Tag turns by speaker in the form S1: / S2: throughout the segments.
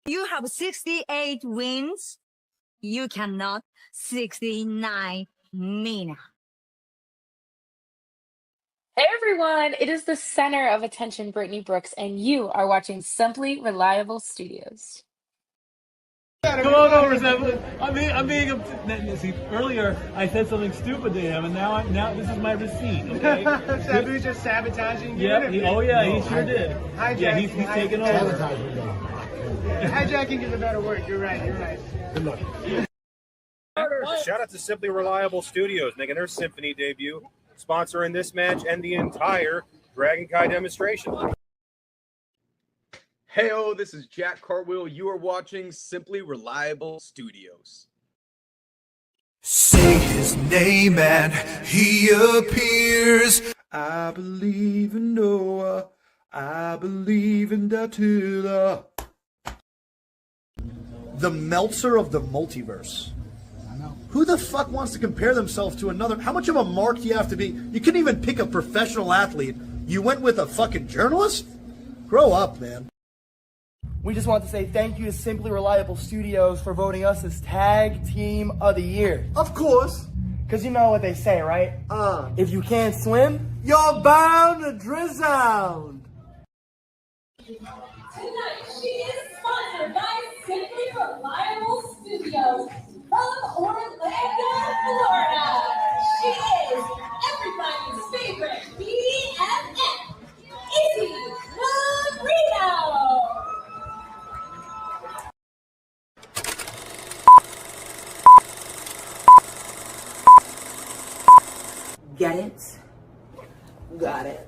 S1: You have 68 wins. You cannot 69 Nina.
S2: Hey everyone, it is the center of attention, Brittany Brooks, and you are watching Simply Reliable Studios.
S3: Come on over, Sam. I'm being. See, earlier I said something stupid to him, and now this is my receipt. Okay.
S4: Sabu's just sabotaging you.
S3: Yep. He sure did. Yeah, he's taking over.
S4: Hijacking is a better word. You're right.
S3: Good luck.
S5: Shout out to Simply Reliable Studios making their Symphony debut, sponsoring this match and the entire Dragon Kai demonstration.
S6: Heyo, this is Jack Cartwheel. You are watching Simply Reliable Studios.
S7: Say his name and he appears. I believe in Noah. I believe in Datula. The Meltzer of the multiverse. Who the fuck wants to compare themselves to another? How much of a mark do you have to be? You couldn't even pick a professional athlete. You went with a fucking journalist? Grow up, man.
S8: We just want to say thank you to Simply Reliable Studios for voting us as Tag Team of the Year.
S7: Of course.
S8: Because you know what they say, right? If you can't swim,
S7: You're bound to drown.
S9: Tonight, she is sponsored by Simply Reliable Studios from Orlando, Florida. She is everybody's favorite BFF, Izzy Marino.
S10: Get it? Got it.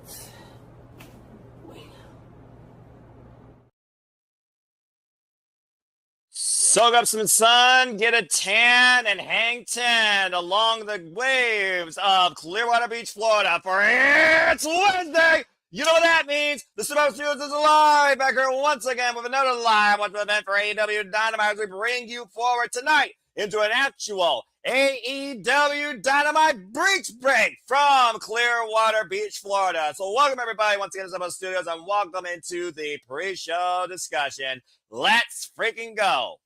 S11: Soak up some sun, get a tan, and hang 10 along the waves of Clearwater Beach, Florida for It's Wednesday. You know what that means. The Tommaso Studios is alive back here once again with another live watching event for AEW Dynamite as we bring you forward tonight into an actual AEW Dynamite breach break from Clearwater Beach, Florida. So welcome everybody once again to Tommaso Studios and welcome into the pre-show discussion. Let's freaking go.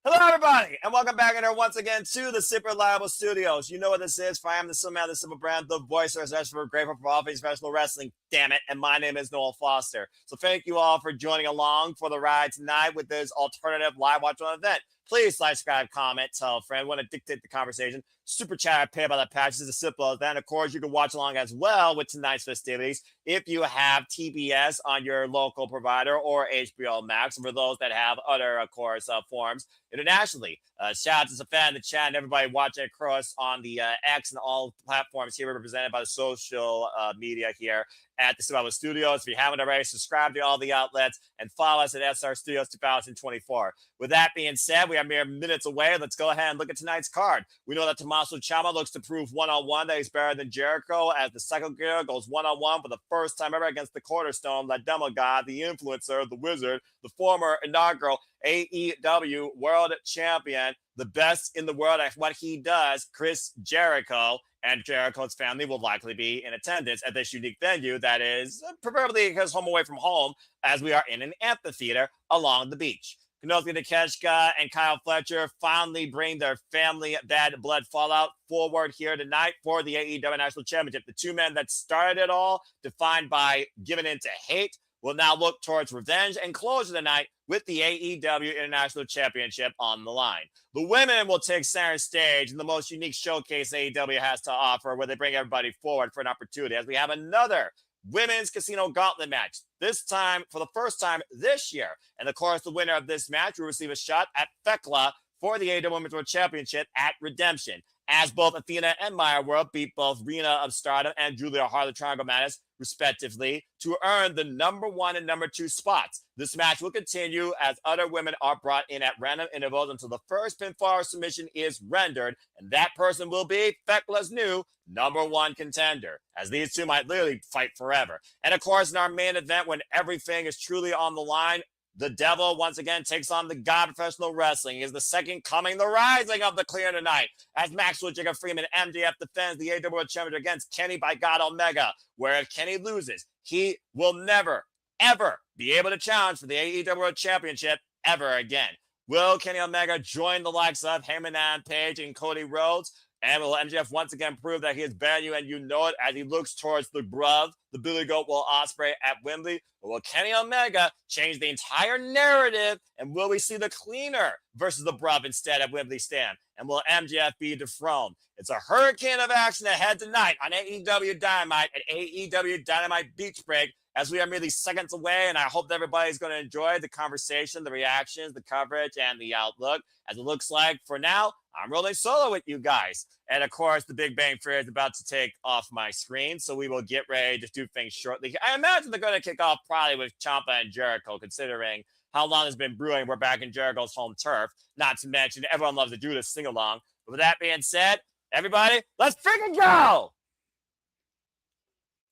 S11: Hello, everybody, and welcome back in here once again to the Super Reliable Studios. You know what this is, for I am the Simple Man, the Simple Brand, the voice of for grateful for all things professional wrestling, damn it, and my name is Noel Foster. So thank you all for joining along for the ride tonight with this alternative live watch on event. Please like, subscribe, comment, tell a friend, want to dictate the conversation. Super chat, pay by that patch. This is as simple as that. And of course, you can watch along as well with tonight's festivities if you have TBS on your local provider or HBO Max. And for those that have other, of course, forms internationally. Shout out to the fan in the chat and everybody watching across on the X and all platforms here represented by the social media here at the Survival Studios. If you haven't already, subscribe to all the outlets and follow us at SR Studios 2024. With that being said, we are mere minutes away. Let's go ahead and look at tonight's card. We know that Tommaso Ciampa looks to prove one-on-one that he's better than Jericho as the second gear goes one-on-one for the first time ever against the Cornerstone, the demo god, the influencer, the wizard, the former inaugural AEW World Champion, the best in the world at what he does, Chris Jericho. And Jericho's family will likely be in attendance at this unique venue that is preferably his home away from home, as we are in an amphitheater along the beach. Konosuke, Takeshita, and Kyle Fletcher finally bring their family bad blood fallout forward here tonight for the AEW National Championship. The two men that started it all, defined by giving in to hate, will now look towards revenge and closure tonight with the AEW International Championship on the line. The women will take center stage in the most unique showcase AEW has to offer, where they bring everybody forward for an opportunity as we have another women's casino gauntlet match, this time for the first time this year. And of course, the winner of this match will receive a shot at Thekla for the AEW Women's World Championship at Redemption, as both Athena and Maya World beat both Rena of Stardom and Julia Hart of Triangle Madness, respectively, to earn the number 1 and number 2 spots. This match will continue as other women are brought in at random intervals until the first pinfall or submission is rendered, and that person will be Thekla's new number 1 contender, as these two might literally fight forever. And of course, in our main event, when everything is truly on the line, the devil once again takes on the god of professional wrestling. He is the second coming, the rising of the clear tonight, as Maxwell Jacob Freeman, MJF, defends the AEW World Championship against Kenny by God Omega, where if Kenny loses, he will never, ever be able to challenge for the AEW World Championship ever again. Will Kenny Omega join the likes of Heyman and Page and Cody Rhodes? And will MJF once again prove that he is better than you and you know it as he looks towards the bruv, the Billy Goat Will Ospreay at Wembley? Or will Kenny Omega change the entire narrative? And will we see the cleaner versus the bruv instead at Wembley Stand? And will MJF be dethroned? It's a hurricane of action ahead tonight on AEW Dynamite at AEW Dynamite Beach Break, as we are merely seconds away, and I hope that everybody's going to enjoy the conversation, the reactions, the coverage, and the outlook. As it looks like, for now, I'm rolling solo with you guys. And, of course, the Big Bang Theory is about to take off my screen, so we will get ready to do things shortly. I imagine they're going to kick off probably with Ciampa and Jericho, considering how long it's been brewing. We're back in Jericho's home turf. Not to mention, everyone loves to do this sing-along. But with that being said, everybody, let's freaking go!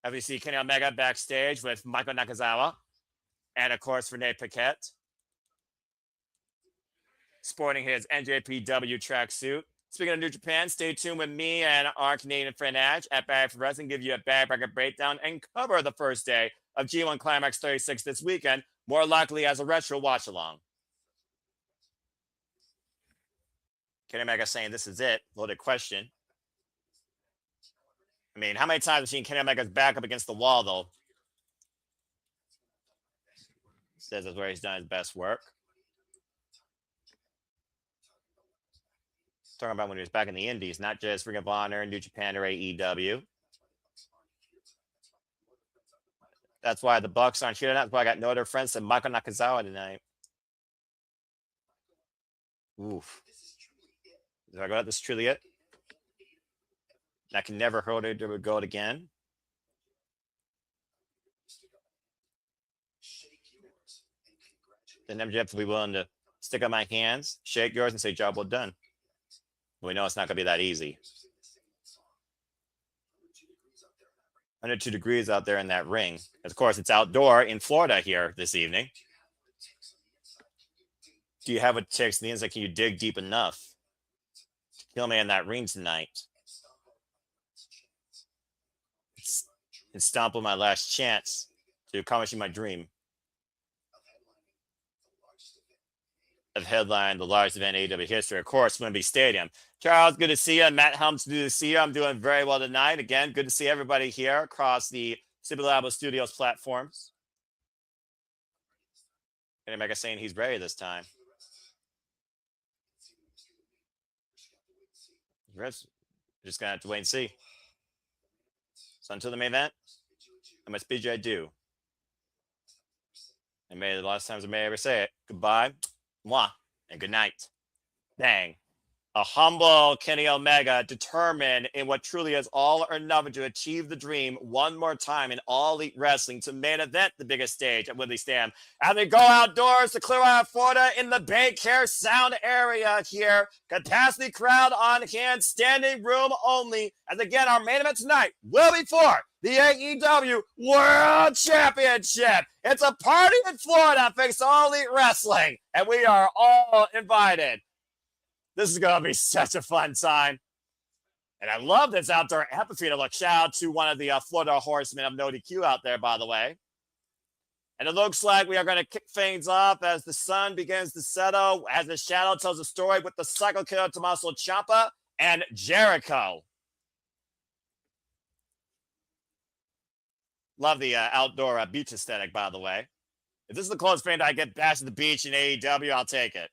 S11: As we see Kenny Omega backstage with Michael Nakazawa and, of course, Renee Paquette sporting his NJPW tracksuit. Speaking of New Japan, stay tuned with me and our Canadian friend Ash at Bad for Wrestling, give you a bad bracket breakdown and cover the first day of G1 Climax 36 this weekend, more likely as a retro watch-along. Kenny Omega saying this is it. Loaded question. I mean, how many times have we seen Kenny Omega's back up against the wall, though? Says that's where he's done his best work. Talking about when he was back in the Indies, not just Ring of Honor, New Japan, or AEW. That's why the Bucks aren't here tonight. That's why I got no other friends than Michael Nakazawa tonight. Oof. Did I go out? This is truly it? I can never hold it to go again. Then MJF will be willing to stick up my hands, shake yours, and say, job well done. We know it's not going to be that easy. 102 degrees out there in that ring. Of course, it's outdoor in Florida here this evening. Do you have what it takes in the inside? Can you dig deep enough to kill me in that ring tonight? And stomp on my last chance to accomplish my dream of headline the largest event in AEW history. Of course, Wembley Stadium. Charles, good to see you. Matt Helms, good to see you. I'm doing very well tonight. Again, good to see everybody here across the Simply Reliable Studios platforms. And Omega saying he's ready this time. We're just going to have to wait and see. So until the main event, I must bid you adieu. And may the last times I may ever say it, goodbye, mwah, and good night. Bang. A humble Kenny Omega determined in what truly is all or nothing to achieve the dream one more time in All Elite Wrestling to main event the biggest stage at Wembley Stand. And they go outdoors to Clearwater, Florida in the Bay Care Sound area here. Capacity crowd on hand, standing room only. As again, our main event tonight will be for the AEW World Championship. It's a party in Florida thanks to All Elite Wrestling. And we are all invited. This is going to be such a fun time. And I love this outdoor amphitheater look. Shout out to one of the Florida Horsemen of No DQ out there, by the way. And it looks like we are going to kick things off as the sun begins to settle, as the shadow tells a story with the Psycho Killer Tommaso Ciampa and Jericho. Love the outdoor beach aesthetic, by the way. If this is the closest thing that I get bashed at the beach in AEW, I'll take it.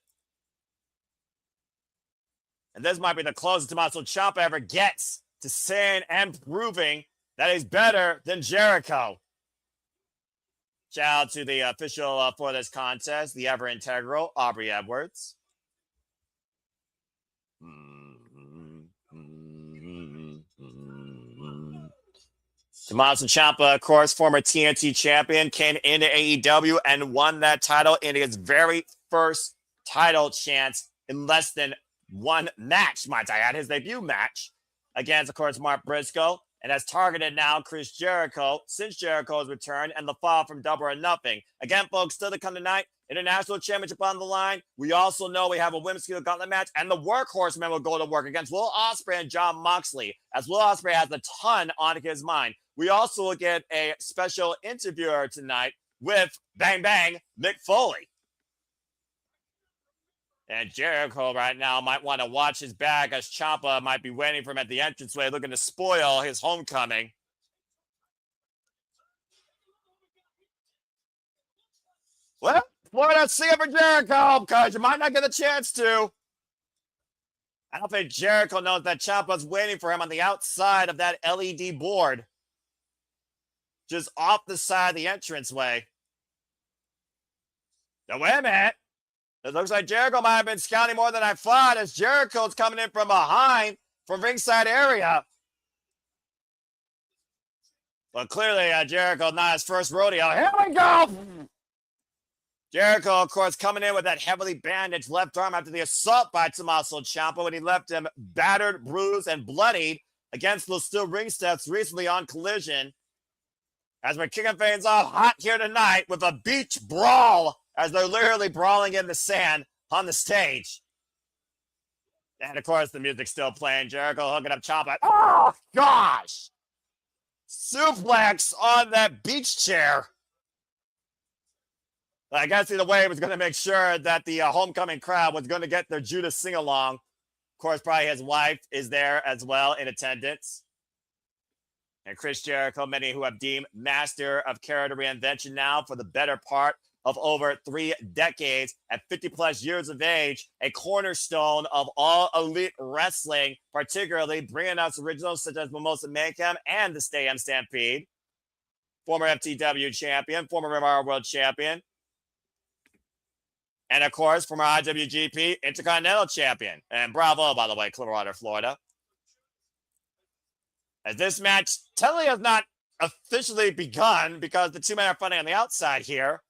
S11: And this might be the closest Tommaso Ciampa ever gets to saying and proving that he's better than Jericho. Shout out to the official for this contest, the ever integral Aubrey Edwards. Tommaso Ciampa, of course, former TNT champion, came into AEW and won that title in his very first title chance in less than one match, might I add, his debut match against, of course, Mark Briscoe, and has targeted now Chris Jericho since Jericho's return and the fall from Double or Nothing. Again, folks, still to come tonight, International Championship on the line. We also know we have a Women's Gauntlet match, and the Workhorsemen will go to work against Will Ospreay and Jon Moxley, as Will Ospreay has a ton on his mind. We also will get a special interviewer tonight with Bang Bang Mick Foley. And Jericho right now might want to watch his back as Ciampa might be waiting for him at the entranceway looking to spoil his homecoming. Well, Florida, see it for Jericho because you might not get a chance to. I don't think Jericho knows that Ciampa's waiting for him on the outside of that LED board. Just off the side of the entranceway. Now, wait a minute. It looks like Jericho might have been scouting more than I thought as Jericho's coming in from behind from ringside area. But clearly, Jericho not his first rodeo. Here we go! Jericho, of course, coming in with that heavily bandaged left arm after the assault by Tommaso Ciampa when he left him battered, bruised, and bloodied against those steel ring steps recently on Collision. As we're kicking things off hot here tonight with a beach brawl as they're literally brawling in the sand on the stage. And, of course, the music's still playing. Jericho hooking up Ciampa. Oh, gosh! Suplex on that beach chair. I guess either way, he was going to make sure that the homecoming crowd was going to get their Judas sing-along. Of course, probably his wife is there as well in attendance. And Chris Jericho, many who have deemed master of character reinvention now for the better part of over 3 decades at 50-plus years of age, a cornerstone of all elite wrestling, particularly bringing us originals such as Mimosa Mayhem and the Stay M Stampede. Former FTW champion, former Rivera World champion. And, of course, former IWGP Intercontinental Champion. And bravo, by the way, Clearwater, Florida. As this match technically has not officially begun because the two men are fighting on the outside here.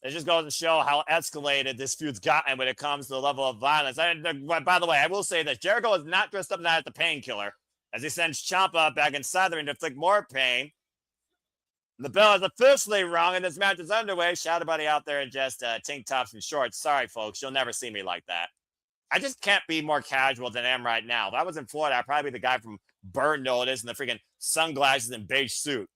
S11: It just goes to show how escalated this feud's gotten when it comes to the level of violence. By the way, I will say that Jericho is not dressed up now as the painkiller as he sends Ciampa back inside the ring to inflict more pain. The bell is officially rung and this match is underway. Shout everybody out there in just tank tops and shorts. Sorry, folks. You'll never see me like that. I just can't be more casual than I am right now. If I was in Florida, I'd probably be the guy from Burn Notice and the freaking sunglasses and beige suit.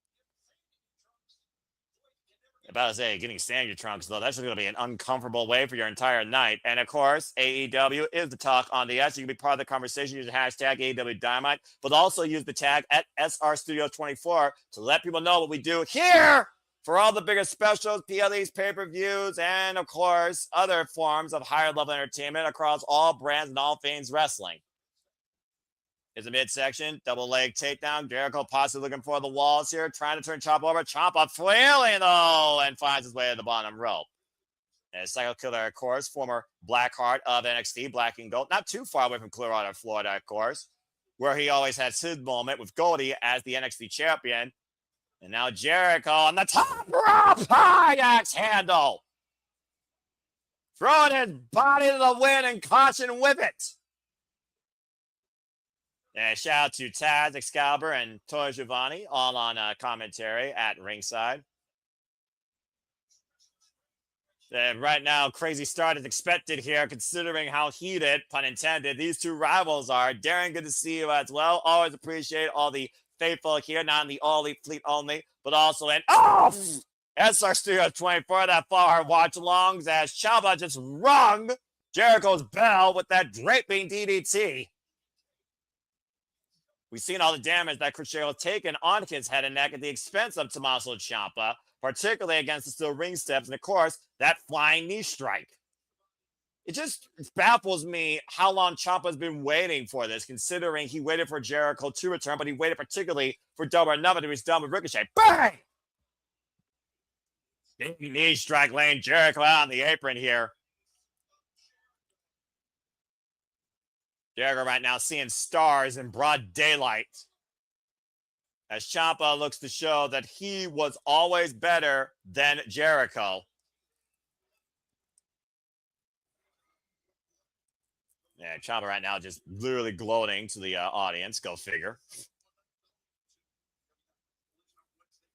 S11: About to say, getting sand in your trunks, though, that's just going to be an uncomfortable way for your entire night. And, of course, AEW is the talk on the S. You can be part of the conversation. Use the hashtag AEW Dynamite, but also use the tag at SR Studio 24 to let people know what we do here for all the bigger specials, PLEs, pay-per-views, and, of course, other forms of higher-level entertainment across all brands and all things wrestling. Is a midsection, double leg takedown. Jericho possibly looking for the walls here, trying to turn Ciampa over. Ciampa flailing though, and finds his way to the bottom rope. And Psycho Killer, of course, former Blackheart of NXT, Black and Gold, not too far away from Clearwater, Florida, of course, where he always has his moment with Goldie as the NXT champion. And now Jericho on the top rope, high axe handle, throwing his body to the wind and caution with it. And shout out to Taz, Excalibur, and Toy Giovanni, all on commentary at ringside. And right now, crazy start is expected here, considering how heated, pun intended, these two rivals are. Darren, good to see you as well. Always appreciate all the faithful here, not in the All Elite Fleet only, but also in SR Studio 24, that far watch-alongs, as Ciampa just rung Jericho's bell with that draping DDT. We've seen all the damage that Chris Jericho has taken on his head and neck at the expense of Tommaso Ciampa, particularly against the steel ring steps, and of course, that flying knee strike. It just baffles me how long Ciampa's been waiting for this, considering he waited for Jericho to return, but he waited particularly for Double or Nothing to be done with Ricochet. Bang! Big knee strike laying Jericho out on the apron here. Jericho right now seeing stars in broad daylight as Ciampa looks to show that he was always better than Jericho. Yeah, Ciampa right now just literally gloating to the audience. Go figure.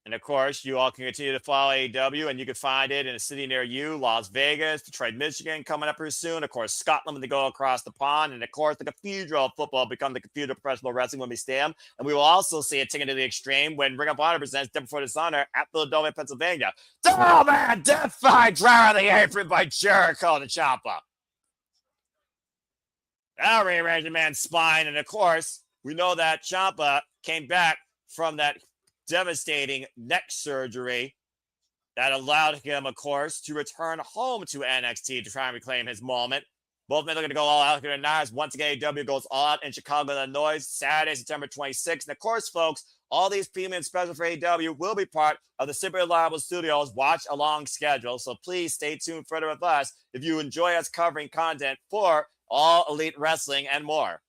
S11: And of course, you all can continue to follow AEW, and you can find it in a city near you, Las Vegas, Detroit, Michigan, coming up here soon. Of course, Scotland when they go across the pond. And of course, the Cathedral of Football become the Cathedral of Professional Wrestling when we stand. And we will also see a Ticket to the Extreme when Ring of Honor presents Death Before Dishonor at Philadelphia, Pennsylvania. Oh, man, Death Fight, Drown on the Apron by Jericho and Ciampa. Now rearranging man's spine. And of course, we know that Ciampa came back from that devastating neck surgery that allowed him, of course, to return home to NXT to try and reclaim his moment. Both men are going to go all out here tonight as once again AEW goes all out in Chicago, Illinois, Saturday, September 26th. And of course, folks, all these premium specials for AEW will be part of the Simply Reliable Studios watch along schedule. So please stay tuned further with us if you enjoy us covering content for all Elite Wrestling and more.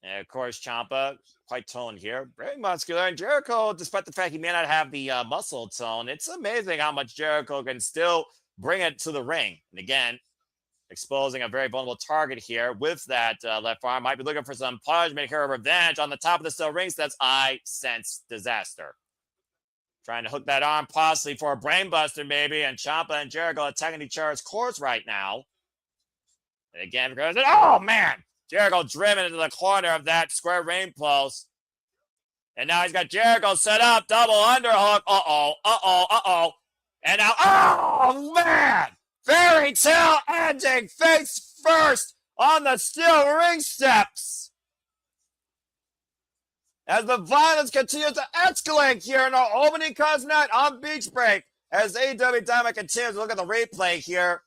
S11: And of course, Ciampa, quite toned here, very muscular. And Jericho, despite the fact he may not have the muscle tone, it's amazing how much Jericho can still bring it to the ring. And again, exposing a very vulnerable target here with that left arm. Might be looking for some punishment here, revenge on the top of the steel ring steps. I sense disaster. Trying to hook that arm possibly for a brainbuster maybe. And Ciampa and Jericho attacking each other's course right now. And again, because, oh man! Jericho driven into the corner of that square ring post. And now he's got Jericho set up. Double underhook. Uh-oh. And now, oh, man! Fairy tale ending face first on the steel ring steps. As the violence continues to escalate here in our opening cause night on Beach Break. As AEW Dynamite continues to look at the replay here.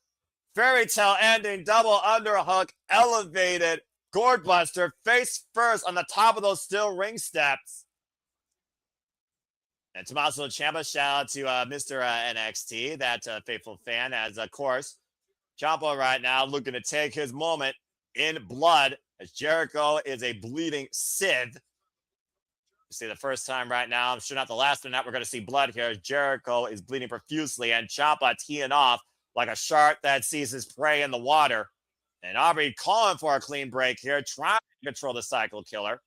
S11: Fairy tale ending, double underhook, elevated. Gourd buster face first on the top of those steel ring steps. And Tommaso Ciampa, shout out to Mr. NXT, that faithful fan, as of course, Ciampa right now looking to take his moment in blood as Jericho is a bleeding Sith. You see the first time right now, I'm sure not the last time that we're going to see blood here, as Jericho is bleeding profusely and Ciampa teeing off like a shark that sees his prey in the water. And Aubrey calling for a clean break here, trying to control the cycle killer.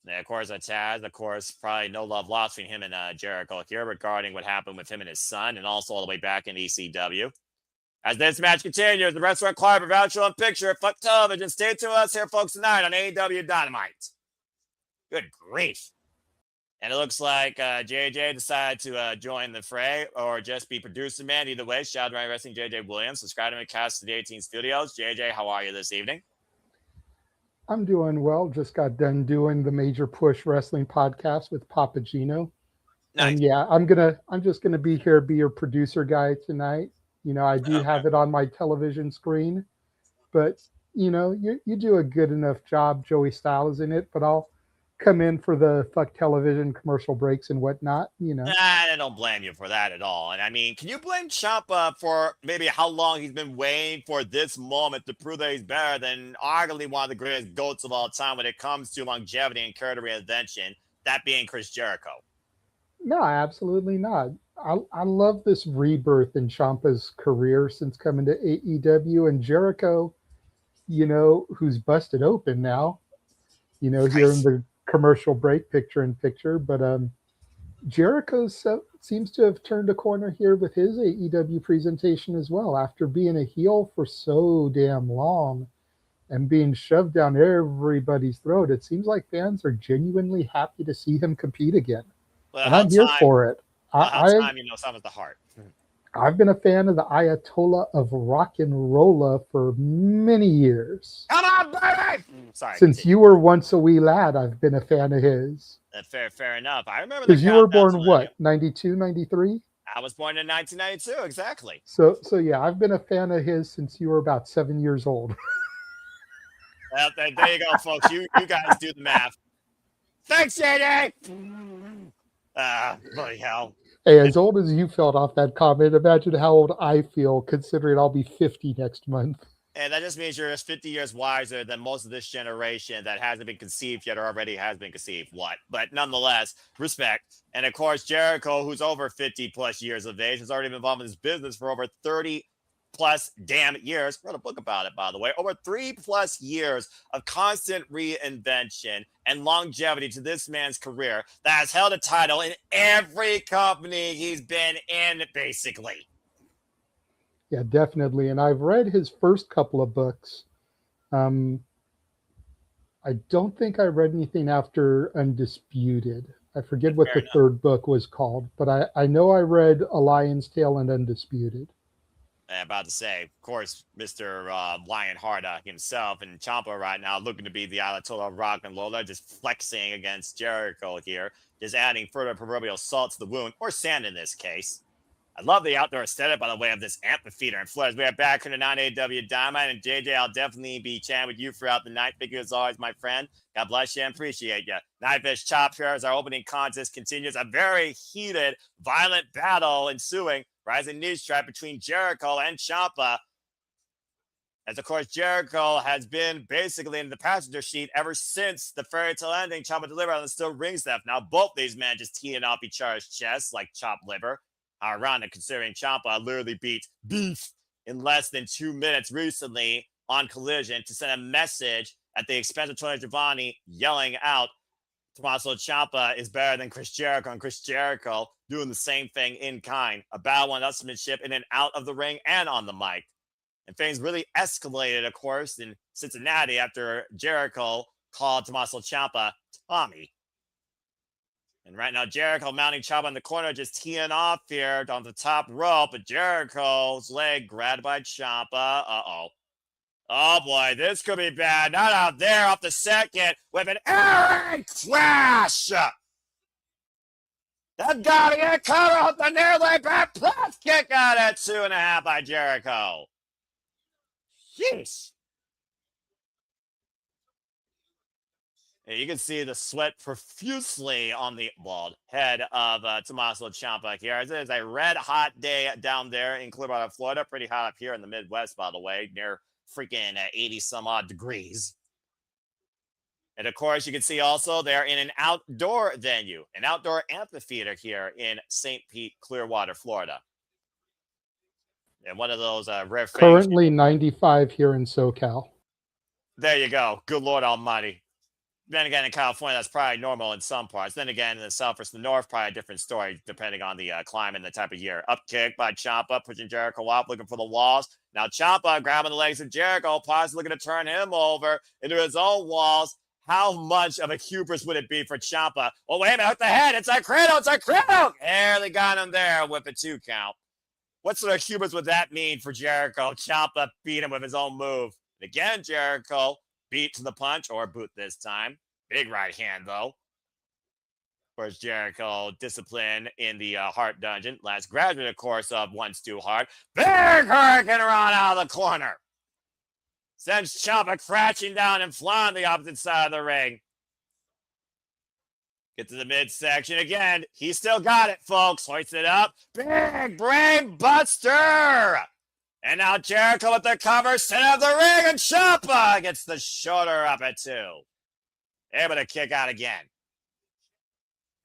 S11: And of course, Taz, of course, probably no love lost between him and Jericho here regarding what happened with him and his son, and also all the way back in ECW. As this match continues, the wrestler Clark for Voucher on Picture, Fuck Television. Stay tuned with us here, folks, tonight on AEW Dynamite. Good grief. And it looks like JJ decided to join the fray or just be producer man. Either way, shout out to my wrestling JJ Williams. Subscribe to my cast to the 18 Studios. JJ, how are you this evening?
S12: I'm doing well. Just got done doing the Major Push Wrestling podcast with Papa Gino. Nice. And yeah, I'm just gonna be here, be your producer guy tonight. You know, I do have it on my television screen, but you know, you do a good enough job. Joey Styles is in it, but I'll come in for the Fuck Television commercial breaks and whatnot, you know.
S11: I don't blame you for that at all. And I mean, can you blame Ciampa for maybe how long he's been waiting for this moment to prove that he's better than arguably one of the greatest GOATs of all time when it comes to longevity and character reinvention, that being Chris Jericho?
S12: No, absolutely not. I love this rebirth in Ciampa's career since coming to AEW, and Jericho, you know, who's busted open now, you know, here in the commercial break picture-in-picture, but Jericho seems to have turned a corner here with his AEW presentation as well. After being a heel for so damn long and being shoved down everybody's throat, it seems like fans are genuinely happy to see him compete again.
S11: Well,
S12: and I'm here for it.
S11: Time, you know, some of the heart.
S12: I've been a fan of the Ayatollah of Rock and Rolla for many years.
S11: Come on, baby! Sorry.
S12: Since you were once a wee lad, I've been a fan of his.
S11: Fair enough. I remember
S12: because you were born what, 92, 93?
S11: I was born in 1992, exactly.
S12: So yeah, I've been a fan of his since you were about 7 years old.
S11: Well, there you go, folks. You guys do the math. Thanks, JD. Bloody hell.
S12: Hey, as old as you felt off that comment, imagine how old I feel considering I'll be 50 next month.
S11: And that just means you're just 50 years wiser than most of this generation that hasn't been conceived yet or already has been conceived. What? But nonetheless, respect. And of course, Jericho, who's over 50 plus years of age, has already been involved in this business for over 30 plus damn years. Wrote a book about it, by the way. Over 3+ years of constant reinvention and longevity to this man's career that has held a title in every company he's been in, basically.
S12: Yeah, definitely. And I've read his first couple of books. I don't think I read anything after Undisputed. I forget what the third book was called, but I know I read A Lion's Tale and Undisputed.
S11: I'm about to say, of course, Mr. Lionheart himself and Ciampa right now looking to be the Ayatollah Rock and Lola, just flexing against Jericho here, just adding further proverbial salt to the wound, or sand in this case. I love the outdoor aesthetic, by the way, of this amphitheater and flood. We are back here tonight, AEW Dynamite, and JJ, I'll definitely be chatting with you throughout the night. Thank you as always, my friend. God bless you and appreciate you. Knifefish Chop here as our opening contest continues. A very heated, violent battle ensuing. Rising knee strike between Jericho and Ciampa. As, of course, Jericho has been basically in the passenger seat ever since the fairy tale ending. Ciampa delivered on the still ring staff. Now, both these men just teeing off each other's chests like chopped liver. Ironic, considering Ciampa literally beat Beef in less than 2 minutes recently on Collision to send a message at the expense of Tony Giovanni, yelling out Tommaso Ciampa is better than Chris Jericho, and Chris Jericho doing the same thing in kind. A battle on upsmanship in and out of the ring and on the mic. And things really escalated, of course, in Cincinnati after Jericho called Tommaso Ciampa Tommy. And right now, Jericho mounting Ciampa in the corner, just teeing off here on the top rope. But Jericho's leg grabbed by Ciampa. Uh-oh. Oh, boy, this could be bad. Not out there off the second with an airing crash. That got to get covered with the nearly back plus kick out at 2.5 by Jericho. Jeez. You can see the sweat profusely on the bald head of Tommaso Ciampa here. It is a red-hot day down there in Clearwater, Florida. Pretty hot up here in the Midwest, by the way, near freaking 80-some-odd degrees. And, of course, you can see also they're in an outdoor venue, an outdoor amphitheater here in St. Pete, Clearwater, Florida. And one of those rare things.
S12: Currently 95 here in SoCal.
S11: There you go. Good Lord Almighty. Then again, in California, that's probably normal in some parts. Then again, in the south versus the north, probably a different story depending on the climate and the type of year. Up kick by Ciampa, pushing Jericho up, looking for the walls. Now Ciampa grabbing the legs of Jericho, possibly looking to turn him over into his own walls. How much of a hubris would it be for Ciampa? Oh, wait a minute, with the head. It's a cradle. It's a cradle. Barely got him there with a 2 count. What sort of hubris would that mean for Jericho? Ciampa beat him with his own move. And again, Jericho beat to the punch, or boot this time. Big right hand, though. Of course, Jericho discipline in the Heart Dungeon. Last graduate, of course, of Once Too Hard. Big hurricane run out of the corner. Sends Ciampa crashing down and flying the opposite side of the ring. Get to the midsection again. He still got it, folks. Hoists it up. Big brain buster. And now Jericho with the cover, center of the ring, and Ciampa gets the shoulder up at 2. Able to kick out again.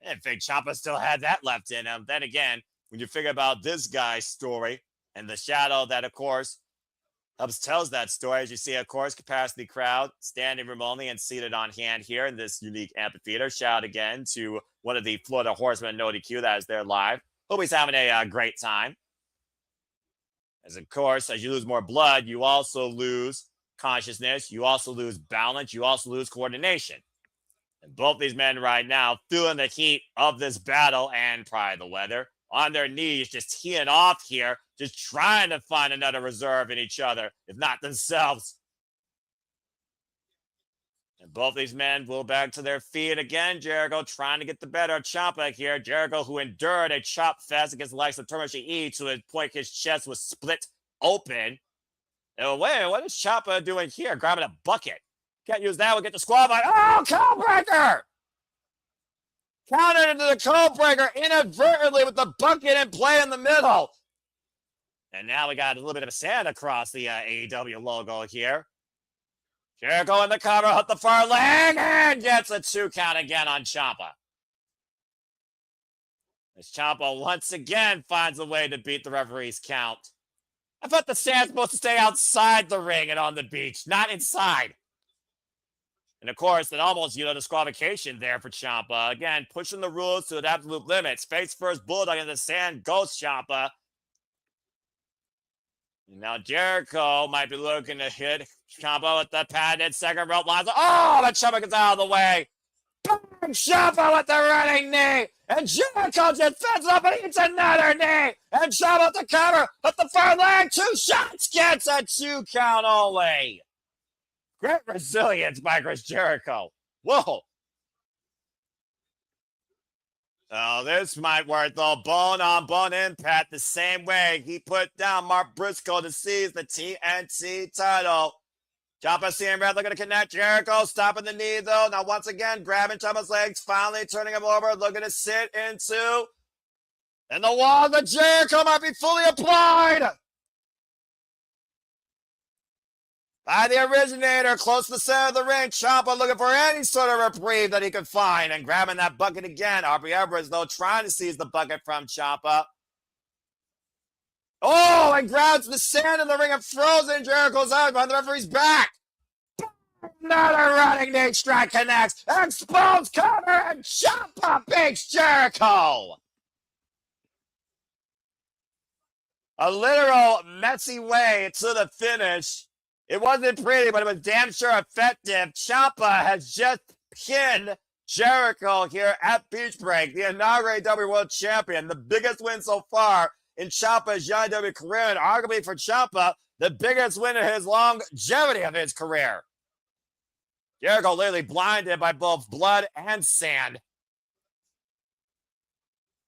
S11: I didn't think Ciampa still had that left in him. Then again, when you figure about this guy's story and the shadow that, of course, tells that story, as you see, of course, capacity crowd standing room only and seated on hand here in this unique amphitheater. Shout out again to one of the Florida Horsemen, No DQ, that is there live. Hope he's having a great time. As, of course, as you lose more blood, you also lose consciousness. You also lose balance. You also lose coordination. And both these men right now feeling the heat of this battle and probably the weather on their knees, just teeing off here, just trying to find another reserve in each other, if not themselves. And both these men will back to their feet again. Jericho trying to get the better of Ciampa here. Jericho, who endured a chop fest against the likes of Tommaso to the point his chest was split open. And wait, what is Ciampa doing here? Grabbing a bucket. Can't use that. We'll get the squad by. Oh, codebreaker! Counted into the codebreaker inadvertently with the bucket in play in the middle. And now we got a little bit of a sand across the AEW logo here. Jericho in the cover, hit the far leg, and gets a 2 count again on Ciampa. As Ciampa once again finds a way to beat the referee's count. I thought the sand's supposed to stay outside the ring and on the beach, not inside. And of course, an almost, disqualification there for Ciampa. Again, pushing the rules to the absolute limits. Face first bulldog in the sand goes Ciampa. Now Jericho might be looking to hit Ciampa with the patented second rope line. Oh, but Ciampa gets out of the way. Bang! Ciampa with the running knee. And Jericho just fends up and eats another knee. And Ciampa with the cover. With the front leg. 2 shots. Gets a 2 count only. Great resilience by Chris Jericho. Whoa. Oh, this might work, though. Bone-on-bone impact the same way he put down Mark Briscoe to seize the TNT title. Ciampa seeing red, looking to connect Jericho. Stopping the knee, though. Now, once again, grabbing Ciampa's legs. Finally turning him over. Looking to sit into. And the wall of Jericho might be fully applied. By the originator, close to the center of the ring, Ciampa looking for any sort of reprieve that he could find and grabbing that bucket again. Aubrey Edwards, though, trying to seize the bucket from Ciampa. Oh, and grabs the sand in the ring and throws in Jericho's out behind the referee's back. Another running knee strike connects. Exposed cover, and Ciampa beats Jericho. A literal messy way to the finish. It wasn't pretty, but it was damn sure effective. Ciampa has just pinned Jericho here at Beach Break, the inaugural AEW World Champion, the biggest win so far in Ciampa's Young AEW career, and arguably for Ciampa, the biggest win in his longevity of his career. Jericho literally blinded by both blood and sand.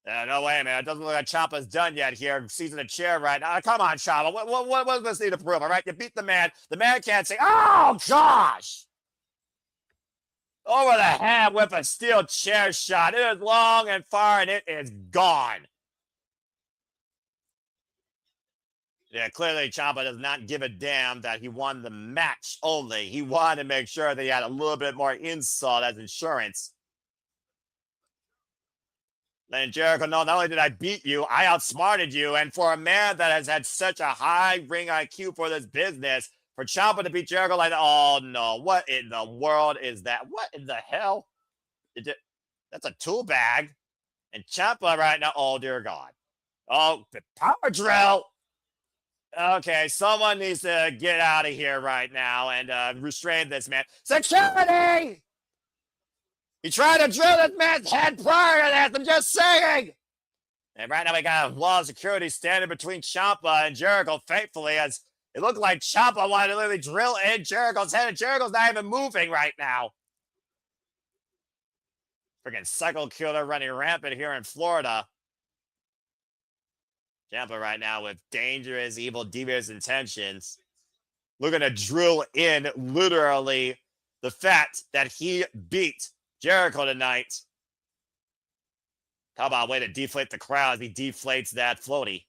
S11: No way, man. It doesn't look like Ciampa's done yet here. Seizing a chair right now. Come on, Ciampa. What does this need to prove? All right, you beat the man. The man can't say, oh, gosh. Over the head with a steel chair shot. It is long and far, and it is gone. Yeah, clearly Ciampa does not give a damn that he won the match only. He wanted to make sure that he had a little bit more insult as insurance. And Jericho, no, not only did I beat you, I outsmarted you. And for a man that has had such a high ring IQ for this business, for Ciampa to beat Jericho like that, oh no, what in the world is that? What in the hell? That's a tool bag. And Ciampa right now, oh dear God. Oh, the power drill. Okay, someone needs to get out of here right now and restrain this man. Security! He tried to drill this man's head prior to that, I'm just saying! And right now we got a wall of security standing between Ciampa and Jericho, thankfully, as it looked like Ciampa wanted to literally drill in Jericho's head, and Jericho's not even moving right now. Freaking cycle killer running rampant here in Florida. Ciampa right now with dangerous, evil, devious intentions. Looking to drill in, literally, the fact that he beat Jericho tonight. How about a way to deflate the crowd as he deflates that floaty?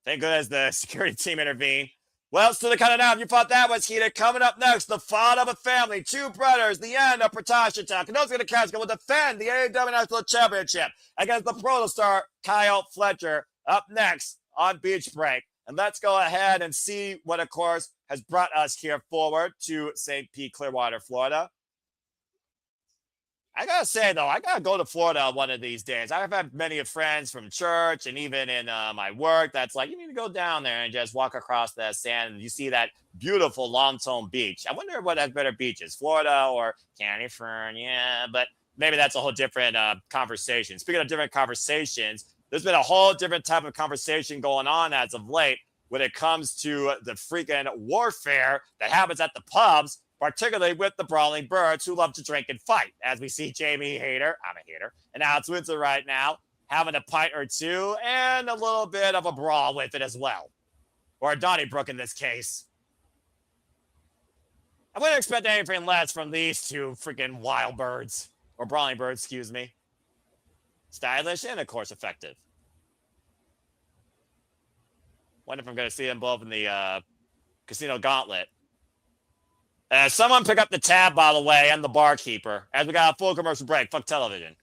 S11: Thank goodness the security team intervened. Well, still the kind of now, if you thought that was heated, coming up next, the fall of a family, 2 brothers, the end of Takeshita. Konosuke Takeshita will defend the AEW National Championship against the protostar Kyle Fletcher up next on Beach Break. And let's go ahead and see what, of course, has brought us here forward to St. Pete, Clearwater, Florida. I gotta say, though, I gotta go to Florida one of these days. I've had many friends from church and even in my work that's like, you need to go down there and just walk across that sand and you see that beautiful Longtone beach. I wonder what has better beaches, Florida or California, but maybe that's a whole different conversation. Speaking of different conversations, there's been a whole different type of conversation going on as of late when it comes to the freaking warfare that happens at the pubs, particularly with the brawling birds who love to drink and fight. As we see Jamie Hader, I'm a hater, and Alex Windsor right now having a pint or two and a little bit of a brawl with it as well. Or a Donnybrook in this case. I wouldn't expect anything less from these two freaking wild birds. Or brawling birds, excuse me. Stylish and, of course, effective. Wonder if I'm going to see them both in the Casino Gauntlet. Someone pick up the tab, by the way, and the barkeeper. As we got a full commercial break. Fuck television.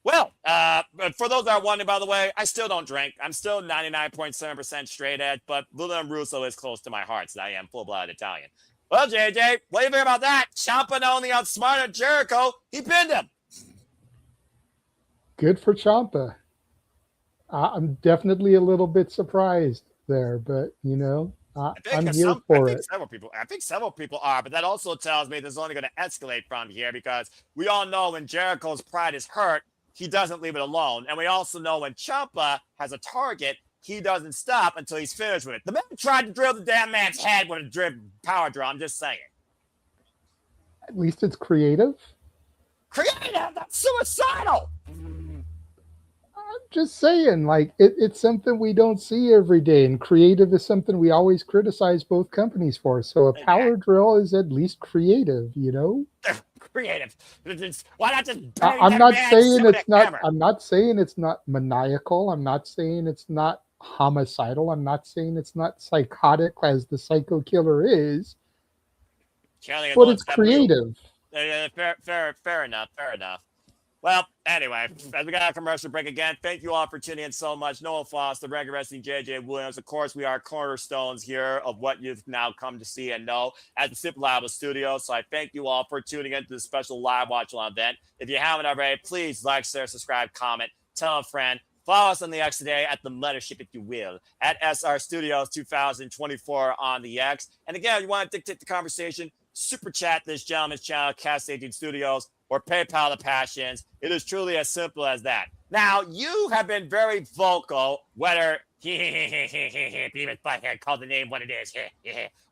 S11: Well, but for those that are wondering, by the way, I still don't drink. I'm still 99.7% straight edge, but William Russo is close to my heart, so I am full-blooded Italian. Well, JJ, what do you think about that? Ciampa not only outsmarted Jericho, he pinned him.
S12: Good for Ciampa. I'm definitely a little bit surprised there, but I'm here for it.
S11: I think several people are, but that also tells me this is only going to escalate from here because we all know when Jericho's pride is hurt, he doesn't leave it alone. And we also know when Ciampa has a target, he doesn't stop until he's finished with it. The man tried to drill the damn man's head with a power drill. I'm just saying.
S12: At least it's creative.
S11: Creative? That's suicidal.
S12: I'm just saying, like, it's something we don't see every day, and creative is something we always criticize both companies for. So a power drill is at least creative,
S11: Creative. Why not just?
S12: I'm not saying it's not. Camera? I'm not saying it's not maniacal. I'm not saying it's not homicidal. I'm not saying it's not psychotic as the psycho killer is. But it's creative.
S11: Fair enough. Well, anyway, as we got a commercial break again, thank you all for tuning in so much. Noah Foss, the regular wrestling JJ Williams. Of course, we are cornerstones here of what you've now come to see and know at the Simple Reliable Studios. So I thank you all for tuning into this special live watch-along event. If you haven't already, please like, share, subscribe, comment, tell a friend. Follow us on the X today at the Mothership, if you will, at SR Studios 2024 on the X. And again, if you want to dictate the conversation, super chat this gentleman's channel, Cast 18 Studios, or PayPal the Passions. It is truly as simple as that. Now, you have been very vocal, whether Beavis Butthead called the name what it is,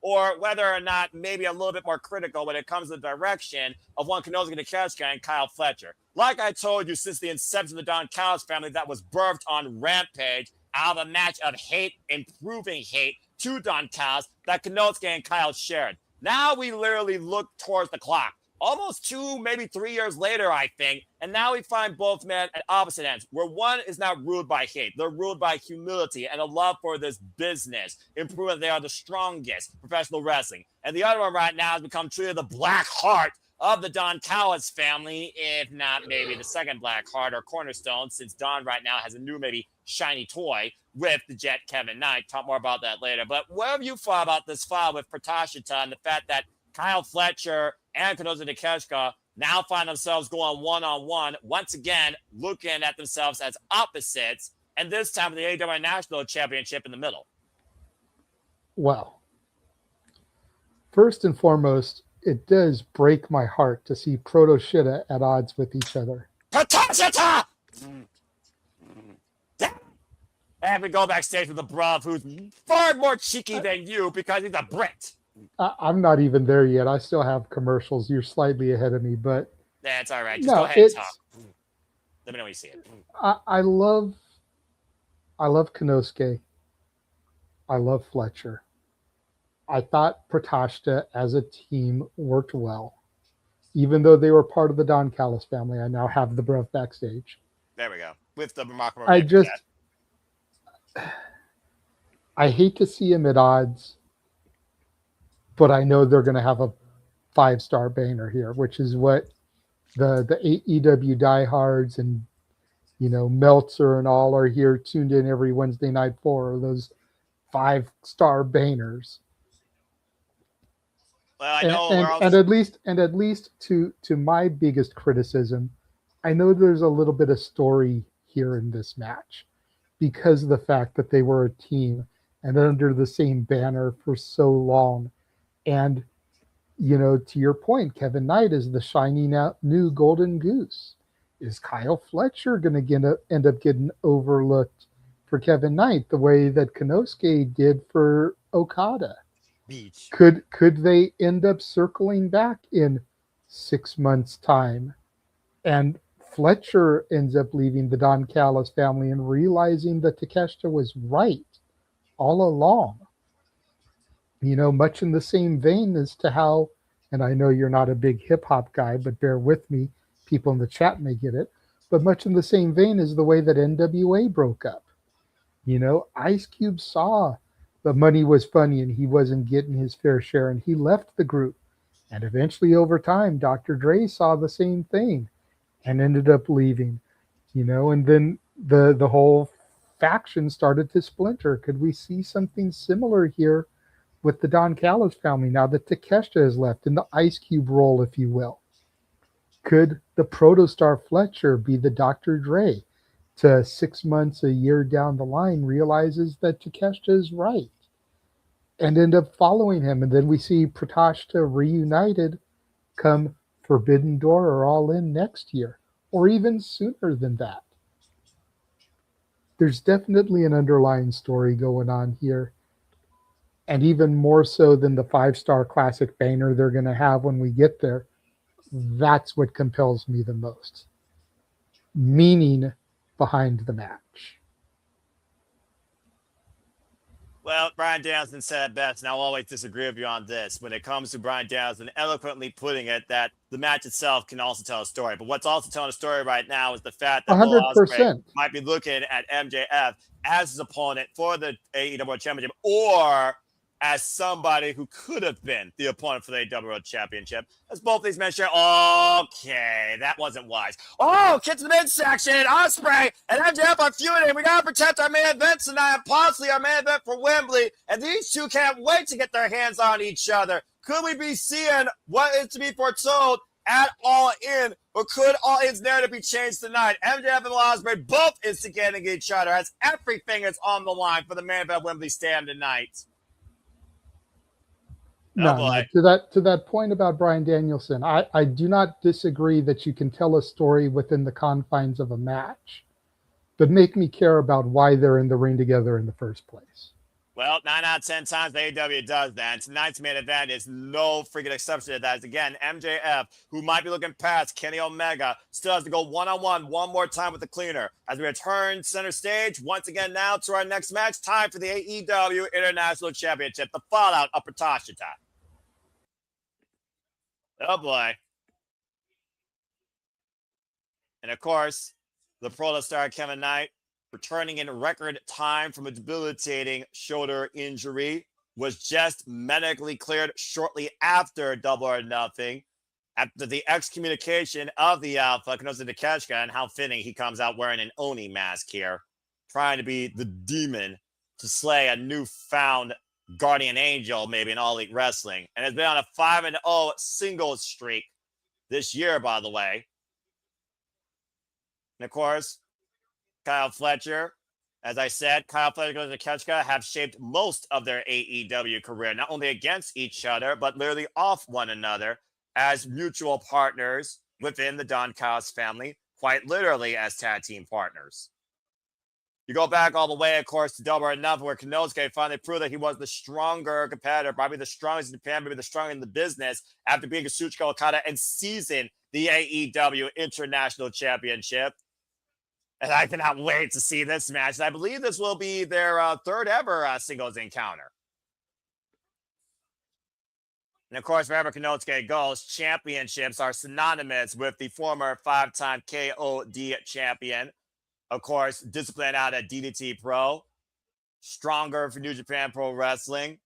S11: or whether or not maybe a little bit more critical when it comes to the direction of one Konosuke Takeshita and Kyle Fletcher. Like I told you, since the inception of the Don Callis family that was birthed on Rampage out of a match of hate and proving hate to Don Callis that Konosuke and Kyle shared. Now we literally look towards the clock. Almost 2, maybe 3 years later, I think. And now we find both men at opposite ends, where one is not ruled by hate. They're ruled by humility and a love for this business, improving that they are the strongest professional wrestling. And the other one right now has become truly the black heart of the Don Callis family, if not maybe the second black heart or cornerstone, since Don right now has a new maybe shiny toy with the Jet Kevin Knight. Talk more about that later. But whatever you thought about this file with Takeshita and the fact that Kyle Fletcher and Konosuke Takeshita now find themselves going one-on-one, once again, looking at themselves as opposites, and this time with the AEW National Championship in the middle.
S12: Well, first and foremost, it does break my heart to see Proto Shida at odds with each other.
S11: Takeshita! And we go backstage with the bruv who's far more cheeky than you because he's a Brit.
S12: I'm not even there yet. I still have commercials. You're slightly ahead of me, but
S11: that's all right. Just go ahead and talk. Let me know when you see it.
S12: I love Konosuke. I love Fletcher. I thought Takeshita as a team worked well, even though they were part of the Don Callis family. I now have the bruv backstage.
S11: There we go. With the remarkable.
S12: I hate to see him at odds. But I know they're going to have a 5-star banger here, which is what the AEW diehards and Meltzer and all are here tuned in every Wednesday night for those 5-star bangers.
S11: Well, I know,
S12: and at least to my biggest criticism, I know there's a little bit of story here in this match because of the fact that they were a team and under the same banner for so long. And, to your point, Kevin Knight is the shiny new golden goose. Is Kyle Fletcher going to end up getting overlooked for Kevin Knight the way that Konosuke did for Okada?
S11: Beach.
S12: Could they end up circling back in 6 months' time? And Fletcher ends up leaving the Don Callis family and realizing that Takeshita was right all along. Much in the same vein as to how, and I know you're not a big hip hop guy, but bear with me, people in the chat may get it, but much in the same vein as the way that NWA broke up. Ice Cube saw the money was funny and he wasn't getting his fair share and he left the group. And eventually over time, Dr. Dre saw the same thing and ended up leaving. And then the whole faction started to splinter. Could we see something similar here with the Don Callis family now that Takeshita has left in the Ice Cube role, if you will? Could the protostar Fletcher be the Dr. Dre to 6 months, a year down the line, realizes that Takeshita is right and end up following him? And then we see Protashta reunited come Forbidden Door or All In next year, or even sooner than that. There's definitely an underlying story going on here. And even more so than the 5-star classic banner they're going to have when we get there. That's what compels me the most. Meaning behind the match.
S11: Well, Brian Danielson said it best, and I'll always disagree with you on this. When it comes to Brian Danielson eloquently putting it that the match itself can also tell a story. But what's also telling a story right now is the fact that Will Ospreay might be looking at MJF as his opponent for the AEW Championship, or as somebody who could have been the opponent for the AEW World Championship. As both these men share, okay, that wasn't wise. Oh, kids in the midsection, Ospreay and MJF are feuding. We got to protect our main event tonight, and possibly our main event for Wembley. And these two can't wait to get their hands on each other. Could we be seeing what is to be foretold at All In, or could All In's narrative be changed tonight? MJF and Will Ospreay both instigating each other as everything is on the line for the main event Wembley stand tonight.
S12: No, to that point about Brian Danielson, I do not disagree that you can tell a story within the confines of a match, but make me care about why they're in the ring together in the first place.
S11: Well, 9 out of 10 times the AEW does that. And tonight's main event is no freaking exception to that. As again, MJF, who might be looking past Kenny Omega, still has to go one-on-one one more time with the cleaner. As we return center stage once again now to our next match, time for the AEW International Championship, the fallout of Protashta. Oh, boy. And, of course, the protostar Kevin Knight, returning in record time from a debilitating shoulder injury, was just medically cleared shortly after Double or Nothing, after the excommunication of the Alpha, Konosuke Takeshita, and how fitting he comes out wearing an Oni mask here, trying to be the demon to slay a newfound guardian angel, maybe in All Elite Wrestling, and has been on a 5-0 singles streak this year, by the way. And of course, Kyle Fletcher, as I said, Kyle Fletcher and Takeshita have shaped most of their AEW career, not only against each other, but literally off one another as mutual partners within the Don Callis family, quite literally as tag team partners. You go back all the way, of course, to Double or Nothing, where Konosuke finally proved that he was the stronger competitor, probably the strongest in Japan, maybe the strongest in the business, after being Kazuchika Okada and seizing the AEW International Championship. And I cannot wait to see this match. I believe this will be their third ever singles encounter. And of course, wherever Konosuke goes, championships are synonymous with the former 5-time KOD champion. Of course, discipline out at DDT Pro, stronger for New Japan Pro Wrestling,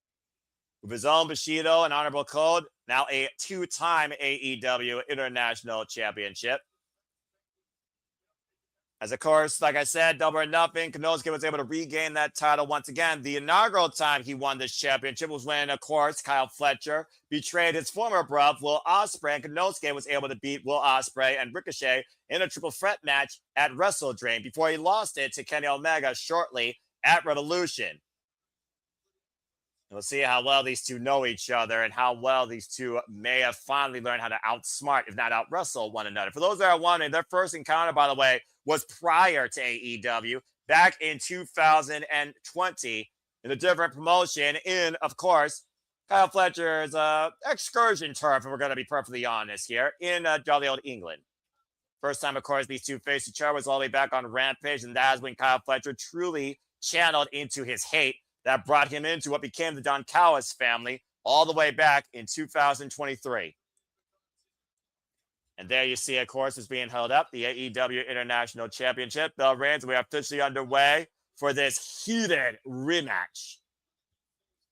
S11: with his own Bushido and Honorable Code, now a 2-time AEW International Championship. As of course, like I said, Double or Nothing, Konosuke was able to regain that title once again. The inaugural time he won this championship was when, of course, Kyle Fletcher betrayed his former bro, Will Ospreay, and Konosuke was able to beat Will Ospreay and Ricochet in a triple threat match at Wrestle Dream before he lost it to Kenny Omega shortly at Revolution. And we'll see how well these two know each other and how well these two may have finally learned how to outsmart, if not out-wrestle one another. For those that are wondering, their first encounter, by the way, was prior to AEW, back in 2020, in a different promotion in, of course, Kyle Fletcher's excursion turf, and we're going to be perfectly honest here, in jolly old England. First time, of course, these two faced each other was all the way back on Rampage, and that is when Kyle Fletcher truly channeled into his hate that brought him into what became the Don Callis family all the way back in 2023. And there you see, of course, is being held up, the AEW International Championship. Bell reigns, we are officially underway for this heated rematch.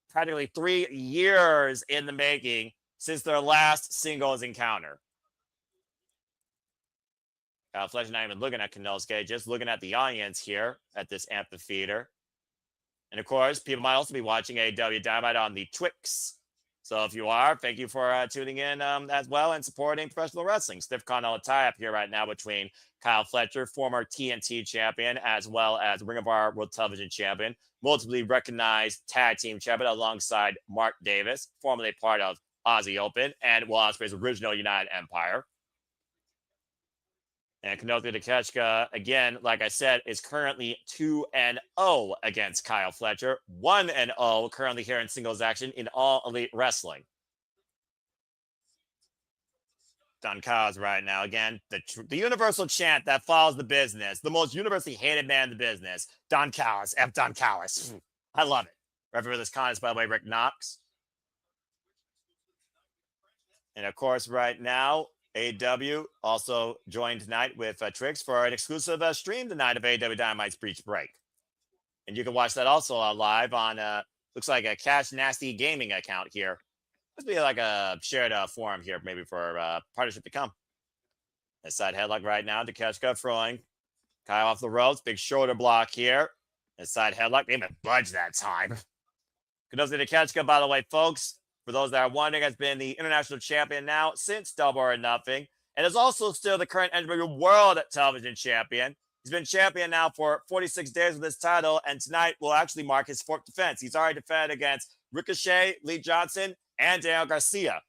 S11: Practically 3 years in the making since their last singles encounter. Fletcher not even looking at Konosuke, just looking at the audience here at this amphitheater. And of course, people might also be watching AEW Dynamite on the Twix. So if you are, thank you for tuning in as well and supporting professional wrestling. Stiff Continental tie-up here right now between Kyle Fletcher, former TNT champion, as well as Ring of Honor World Television champion, multiply recognized tag team champion alongside Mark Davis, formerly part of Aussie Open and Will Ospreay's original United Empire. And Konosuke Takeshita, again, like I said, is currently 2-0 against Kyle Fletcher. 1-0 currently here in singles action in All Elite Wrestling. Don Callis right now. Again, the universal chant that follows the business. The most universally hated man in the business. Don Callis. F. Don Callis. I love it. Referee for this contest, by the way, Rick Knox. And of course, right now, AEW also joined tonight with Trix for an exclusive stream tonight of AEW Dynamite's Breach Break. And you can watch that also live on, looks like a Cash Nasty Gaming account here. Must be like a shared forum here, maybe for partnership to come. A side headlock right now. Takeshita throwing Kyle off the ropes. Big shoulder block here. A side headlock. They didn't even budge that time. Konosuke Takeshita, by the way, folks, for those that are wondering, has been the international champion now since Double or Nothing, and is also still the current AEW World Television Champion. He's been champion now for 46 days with this title, and tonight will actually mark his fourth defense. He's already defended against Ricochet, Lee Johnson, and Daniel Garcia.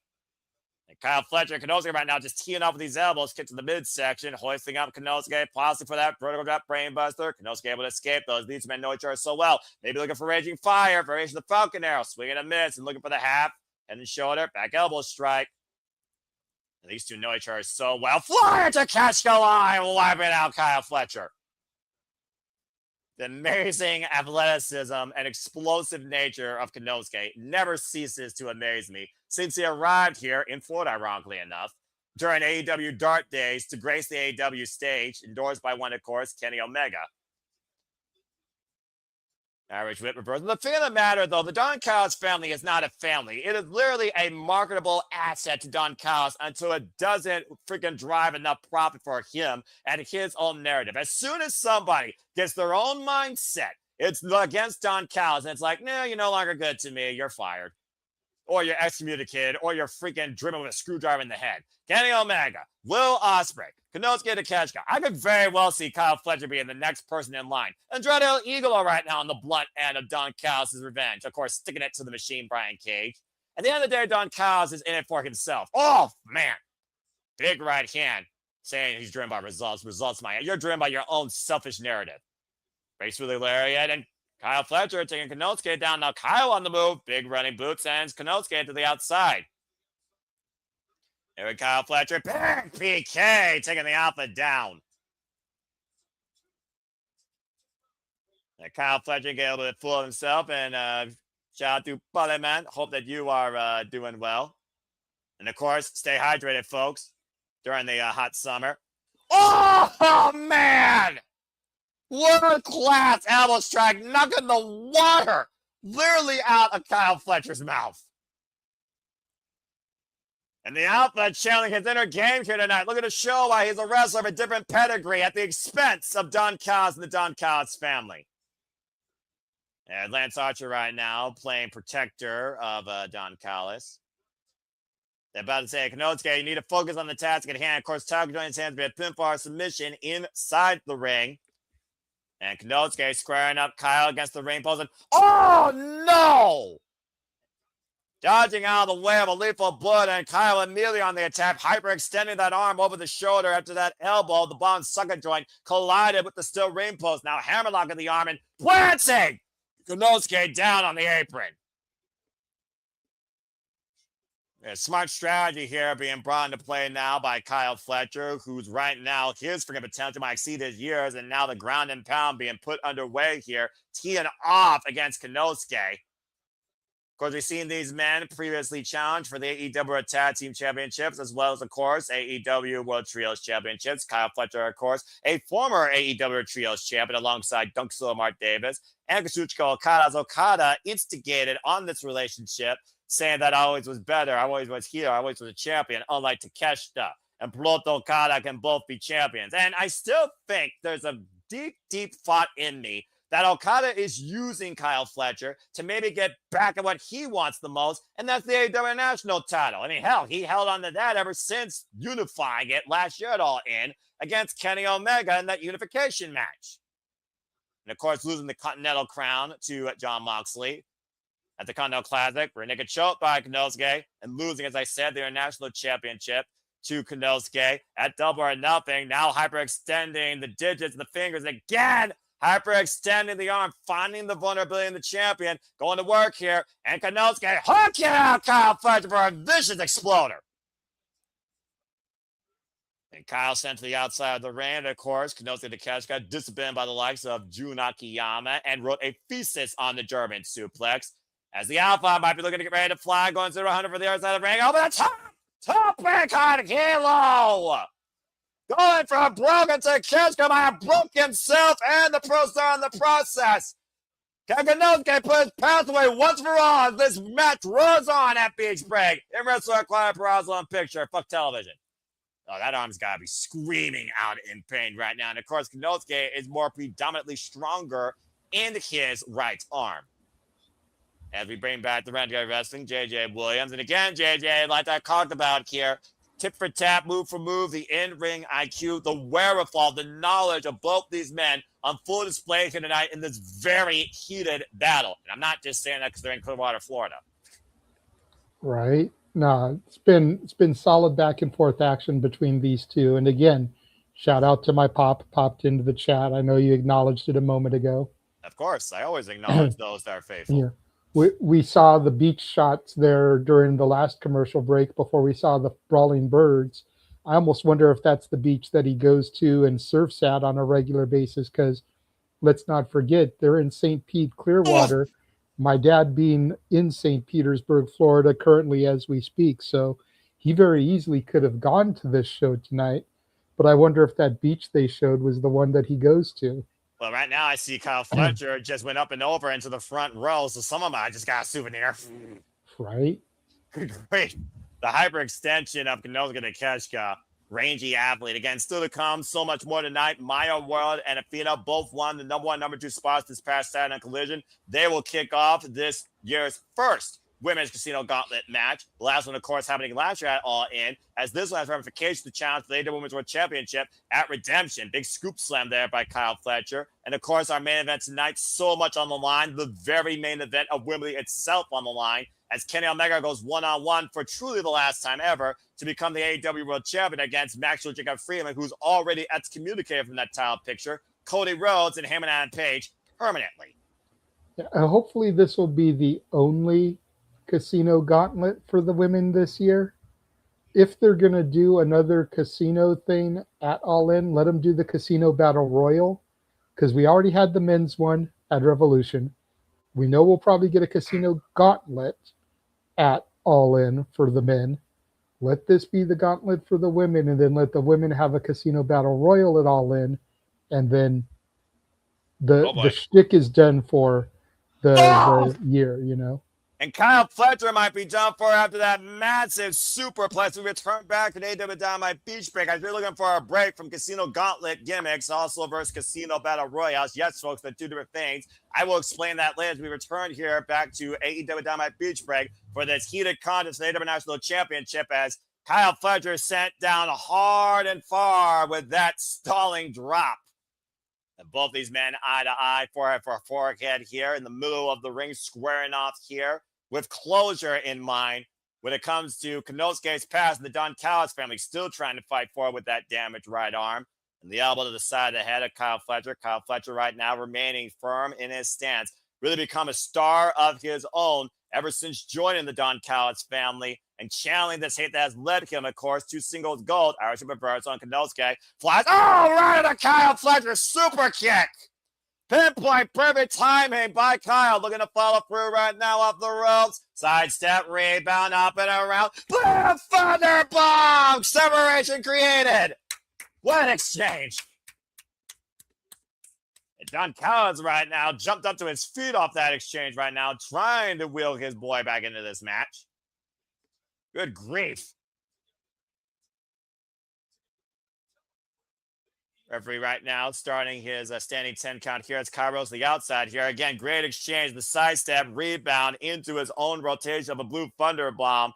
S11: And Kyle Fletcher and Konosuke right now just teeing off with these elbows, kick to the midsection, hoisting up Konosuke, pausing for that vertical drop brainbuster. Konosuke able to escape those. These men know each other so well. Maybe looking for Raging Fire, variation of the Falcon Arrow, swinging a miss, and looking for the half. And then shoulder, back elbow strike. And these two know each other so well. Flyer to catch the line, wiping out Kyle Fletcher. The amazing athleticism and explosive nature of Konosuke never ceases to amaze me since he arrived here in Florida, ironically enough, during AEW Dart Days to grace the AEW stage, endorsed by one, of course, Kenny Omega. Average whip reversal. The thing of the matter, though, the Don Callis family is not a family. It is literally a marketable asset to Don Callis until it doesn't freaking drive enough profit for him and his own narrative. As soon as somebody gets their own mindset, it's against Don Callis, and it's like, no, you're no longer good to me. You're fired. Or you're excommunicated, or you're freaking driven with a screwdriver in the head. Kenny Omega, Will Ospreay, Konosuke Takeshita. I could very well see Kyle Fletcher being the next person in line. Andrade El Idolo right now on the blunt end of Don Callis' revenge. Of course, sticking it to the machine, Brian Cage. At the end of the day, Don Callis is in it for himself. Oh, man. Big right hand saying he's driven by results. Results, man. You're driven by your own selfish narrative. Race through the lariat, and Kyle Fletcher taking Konosuke down. Now Kyle on the move. Big running boot sends Konosuke to the outside. Here Kyle Fletcher. Big PK taking the Alpha down. And Kyle Fletcher get a little bit full of himself. And shout out to Bully Man. Hope that you are doing well. And of course, stay hydrated, folks, during the hot summer. Oh, man! World-class elbow strike, knocking the water literally out of Kyle Fletcher's mouth. And the Alpha channeling his inner game here tonight. Looking to show why he's a wrestler of a different pedigree at the expense of Don Callis and the Don Callis family. And Lance Archer right now playing protector of Don Callis. They're about to say, Konosuke, you need to focus on the task at hand. Of course, Tiger joins his hands with a pinfall submission inside the ring. And Konosuke squaring up Kyle against the ring post. And oh, no! Dodging out of the way of a lethal blow, and Kyle immediately on the attack, hyperextending that arm over the shoulder after that elbow. The bond sucker joint collided with the steel ring post. Now hammerlocking the arm and planting Konosuke down on the apron. A smart strategy here being brought into play now by Kyle Fletcher, who's right now, his freaking potential might exceed his years, and now the ground and pound being put underway here, teeing off against Konosuke. Of course, we've seen these men previously challenged for the AEW Tag Team Championships, as well as, of course, AEW World Trios Championships. Kyle Fletcher, of course, a former AEW Trios champion alongside Dunkso Mark Davis, and Kazuchika Okada instigated on this relationship, saying that I always was better, I always was here, I always was a champion, unlike Takeshita. and Proto Okada can both be champions. And I still think there's a deep, deep thought in me that Okada is using Kyle Fletcher to maybe get back at what he wants the most, and that's the AEW National title. I mean, hell, he held on to that ever since unifying it last year at All In against Kenny Omega in that unification match. And, of course, losing the Continental crown to Jon Moxley at the Continental Classic, where Nick got choked by Konosuke, and losing, as I said, the International Championship to Konosuke at Double or Nothing. Now hyperextending the digits and the fingers again. Hyperextending the arm, finding the vulnerability in the champion, going to work here, and Konosuke hooking out Kyle Fletcher for a vicious exploder. And Kyle sent to the outside of the ring, and of course, Konosuke Takeshita got disciplined by the likes of Jun Akiyama and wrote a thesis on the German suplex. As the Alpha might be looking to get ready to fly, going 0-100 for the other side of the ring. Over the top back on Kilo. Going from broken to Takeshita might have broke himself and the Pro Star in the process. Can Konosuke put his path away once for all as this match rolls on at Beach Break? In wrestler Claudia Peraza on picture. Fuck television. Oh, that arm's got to be screaming out in pain right now. And, of course, Konosuke is more predominantly stronger in his right arm. As we bring back the Renegade Wrestling, J.J. Williams. And, again, J.J., like I talked about here, tip for tap, move for move, the in-ring IQ, the wherewithal, the knowledge of both these men on full display here tonight in this very heated battle. And I'm not just saying that because they're in Clearwater, Florida.
S12: Right. No, it's been solid back and forth action between these two. And again, shout out to my popped into the chat. I know you acknowledged it a moment ago.
S11: Of course, I always acknowledge those that are faithful.
S12: Yeah. We saw the beach shots there during the last commercial break before we saw the Brawling Birds. I almost wonder if that's the beach that he goes to and surfs at on a regular basis, because let's not forget, they're in St. Pete, Clearwater. My dad being in St. Petersburg, Florida, currently as we speak. So he very easily could have gone to this show tonight. But I wonder if that beach they showed was the one that he goes to.
S11: Well, right now I see Kyle Fletcher just went up and over into the front row. So some of them I just got a souvenir.
S12: Right.
S11: Great. The hyperextension of Konosuke Takeshita. Rangy athlete. Again, still to come. So much more tonight. Maya World and Athena both won the number 1, number 2 spots this past Saturday on Collision. They will kick off this year's first Women's Casino Gauntlet match. The last one, of course, happening last year at All In, as this last ramification to challenge the AEW Women's World Championship at Redemption. Big scoop slam there by Kyle Fletcher. And, of course, our main event tonight, so much on the line. The very main event of Wembley itself on the line, as Kenny Omega goes one-on-one for truly the last time ever to become the AEW World Champion against Maxwell Jacob Freeman, who's already excommunicated from that title picture, Cody Rhodes, and Heyman Adam Page permanently.
S12: Hopefully this will be the only casino gauntlet for the women this year. If they're going to do another casino thing at All In, let them do the Casino Battle Royal, because we already had the men's one at Revolution. We know we'll probably get a casino gauntlet at All In for the men. Let this be the gauntlet for the women, and then let the women have a Casino Battle Royal at All In, and then the shtick is done for the year, you know.
S11: And Kyle Fletcher might be done for after that massive superplex. We return back to the AEW Dynamite Beach Break. As you're looking for a break from Casino Gauntlet gimmicks, also versus Casino Battle Royales. Yes, folks, they're two different things. I will explain that later as we return here back to AEW Dynamite Beach Break for this heated contest for the AEW National Championship, as Kyle Fletcher sent down hard and far with that stalling drop. And both these men eye to eye, forehead for forehead here in the middle of the ring, squaring off here, with closure in mind when it comes to Konosuke's past and the Don Callis family still trying to fight forward with that damaged right arm. And the elbow to the side of the head of Kyle Fletcher. Kyle Fletcher right now remaining firm in his stance. Really become a star of his own ever since joining the Don Callis family and channeling this hate that has led him, of course, to singles gold. Irish reverse on Konosuke. Flies, right to Kyle Fletcher. Super kick. Pinpoint, perfect timing by Kyle. Looking to follow through right now off the ropes. Sidestep, rebound, up and around. Boom! Thunder bomb! Separation created. What an exchange. And Don Callis right now jumped up to his feet off that exchange right now, trying to wheel his boy back into this match. Good grief. Referee right now starting his standing 10 count here. It's Kairos to the outside here. Again, great exchange. The sidestep, rebound into his own rotation of a blue thunder bomb.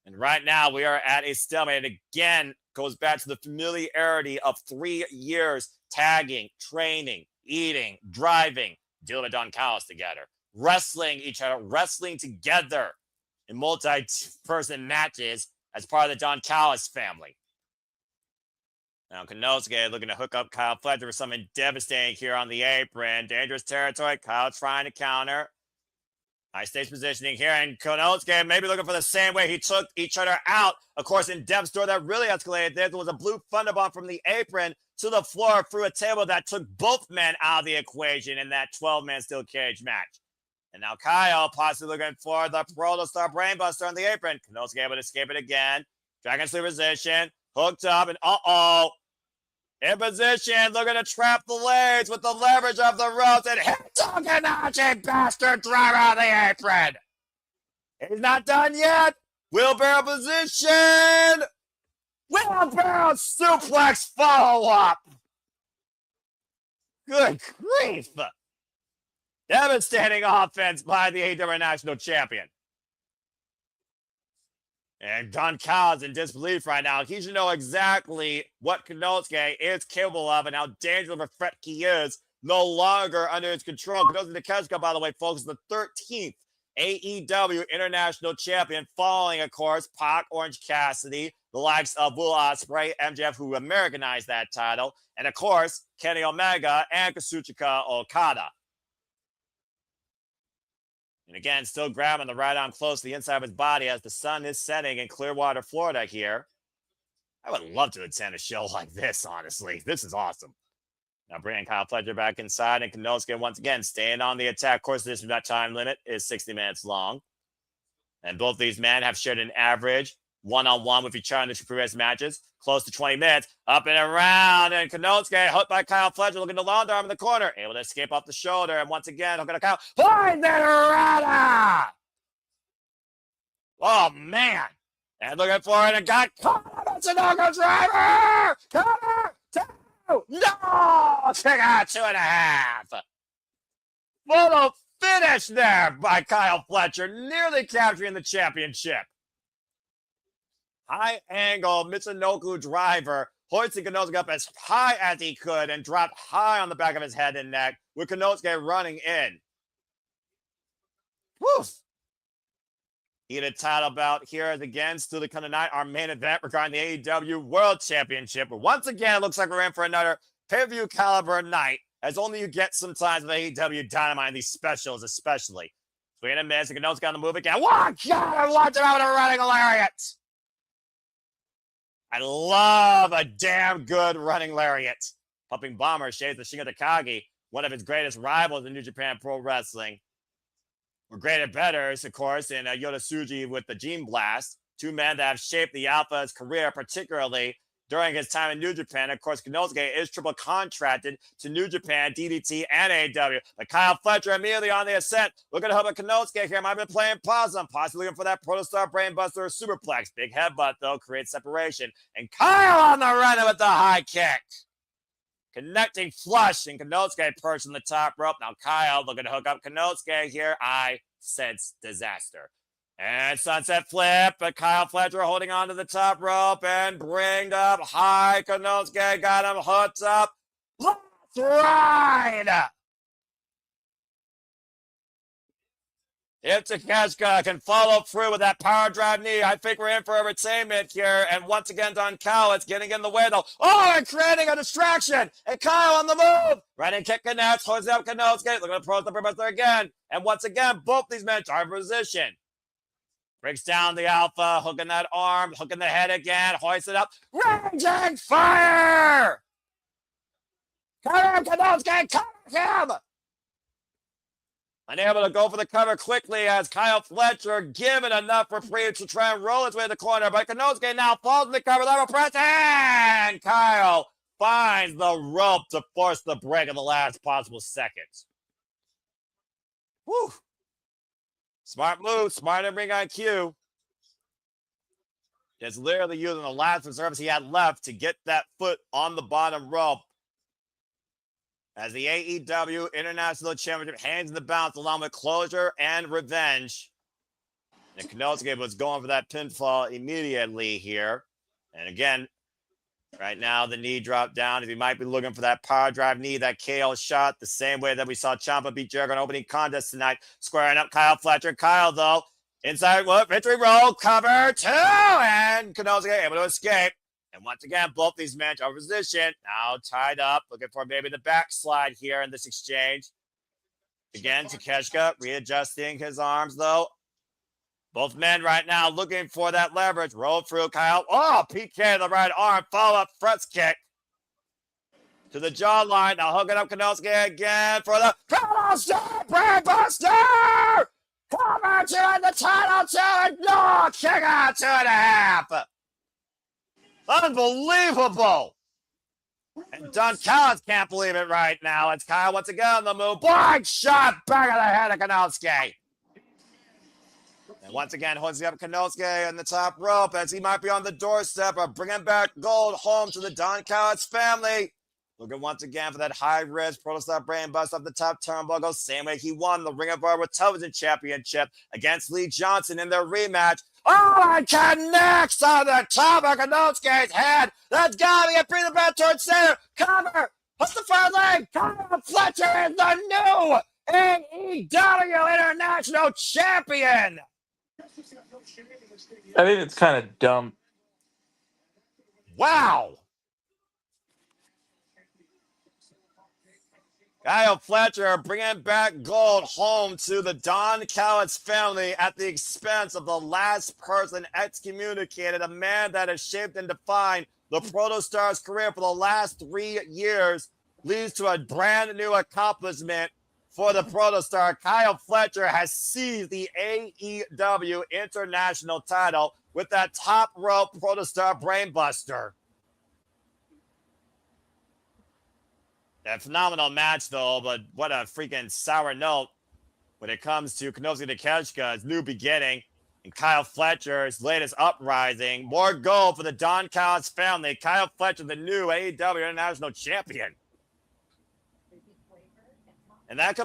S11: And right now we are at a stalemate. And again, goes back to the familiarity of 3 years tagging, training, eating, driving, dealing with Don Callis together, wrestling each other, wrestling together in multi-person matches as part of the Don Callis family. Now, Konosuke looking to hook up Kyle Fletcher for something devastating here on the apron. Dangerous territory. Kyle trying to counter. High stage positioning here. And Konosuke maybe looking for the same way he took each other out. Of course, in Dev's door, that really escalated. There was a blue thunderbomb from the apron to the floor through a table that took both men out of the equation in that 12-man steel cage match. And now Kyle possibly looking for the Protostar Brainbuster on the apron. Konosuke able to escape it again. Dragon Sleeve position. Hooked up and in position, looking to trap the legs with the leverage of the ropes and hit Takeshita, bastard driver on the apron. He's not done yet. Wheelbarrow position. Wheelbarrow suplex follow-up. Good grief. Devastating offense by the AEW National Champion. And Don Callis in disbelief right now. He should know exactly what Konosuke is capable of and how dangerous of a threat he is. No longer under his control. Konosuke Takeshita, by the way, folks, is the 13th AEW International Champion, following, of course, Pac, Orange Cassidy, the likes of Will Ospreay, MJF, who Americanized that title, and, of course, Kenny Omega and Kazuchika Okada. And again, still grabbing the right arm close to the inside of his body as the sun is setting in Clearwater, Florida here. I would love to attend a show like this, honestly. This is awesome. Now bringing Kyle Fletcher back inside, and Konosuke once again staying on the attack. Of course, this time limit is 60 minutes long. And both these men have shared an average one-on-one with each other in the previous matches. Close to 20 minutes. Up and around. And Konosuke hooked by Kyle Fletcher, looking to long arm in the corner. Able to escape off the shoulder. And once again, hooking to Kyle. Find that errata! Oh, man. And looking for it. And got caught. It's a no-go driver! Cover! 2! No! Check out 2.5. Full finish there by Kyle Fletcher. Nearly capturing the championship. High angle Michinoku driver, hoisting Konosuke up as high as he could and dropped high on the back of his head and neck with Konosuke running in. Woof! Heated title bout here as again, still to come tonight, our main event regarding the AEW World Championship. But once again, it looks like we're in for another pay-per-view caliber night, as only you get sometimes with AEW Dynamite and these specials especially. 3 minutes, and Konosuke on the move again. Watch out! I watch him out with a running lariat! I love a damn good running lariat. Pumping bomber shades the Shingo Takagi, one of his greatest rivals in New Japan Pro Wrestling. We're great at betters, of course, in Yoda Tsuji with the Gene Blast. 2 men that have shaped the Alpha's career, particularly during his time in New Japan. Of course, Konosuke is triple contracted to New Japan, DDT, and AEW. But Kyle Fletcher immediately on the ascent. Looking to help Konosuke here. Might have been playing possum, possibly looking for that Protostar Brainbuster or Superplex. Big headbutt, though, creates separation. And Kyle on the run with the high kick. Connecting flush, and Konosuke perched on the top rope. Now Kyle looking to hook up Konosuke here. I sense disaster. And sunset flip, but Kyle Fletcher holding on to the top rope and bringed up high. Konosuke got him hooked up. Let's ride! If Takeshita can follow through with that power drive knee, I think we're in for a retainment here. And once again, Don Callis getting in the way, though. Oh, and creating a distraction. And Kyle on the move. Running kick connects, holds up Konosuke. Looking to pro the Brainbuster again. And once again, both these men are in position. Breaks down the Alpha, hooking that arm, hooking the head again, hoists it up. Raging fire! Cover him, Konosuke! Cover him! Unable to go for the cover quickly as Kyle Fletcher given enough reprieve to try and roll his way to the corner. But Konosuke now falls in the cover, level press, and Kyle finds the rope to force the break in the last possible seconds. Whew. Smart move, smart and ring IQ. Just literally using the last reserves he had left to get that foot on the bottom rope. as the AEW International Championship hangs in the balance along with closure and revenge. And Konosuke was going for that pinfall immediately here. And again, right now the knee dropped down. If he might be looking for that power drive knee, that KO shot, the same way that we saw Ciampa beat Jericho in opening contest tonight, squaring up Kyle Fletcher. Kyle, though, inside victory roll, cover 2, and Konosuke able to escape. And once again, both these men are position, now tied up, looking for maybe the backslide here in this exchange. Again, Takeshita readjusting his arms, though. Both men right now looking for that leverage. Roll through Kyle. Oh, PK to the right arm. Follow-up front kick to the jawline. Now hooking up Konosuke again for the Konosuke Brainbuster! Cover to the title to no kick out 2.5. Unbelievable. And Don Callis can't believe it right now. It's Kyle once again on the move. Blind shot back of the head of Konosuke. And once again, hoisting up Konosuke on the top rope as he might be on the doorstep of bringing back gold home to the Don Callis family. Looking once again for that high-risk Protostar brain bust off the top turnbuckle. Same way he won the Ring of Honor Television Championship against Lee Johnson in their rematch. Oh, and connects on the top of Konosuke's head. That's got to be a breather back towards center. Cover. What's the front leg? Kyle Fletcher is the new AEW International Champion.
S13: I think it's kind of dumb.
S11: Wow. Kyle Fletcher bringing back gold home to the Don Callis family at the expense of the last person excommunicated, a man that has shaped and defined the Protostar's career for the last 3 years, leads to a brand new accomplishment for the Protostar. Kyle Fletcher has seized the AEW International title with that top rope Protostar brainbuster. A phenomenal match, though, but what a freaking sour note when it comes to Konosuke Takeshita's new beginning and Kyle Fletcher's latest uprising. More gold for the Don Callis family. Kyle Fletcher, the new AEW International Champion. And that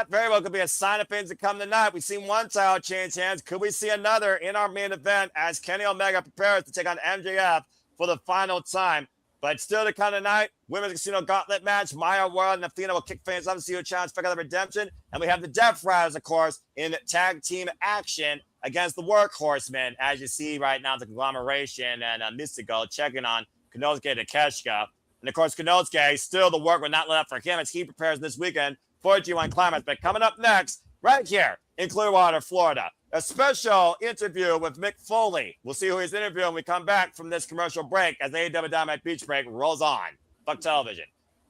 S11: very well could be a sign of things to come tonight. We've seen one title change hands. Could we see another in our main event as Kenny Omega prepares to take on MJF for the final time? But still to come tonight, Women's Casino Gauntlet match. Maya World and Athena will kick fans up to see who challenge Figure the Redemption. And we have the Death Riders, of course, in tag team action against the Workhorsemen. As you see right now, the conglomeration and Mystico checking on Konosuke Takeshita. And of course, Konosuke, still the work will not let up for him as he prepares this weekend for G1 Climax. But coming up next, right here in Clearwater, Florida, a special interview with Mick Foley. We'll see who he's interviewing when we come back from this commercial break as the AEW Dynamite Beach Break rolls on. Fuck television.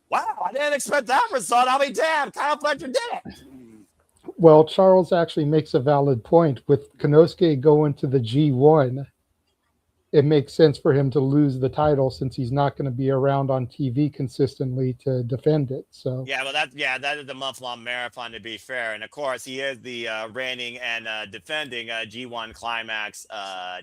S11: Wow, I didn't expect that result. I'll be damned. Kyle Fletcher did it.
S12: Well, Charles actually makes a valid point. With Konosuke going to the G1, it makes sense for him to lose the title since he's not going to be around on TV consistently to defend it. So
S11: yeah, well, that is the month-long marathon, to be fair. And of course, he is the reigning and defending G1 Climax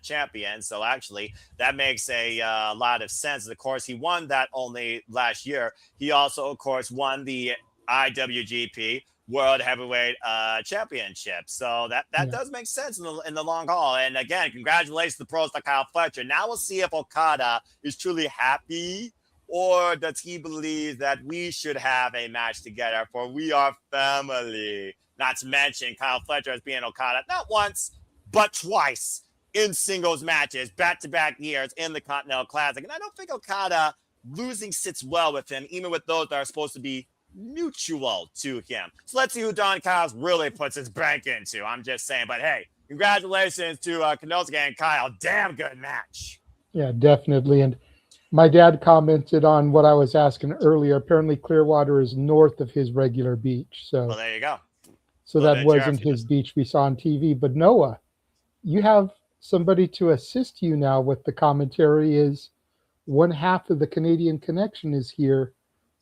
S11: champion. So actually, that makes a lot of sense. Of course, he won that only last year. He also, of course, won the IWGP World Heavyweight Championship. So that does make sense in the long haul. And again, congratulations to the pros like Kyle Fletcher. Now we'll see if Okada is truly happy, or does he believe that we should have a match together, for we are family. Not to mention Kyle Fletcher as being Okada not once, but twice in singles matches, back-to-back years in the Continental Classic. And I don't think Okada losing sits well with him, even with those that are supposed to be mutual to him. So let's see who Don Callis really puts his bank into. I'm just saying. But hey, congratulations to Konosuke and Kyle. Damn good match.
S12: Yeah, definitely. And my dad commented on what I was asking earlier. Apparently Clearwater is north of his regular beach. So
S11: well, there you go.
S12: So that wasn't his beach we saw on TV. But Noah, you have somebody to assist you now with the commentary. Is one half of the Canadian Connection is here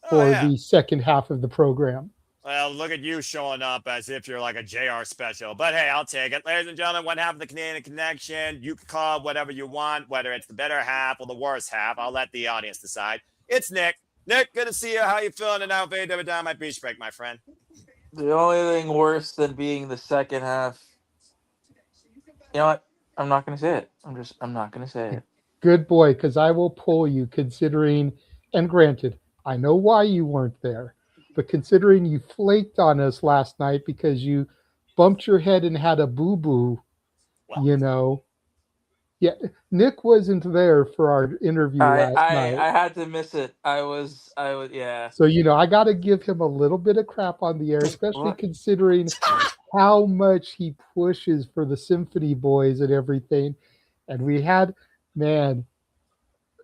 S12: for the second half of the program.
S11: Well, look at you showing up as if you're like a JR special. But hey, I'll take it. Ladies and gentlemen, one half of the Canadian Connection. You can call it whatever you want, whether it's the better half or the worse half. I'll let the audience decide. It's Nick. Nick, good to see you. How you feeling tonight with AEW Dynamite Beach Break, my friend?
S13: The only thing worse than being the second half. You know what? I'm not gonna say it. I'm not gonna say it.
S12: Good boy, because I will pull you considering, and granted, I know why you weren't there, but considering you flaked on us last night because you bumped your head and had a boo-boo, you know. Yeah, Nick wasn't there for our interview last night.
S13: I had to miss it. I was yeah.
S12: So, I got to give him a little bit of crap on the air, especially considering how much he pushes for the Symphony Boys and everything. And we had, man,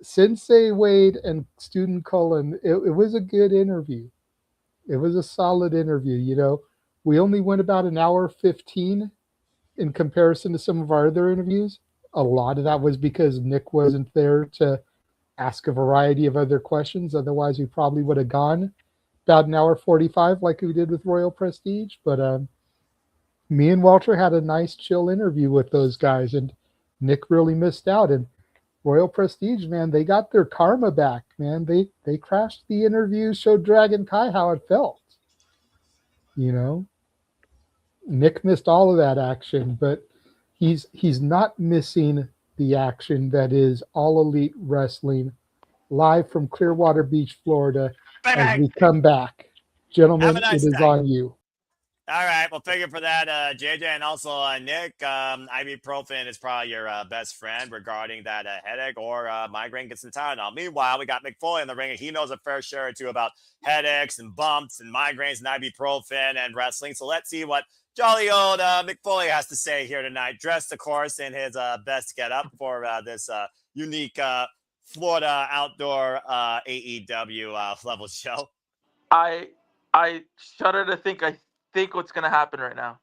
S12: Sensei Wade and Student Cullen, it was a good interview. It was a solid interview, We only went about an hour 15 in comparison to some of our other interviews. A lot of that was because Nick wasn't there to ask a variety of other questions. Otherwise, we probably would have gone about an hour 45 like we did with Royal Prestige. But me and Walter had a nice chill interview with those guys, and Nick really missed out. And Royal Prestige, man, they got their karma back, man. They crashed the interview, showed Dragon Kai how it felt. Nick missed all of that action, but he's not missing the action that is All Elite Wrestling live from Clearwater Beach, Florida, as we come back. Gentlemen, it is on you.
S11: All right, well, thank you for that, JJ, and also Nick. Ibuprofen is probably your best friend regarding that headache or migraine gets in Tylenol. Meanwhile, we got Mick Foley in the ring, and he knows a fair share or two about headaches and bumps and migraines and ibuprofen and wrestling. So let's see what jolly old Mick Foley has to say here tonight, dressed, of course, in his best get-up for this unique Florida outdoor AEW level show.
S13: I shudder to think what's gonna happen right now.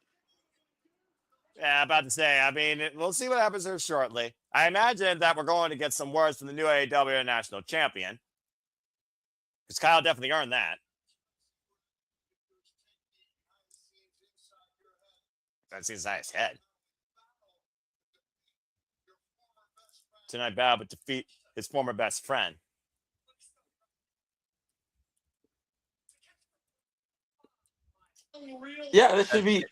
S11: Yeah, about to say. I mean, we'll see what happens here shortly. I imagine that we're going to get some words from the new AEW National Champion, because Kyle definitely earned that. That's inside his head. Tonight, Bow would defeat his former best friend.
S13: Yeah, this should be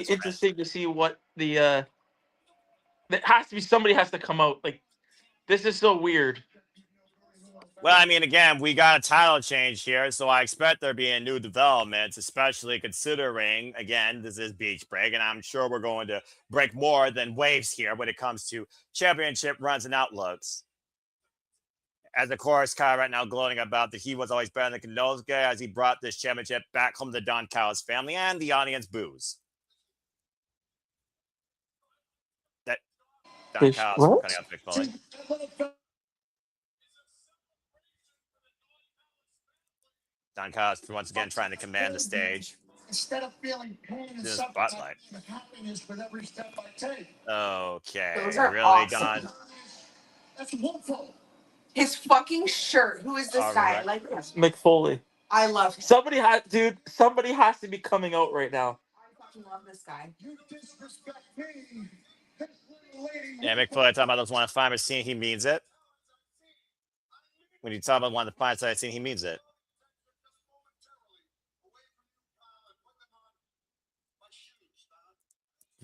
S13: interesting to see what the there has to be somebody has to come out. Like, this is so weird.
S11: Well, I mean, again, we got a title change here, so I expect there being new developments, especially considering, again, this is Beach Break, and I'm sure we're going to break more than waves here when it comes to championship runs and outlooks. As, of course, Kyle right now gloating about that he was always better than Konosuke as he brought this championship back home to Don Callis' family, and the audience boos. That Don Callis cutting out Mick Foley. Don Callis once again trying to command the stage.
S14: Instead of feeling pain and
S11: This
S14: suffering,
S11: spotlight.
S14: the happiness with every step I take.
S11: Okay,
S14: Those are
S11: really
S14: awesome.
S11: gone.
S14: That's wonderful.
S10: His fucking shirt. Who is this guy?
S11: Right.
S10: Like,
S13: Mick Foley.
S10: I love him.
S13: Somebody has to be coming out right now.
S10: I fucking love this guy.
S14: You disrespect me. This little lady.
S11: Yeah, Mick Foley talking about those one of the finest scene, he means it. When you talk about one of the finest I've seen, he means it.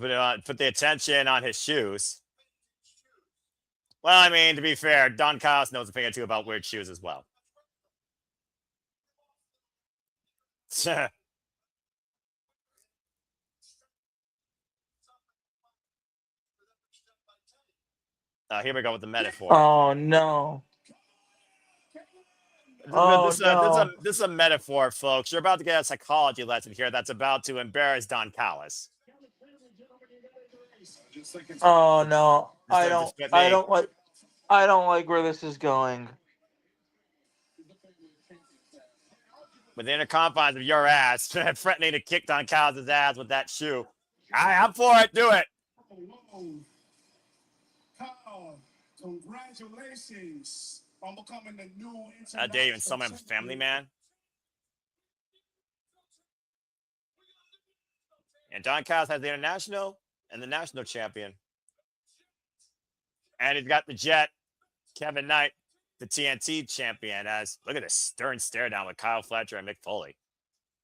S11: Put the attention on his shoes. Well, I mean, to be fair, Don Callis knows a thing or two about weird shoes as well. Here we go with the metaphor.
S13: Oh no.
S11: This is a metaphor, folks. You're about to get a psychology lesson here that's about to embarrass Don Callis.
S13: Oh no. I don't like where this is going.
S11: With the inner confines of your ass, threatening to kick Don Callis' ass with that shoe. I'm for it. Do it.
S14: Kyle, congratulations on becoming the new
S11: I dare you even summon him family man. And Don Callis has the international and the national champion. And he's got the Jet, Kevin Knight, the TNT champion. As look at this stern stare down with Kyle Fletcher and Mick Foley.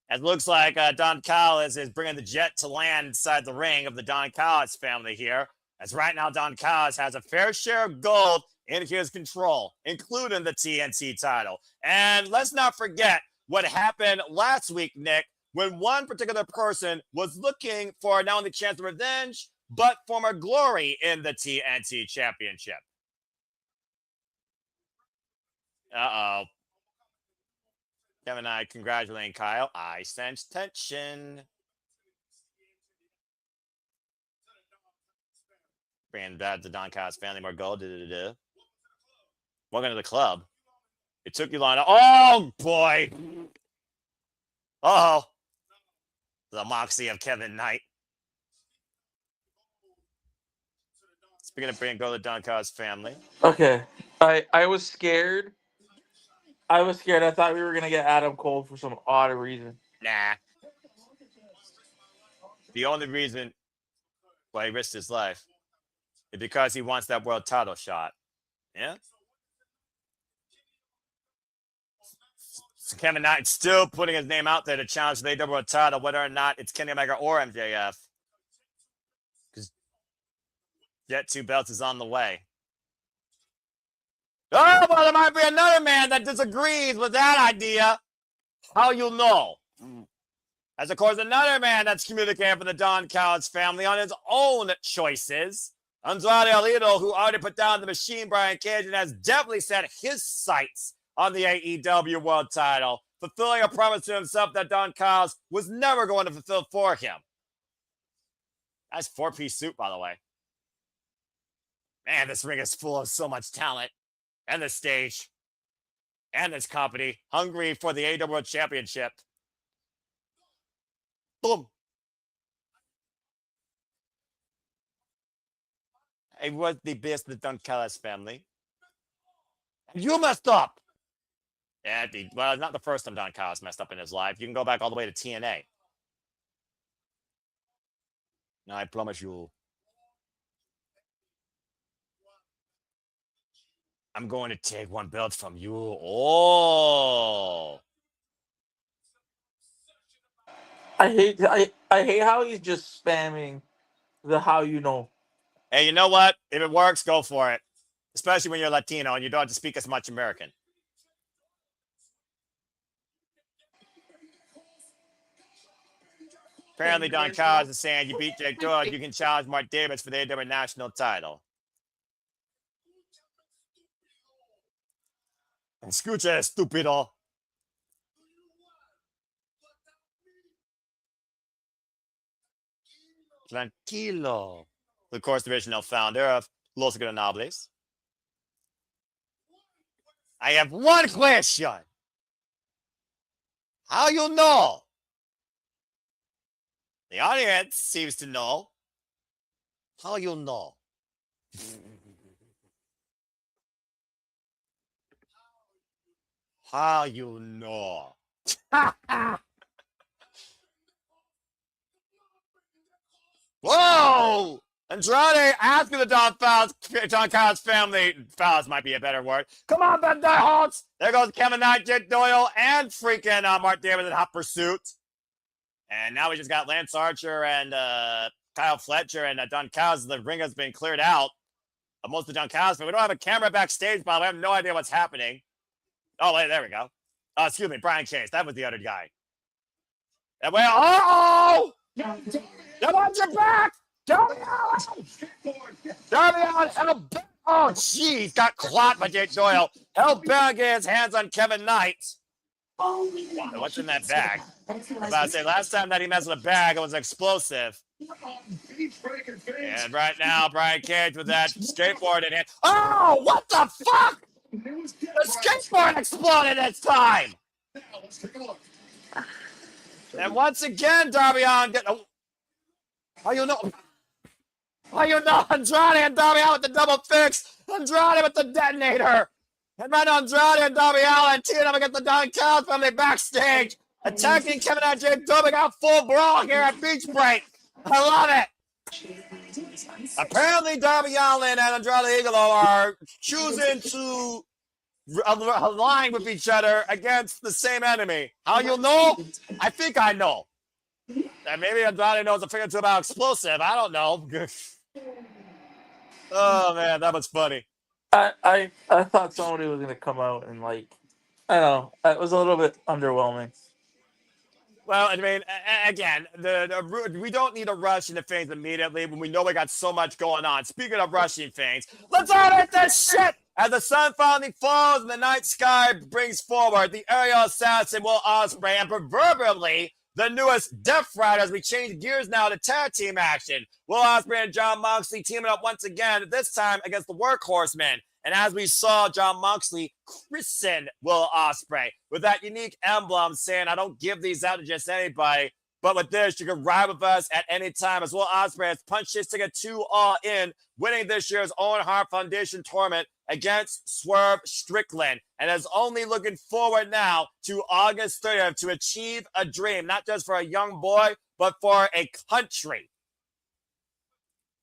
S11: It looks like Don Callis is bringing the jet to land inside the ring of the Don Callis family here. As right now, Don Callis has a fair share of gold in his control, including the TNT title. And let's not forget what happened last week, Nick, when one particular person was looking for not only chance of revenge, but former glory in the TNT championship. Uh-oh. Kevin and I congratulating Kyle. I sense tension. Bringing back the Don Callis family more gold. Welcome to the club. It took you long. Oh, boy. Uh-oh. The moxie of Kevin Knight. Speaking of bringing gold to Don Callis family.
S13: Okay. I was scared. I thought we were going to get Adam Cole for some odd reason.
S11: Nah. The only reason why he risked his life is because he wants that world title shot. Yeah? So Kevin Knight still putting his name out there to challenge the AEW world title, whether or not it's Kenny Omega or MJF. Because Jet 2 belts is on the way. Oh, well, there might be another man that disagrees with that idea. How you'll know? As, of course, another man that's communicating for the Don Callis family on his own choices. Andrade Alito, who already put down the machine, Brian Cage, and has definitely set his sights on the AEW world title, fulfilling a promise to himself that Don Callis was never going to fulfill for him. That's 4-piece suit, by the way. Man, this ring is full of so much talent. And the stage, and this company, hungry for the AEW World Championship. Boom. It was the best of the Don Callis family. And you messed up. Yeah, well, not the first time Don Callis messed up in his life. You can go back all the way to TNA. Now, I promise you, I'm going to take one belt from you. Oh.
S13: I hate how he's just spamming the how you know.
S11: Hey, you know what? If it works, go for it. Especially when you're Latino and you don't have to speak as much American. Apparently, Don Callis is saying you beat Jake Doyle, you can challenge Mark Davis for the AEW national title. Escucha, estúpido. Tranquilo. Of course, the original founder of Los Granables. I have one question. How you know? The audience seems to know. How you know? How you know? Whoa! Andrade asking the Don Callis family. Fouls might be a better word. Come on, Ben Diehards. There goes Kevin Knight, Jake Doyle, and freaking Mark Davis in hot pursuit. And now we just got Lance Archer and Kyle Fletcher and Don Callis. The ring has been cleared out of most of the Don Callis, but we don't have a camera backstage, by the way. I have no idea what's happening. Oh, wait, there we go. Excuse me, Brian Case. That was the other guy. And we oh! Come on your back! Darby Allin! Darby Allin! Oh, jeez. Got caught by Jake Doyle. Held back his hands on Kevin Knight. What's in that bag? I'm about to say, last time that he messed with a bag, it was explosive. And right now, Brian Cage with that skateboard in hand. Oh, what the fuck? The skateboard exploded this time. And once again, Darby Allin how you know? How you know? Andrade and Darby Allin with the double fix. Andrade with the detonator. And right now, Andrade and Darby Allin teeing up against the Don Callis family backstage. Attacking Kevin and Jake Doyle. Got full brawl here at Beach Break. I love it. Apparently, Darby Allin and Andrade Igalo are choosing to aligned with each other against the same enemy. How you'll know? I think I know. And maybe Andrade knows a thing or two about explosive. I don't know. Oh man, that was funny.
S13: I thought somebody was gonna come out and like, I don't know. It was a little bit underwhelming.
S11: Well, I mean, again, we don't need to rush into things immediately when we know we got so much going on. Speaking of rushing things, let's audit this shit! As the sun finally falls and the night sky brings forward the aerial assassin Will Ospreay and proverbially the newest Death Riders. We change gears now to tag team action. Will Ospreay and Jon Moxley teaming up once again, this time against the Workhorsemen. And as we saw Jon Moxley christen Will Ospreay with that unique emblem saying, I don't give these out to just anybody, but with this, you can ride with us at any time. As Will Ospreay has punched his ticket 2 All In, winning this year's Owen Hart Foundation tournament against Swerve Strickland, and is only looking forward now to August 30th to achieve a dream, not just for a young boy, but for a country.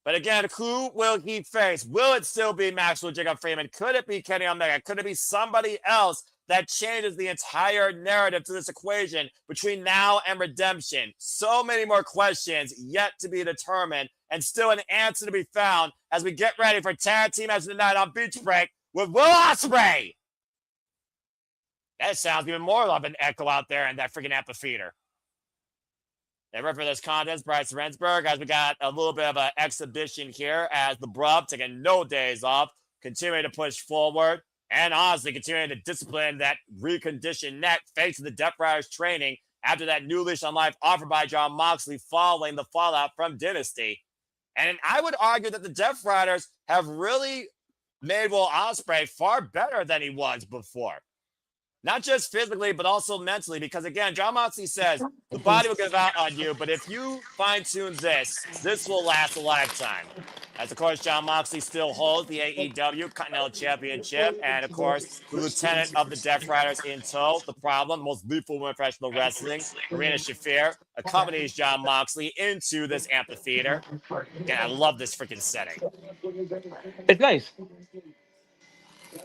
S11: But again, who will he face? Will it still be Maxwell Jacob Freeman? Could it be Kenny Omega? Could it be somebody else that changes the entire narrative to this equation between now and redemption? So many more questions yet to be determined, and still an answer to be found as we get ready for tag team match tonight on Beach Break with Will Ospreay. That sounds even more of an echo out there in that freaking amphitheater. Never for this contest, Bryce Rensburg, as we got a little bit of an exhibition here as the Brub taking no days off, continuing to push forward, and honestly continuing to discipline that reconditioned neck thanks to the Death Riders training after that new leash on life offered by Jon Moxley following the fallout from Dynasty. And I would argue that the Death Riders have really made Will Ospreay far better than he was before. Not just physically, but also mentally. Because again, Jon Moxley says, the body will give out on you, but if you fine-tune this will last a lifetime. As, of course, Jon Moxley still holds the AEW Continental Championship. And, of course, the lieutenant of the Death Riders in tow. The Problem, the most lethal woman in professional wrestling, Marina Shafir, accompanies Jon Moxley into this amphitheater. Again, I love this freaking setting.
S13: It's nice.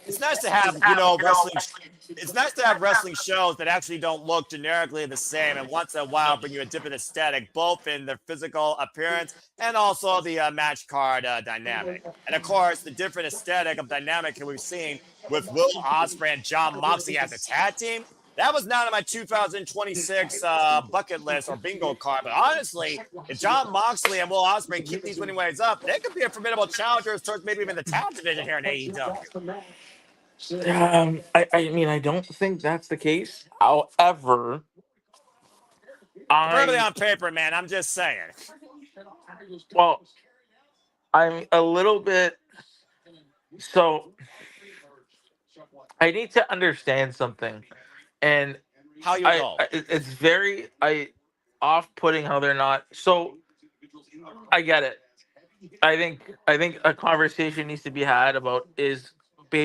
S11: It's nice to have, wrestling. It's nice to have wrestling shows that actually don't look generically the same, and once in a while bring you a different aesthetic, both in their physical appearance and also the match card dynamic. And of course, the different aesthetic of dynamic that we've seen with Will Ospreay and Jon Moxley as a tag team. That was not on my 2026 bucket list or bingo card. But honestly, if Jon Moxley and Will Ospreay keep these winning ways up, they could be a formidable challengers towards maybe even the tag division here in AEW.
S13: I mean, I don't think that's the case. However,
S11: Verbally on paper, man, I'm just saying.
S13: Well, I'm a little bit. So, I need to understand something, and
S11: how you know
S13: it's very off-putting how they're not. So, I get it. I think a conversation needs to be had about is the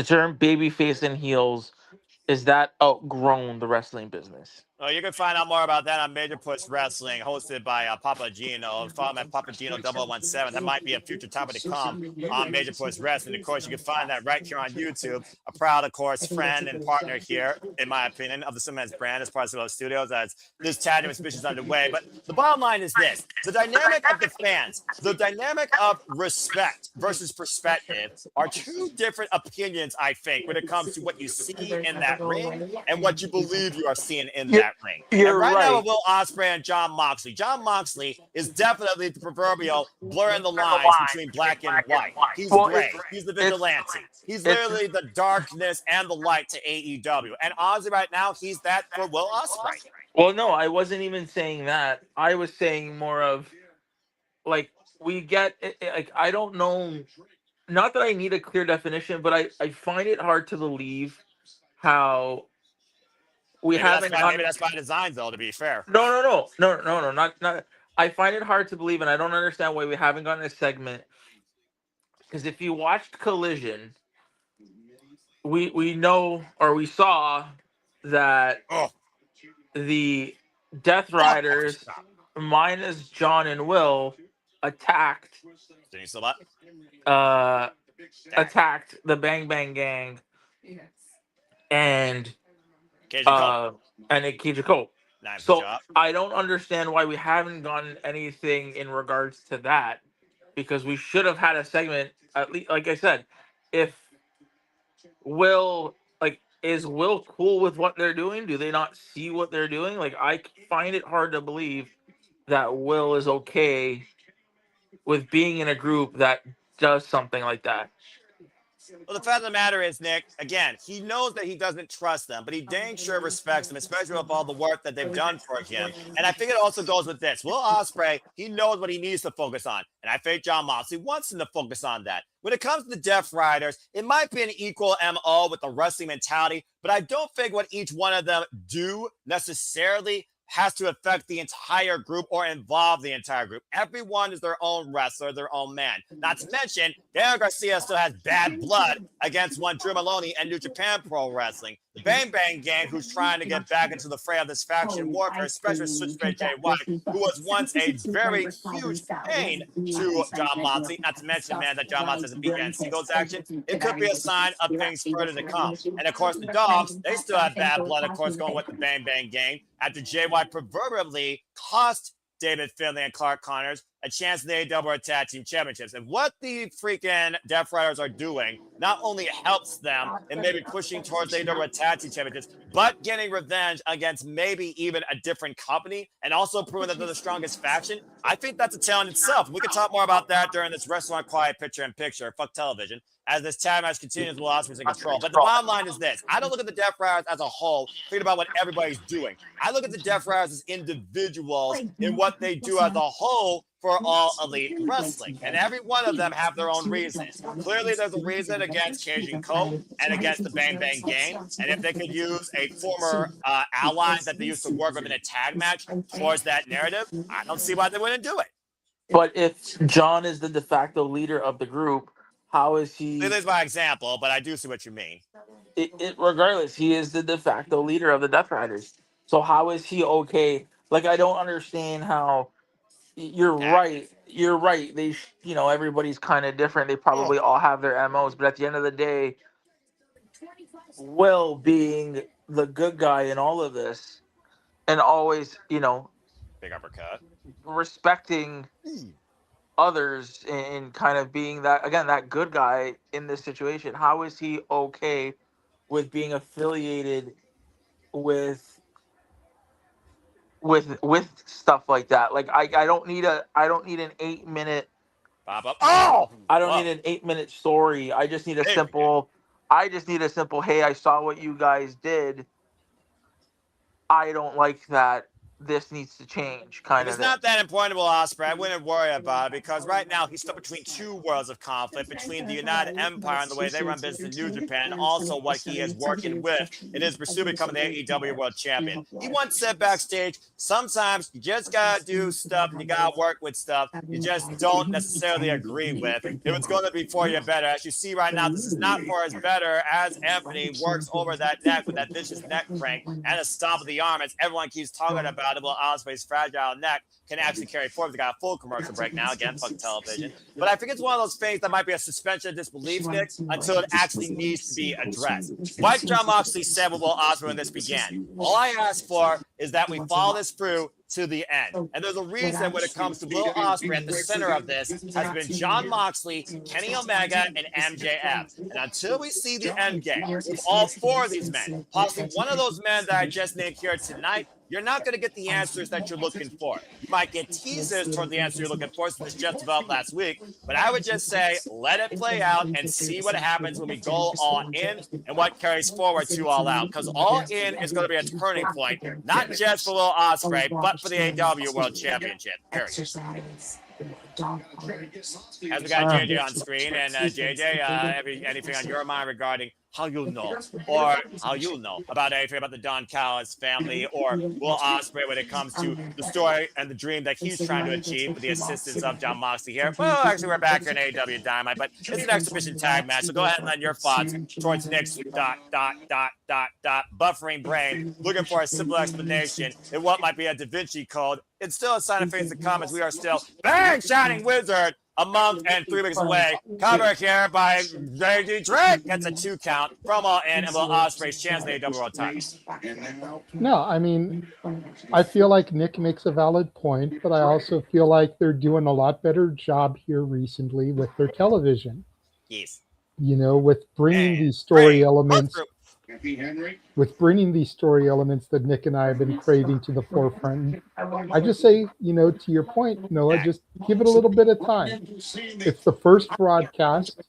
S13: term babyface and heels, is that outgrown the wrestling business?
S11: Well, you can find out more about that on Major Push Wrestling, hosted by Papa Gino. Follow him at Papa Gino 017. That might be a future topic to come on Major Push Wrestling. Of course, you can find that right here on YouTube. A proud, of course, friend and partner here, in my opinion, of the Simmons brand as part of Solo Studios as this tag team exhibition is underway. But the bottom line is this. The dynamic of the fans, the dynamic of respect versus perspective are two different opinions, I think, when it comes to what you see in that ring and what you believe you are seeing in that ring.
S13: You're
S11: and
S13: right.
S11: Now with Will Ospreay and Jon Moxley. Jon Moxley is definitely the proverbial blurring the lines between black and white. He's gray. He's the vigilante. He's literally the darkness and the light to AEW. And honestly, right now, he's that for Will Ospreay.
S13: Well, no, I wasn't even saying that. I was saying more of, like, we get, like, I don't know, not that I need a clear definition, but I find it hard to believe how we haven't.
S11: Maybe that's by design, though. To be fair.
S13: No. Not. I find it hard to believe, and I don't understand why we haven't gotten a segment. Because if you watched Collision, we know, or we saw that the Death Riders, minus John and Will, attacked attacked the Bang Bang Gang and
S11: Cajun Cole.
S13: Cajun Cole.
S11: Nice
S13: So
S11: job.
S13: I don't understand why we haven't gotten anything in regards to that, because we should have had a segment, at least, like I said, if is Will cool with what they're doing? Do they not see what they're doing? Like, I find it hard to believe that Will is okay with being in a group that does something like that.
S11: Well, the fact of the matter is, Nick, again, he knows that he doesn't trust them, but he dang sure respects them, especially with all the work that they've done for him. And I think it also goes with this. Will Ospreay, he knows what he needs to focus on. And I think Jon Moxley wants him to focus on that. When it comes to the Death Riders, it might be an equal MO with the wrestling mentality, but I don't think what each one of them do necessarily has to affect the entire group or involve the entire group. Everyone is their own wrestler, their own man. Not to mention, Daniel Garcia still has bad blood against one Drew Maloney and New Japan Pro Wrestling. The Bang Bang Gang, who's trying to get back into the fray of this faction warfare, especially Switchblade Jay White, who was once a very huge pain to Jon Moxley. Not to mention, man, that Jon Moxley doesn't beat in singles action. It could be a sign of things further to come. And of course, the Dogs, they still have bad blood, of course, going with the Bang Bang Gang after Jay White proverbially cost David Finlay and Clark Connors a chance in the AEW World Tag Team Championships. And what the freaking Death Riders are doing not only helps them in maybe pushing towards the AEW World Tag Team Championships, but getting revenge against maybe even a different company and also proving that they're the strongest faction. I think that's a tale in itself. We can talk more about that during this Restaurant Quiet Picture-in-Picture, fuck television, as this tag match continues. Will Ospreay's in control. But the bottom line is this. I don't look at the Death Riders as a whole, thinking about what everybody's doing. I look at the Death Riders as individuals in what they do as a whole for All Elite Wrestling. And every one of them have their own reasons. Clearly, there's a reason against Cajun Cole and against the Bang Bang Gang. And if they could use a former ally that they used to work with in a tag match towards that narrative, I don't see why they wouldn't do it.
S13: But if John is the de facto leader of the group, how is he?
S11: This is my example, but I do see what you mean.
S13: Regardless, he is the de facto leader of the Death Riders. So how is he okay? Like, I don't understand how. You're right. You're right. Everybody's kind of different. They probably all have their MOs, but at the end of the day, Will being the good guy in all of this, and always,
S11: big uppercut,
S13: respecting others and kind of being that good guy in this situation. How is he okay with being affiliated with stuff like that? Like, I don't need an 8-minute I don't need an 8-minute story. I just need a simple hey, I saw what you guys did. I don't like that. This needs to change, kind of.
S11: It's not that important to Will Ospreay. I wouldn't worry about it because right now he's stuck between two worlds of conflict, between the United Empire and the way they run business in New Japan, and also what he is working with in his pursuit of becoming the AEW World Champion. He once said backstage, sometimes you just gotta do stuff and you gotta work with stuff you just don't necessarily agree with. If it's going to be for your better, as you see right now, this is not for his better as Anthony works over that neck with that vicious neck crank and a stomp of the arm as everyone keeps talking about. Will Ospreay's fragile neck can actually carry forward. We got a full commercial break now. Again, fuck television. But I think it's one of those things that might be a suspension of disbelief, Nick, until it actually needs to be addressed. Like Jon Moxley said with Will Ospreay when this began, all I ask for is that we follow this through to the end. And there's a reason when it comes to Will Ospreay at the center of this has been Jon Moxley, Kenny Omega, and MJF. And until we see the end game with all four of these men, possibly one of those men that I just named here tonight, you're not going to get the answers that you're looking for. You might get teasers toward the answer you're looking for, since it's just developed last week. But I would just say, let it play out and see what happens when we go all in and what carries forward to all out. Because all in is going to be a turning point, not just for Will Ospreay, but for the AEW World Championship. Period. As we got JJ on screen, and JJ, anything on your mind regarding how you'll know, or how you'll know about anything about the Don Callis family, or Will Ospreay when it comes to the story and the dream that he's trying to achieve with the assistance of Jon Moxley here. Well, actually, we're back here in AEW Dynamite, but it's an exhibition tag match, so go ahead and lend your thoughts towards Nick's ... buffering brain, looking for a simple explanation in what might be a Da Vinci Code. It's still a sign of things to come as we are still bang shining wizard a month and 3 weeks away. Cover here by JD Drake gets a 2 count. Promo and Will Ospreay's chance in the AEW World title.
S12: No, I mean, I feel like Nick makes a valid point, but I also feel like they're doing a lot better job here recently with their television.
S11: Yes.
S12: You know, with bringing these story elements, that Nick and I have been craving to the forefront. I just say, you know, to your point, Noah, just give it a little bit of time. It's the first broadcast.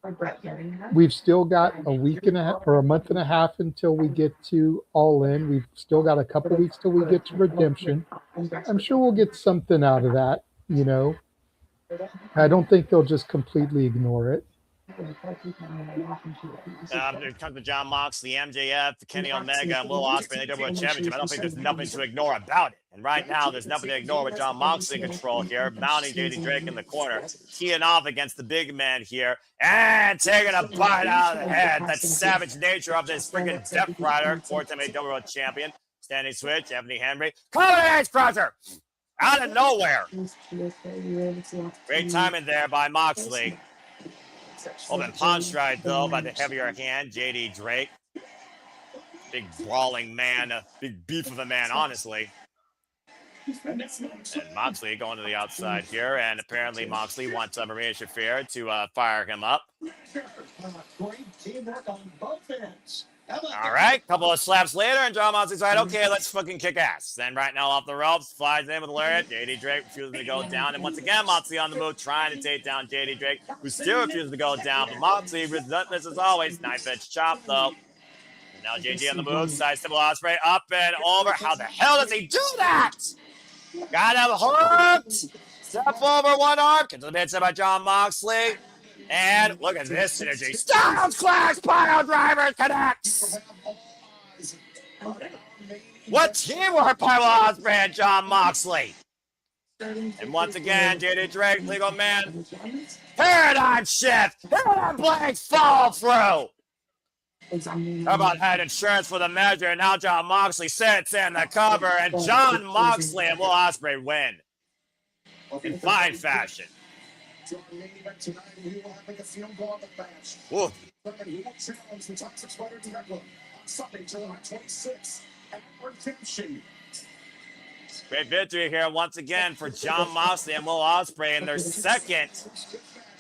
S12: We've still got a week and a half or a month and a half until we get to All In. We've still got a couple weeks till we get to Redemption. I'm sure we'll get something out of that, you know. I don't think they'll just completely ignore it.
S11: It comes to John Moxley, MJF, Kenny Omega, and Will Ospreay in the AEW Championship. I don't think there's nothing to ignore about it. And right now, there's nothing to ignore with John Moxley in control here, mounting JD Drake in the corner, teeing off against the big man here, and taking a bite out of the head. That savage nature of this freaking Death Rider, four-time AEW World Champion. Standing switch, Anthony Henry. Collar crusher! Out of nowhere. Great timing there by Moxley. Open pawn stride, though, by the heavier hand, JD Drake. Big brawling man, a big beef of a man, honestly. And Moxley going to the outside here, and apparently Moxley wants Maria Shafir to fire him up. All right, couple of slaps later, and John Moxley's like, okay, let's fucking kick ass. Then right now off the ropes, flies in with a lariat. JD Drake refuses to go down, and once again, Moxley on the move, trying to take down JD Drake, who still refuses to go down, but Moxley, relentless as always, knife edge chop, though. And now JD on the move, side step Ospreay, up and over. How the hell does he do that? Got him hooked. Step over one arm, gets the midset by John Moxley. And look at this synergy. Styles Clash pile driver connects. What teamwork by Will Ospreay and John Moxley. And once again, JD Drake, legal man. Paradigm shift. Paradigm blanks fall through. How about had insurance for the measure? And now John Moxley sits in the cover. And John Moxley and Will Ospreay win. In fine fashion. Whoa. Great victory here once again for John Moxley and Will Ospreay in their second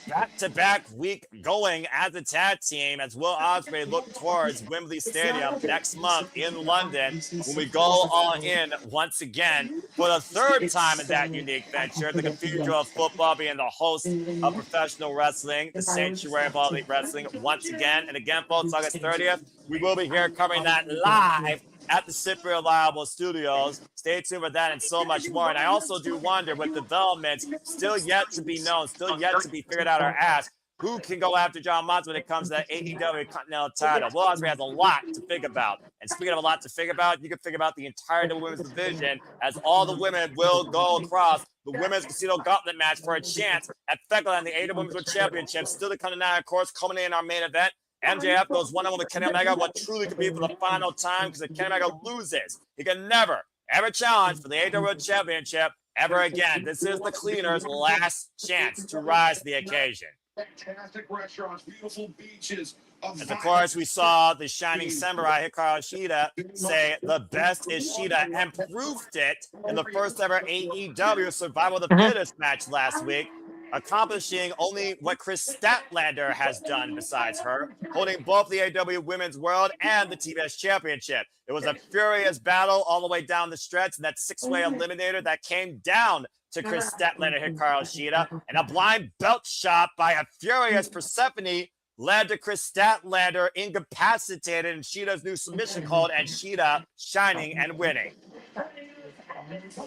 S11: back-to-back week going as a tag team as Will Ospreay look towards Wembley Stadium next month in London when we go all in once again for the third time in that unique venture. The Cathedral of Football being the host of professional wrestling, the Sanctuary of All Elite Wrestling once again. And again, folks, August 30th, we will be here covering that live at the Simply Reliable Studios. Stay tuned for that and so much more. And I also do wonder, with developments still yet to be known, still yet to be figured out or asked, who can go after John Moxley when it comes to that AEW Continental title? Will Ospreay has a lot to think about. And speaking of a lot to think about, you can think about the entire women's division as all the women will go across the Women's Casino Gauntlet match for a chance at Fecklin, the AEW Women's World Championship. Still to come tonight, of course, culminating in our main event. MJF goes one-on-one with Kenny Omega, what truly could be for the final time, because if Kenny Omega loses, he can never, ever challenge for the AEW World Championship ever again. This is the Cleaner's last chance to rise to the occasion.
S14: Fantastic restaurants, beautiful beaches.
S11: As of course, we saw the Shining Samurai Hikaru Shida say the best is Shida, and proved it in the first ever AEW Survival of the Fittest match last week, accomplishing only what Chris Statlander has done besides her, holding both the AEW Women's World and the TBS Championship. It was a furious battle all the way down the stretch, and that six-way eliminator that came down to Chris Statlander, Hikaru Shida, and a blind belt shot by a furious Persephone led to Chris Statlander incapacitated in Shida's new submission hold, and Shida shining and winning.